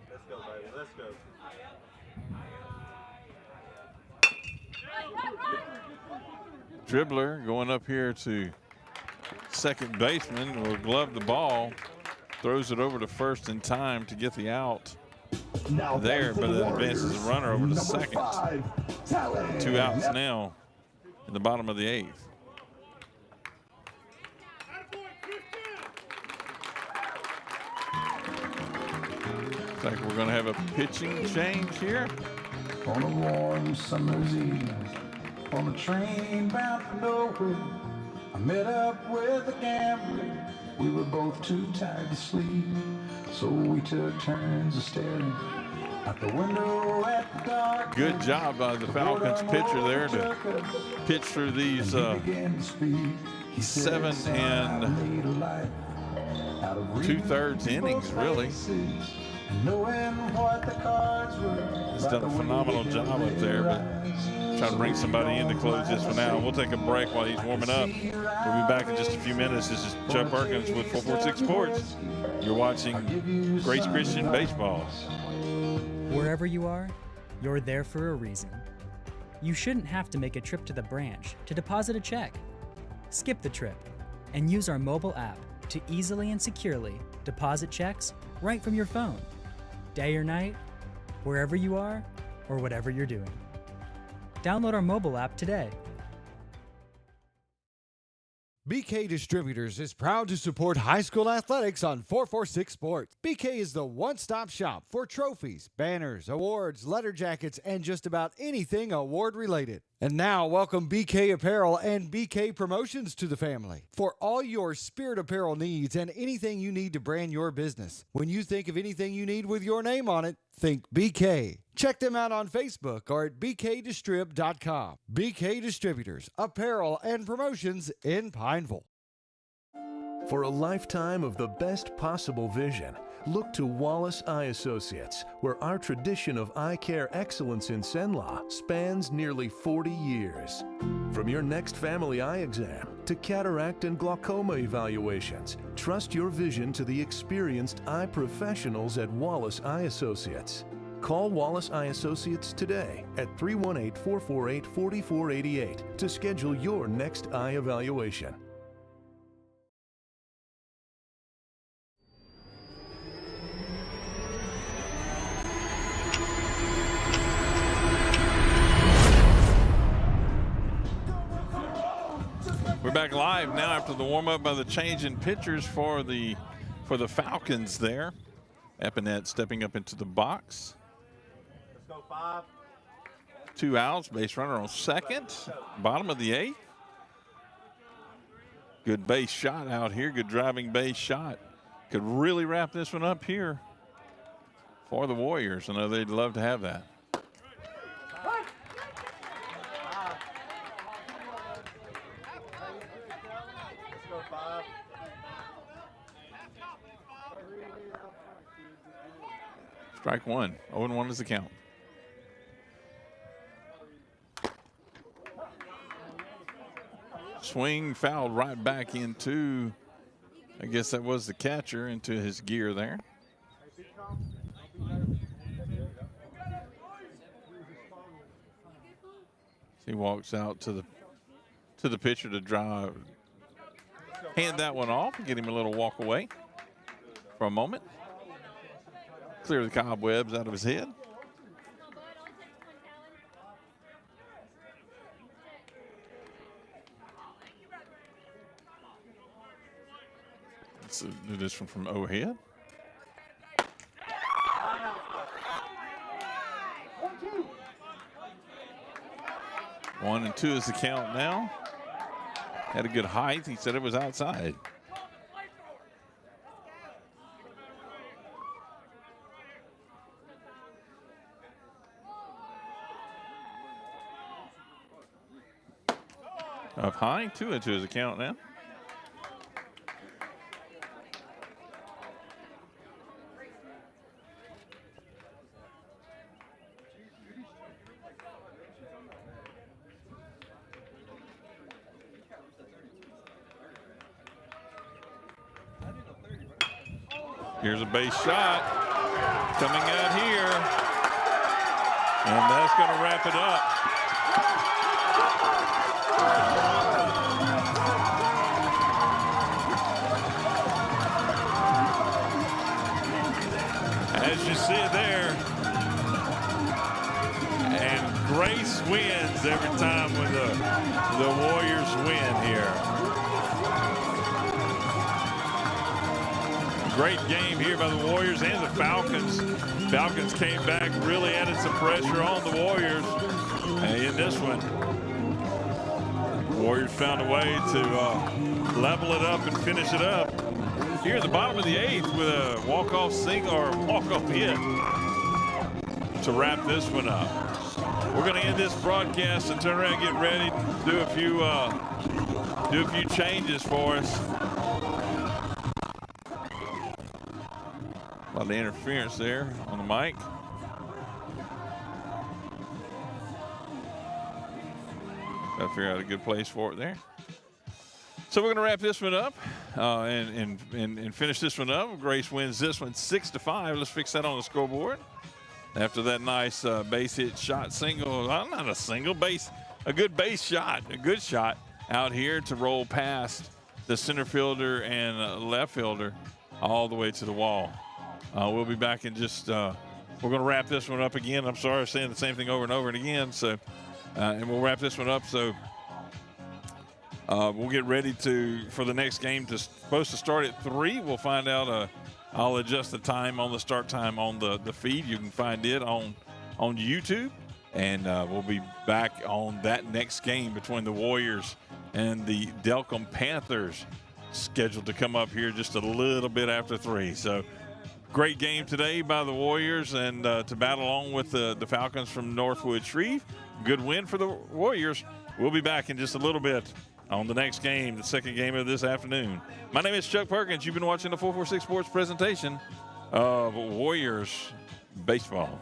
Let's go, baby. Let's go. Dribbler going up here to second baseman will glove the ball, throws it over to first in time to get the out there, but it advances the runner over to second. 2 outs now in the bottom of the 8th. Looks like we're going to have a pitching change here. On a warm summer's eve, on a train bound for Northwood, I met up with a gambler. We were both too tired to sleep, so we took turns of staring out the window at the dark. Good job by the Falcons pitcher there to pitch through these 7 2/3 innings, really. He's done a phenomenal job up there, but trying to bring somebody in to close this one out. We'll take a break while he's warming up. We'll be back in just a few minutes. This is Chuck Perkins with 446 Sports. You're watching Grace Christian Baseball. Wherever you are, you're there for a reason. You shouldn't have to make a trip to the branch to deposit a check. Skip the trip and use our mobile app to easily and securely deposit checks right from your phone. Day or night, wherever you are, or whatever you're doing. Download our mobile app today. BK Distributors is proud to support high school athletics on 446 Sports. BK is the one-stop shop for trophies, banners, awards, letter jackets, and just about anything award-related. And now, welcome BK Apparel and BK Promotions to the family. For all your spirit apparel needs and anything you need to brand your business. When you think of anything you need with your name on it, think BK. Check them out on Facebook or at bkdistrib.com. BK Distributors, apparel and promotions in Pineville. For a lifetime of the best possible vision, look to Wallace Eye Associates, where our tradition of eye care excellence in Cenla spans nearly 40 years. From your next family eye exam to cataract and glaucoma evaluations, trust your vision to the experienced eye professionals at Wallace Eye Associates. Call Wallace Eye Associates today at 318-448-4488 to schedule your next eye evaluation. We're back live now after the warm-up by the change in pitchers for the Falcons there. Epinette stepping up into the box. Let's go 5. 2 outs, base runner on second, bottom of the 8th. Good base shot out here, good driving base shot. Could really wrap this one up here for the Warriors. I know they'd love to have that. Strike one. 0-1 is the count. Swing fouled right back into, I guess that was the catcher, into his gear there. He walks out to the pitcher to drive, hand that one off, get him a little walk away for a moment. Clear the cobwebs out of his head. Let's do this one from overhead. 1-2 is the count now. Had a good height. He said it was outside. Up high, 2-2 is the count now. Here's a base shot coming out here. And that's going to wrap it up. As you see it there. And Grace wins every time when the Warriors win here. Great game here by the Warriors and the Falcons. Falcons came back, really added some pressure on the Warriors in this one. Warriors found a way to level it up and finish it up here at the bottom of the 8th with a walk-off single or walk-off hit to wrap this one up. We're going to end this broadcast and turn around and get ready to do a few changes for us. A lot of interference there on the mic. Got to figure out a good place for it there. So we're going to wrap this one up and finish this one up. Grace wins this one 6-5. Let's fix that on the scoreboard. After that nice base hit shot single, not a single base, a good base shot, a good shot out here to roll past the center fielder and left fielder all the way to the wall. We'll be back in just, we're going to wrap this one up again. I'm sorry, saying the same thing over and over and again. So, and we'll wrap this one up. So we'll get ready for the next game supposed to start at 3. We'll find out, I'll adjust the time on the start time on the feed. You can find it on YouTube. And we'll be back on that next game between the Warriors and the Delcom Panthers, scheduled to come up here just a little bit after 3. So, great game today by the Warriors and to battle along with the Falcons from Northwood Streve. Good win for the Warriors. We'll be back in just a little bit on the next game, the second game of this afternoon. My name is Chuck Perkins. You've been watching the 446 Sports presentation of Warriors baseball.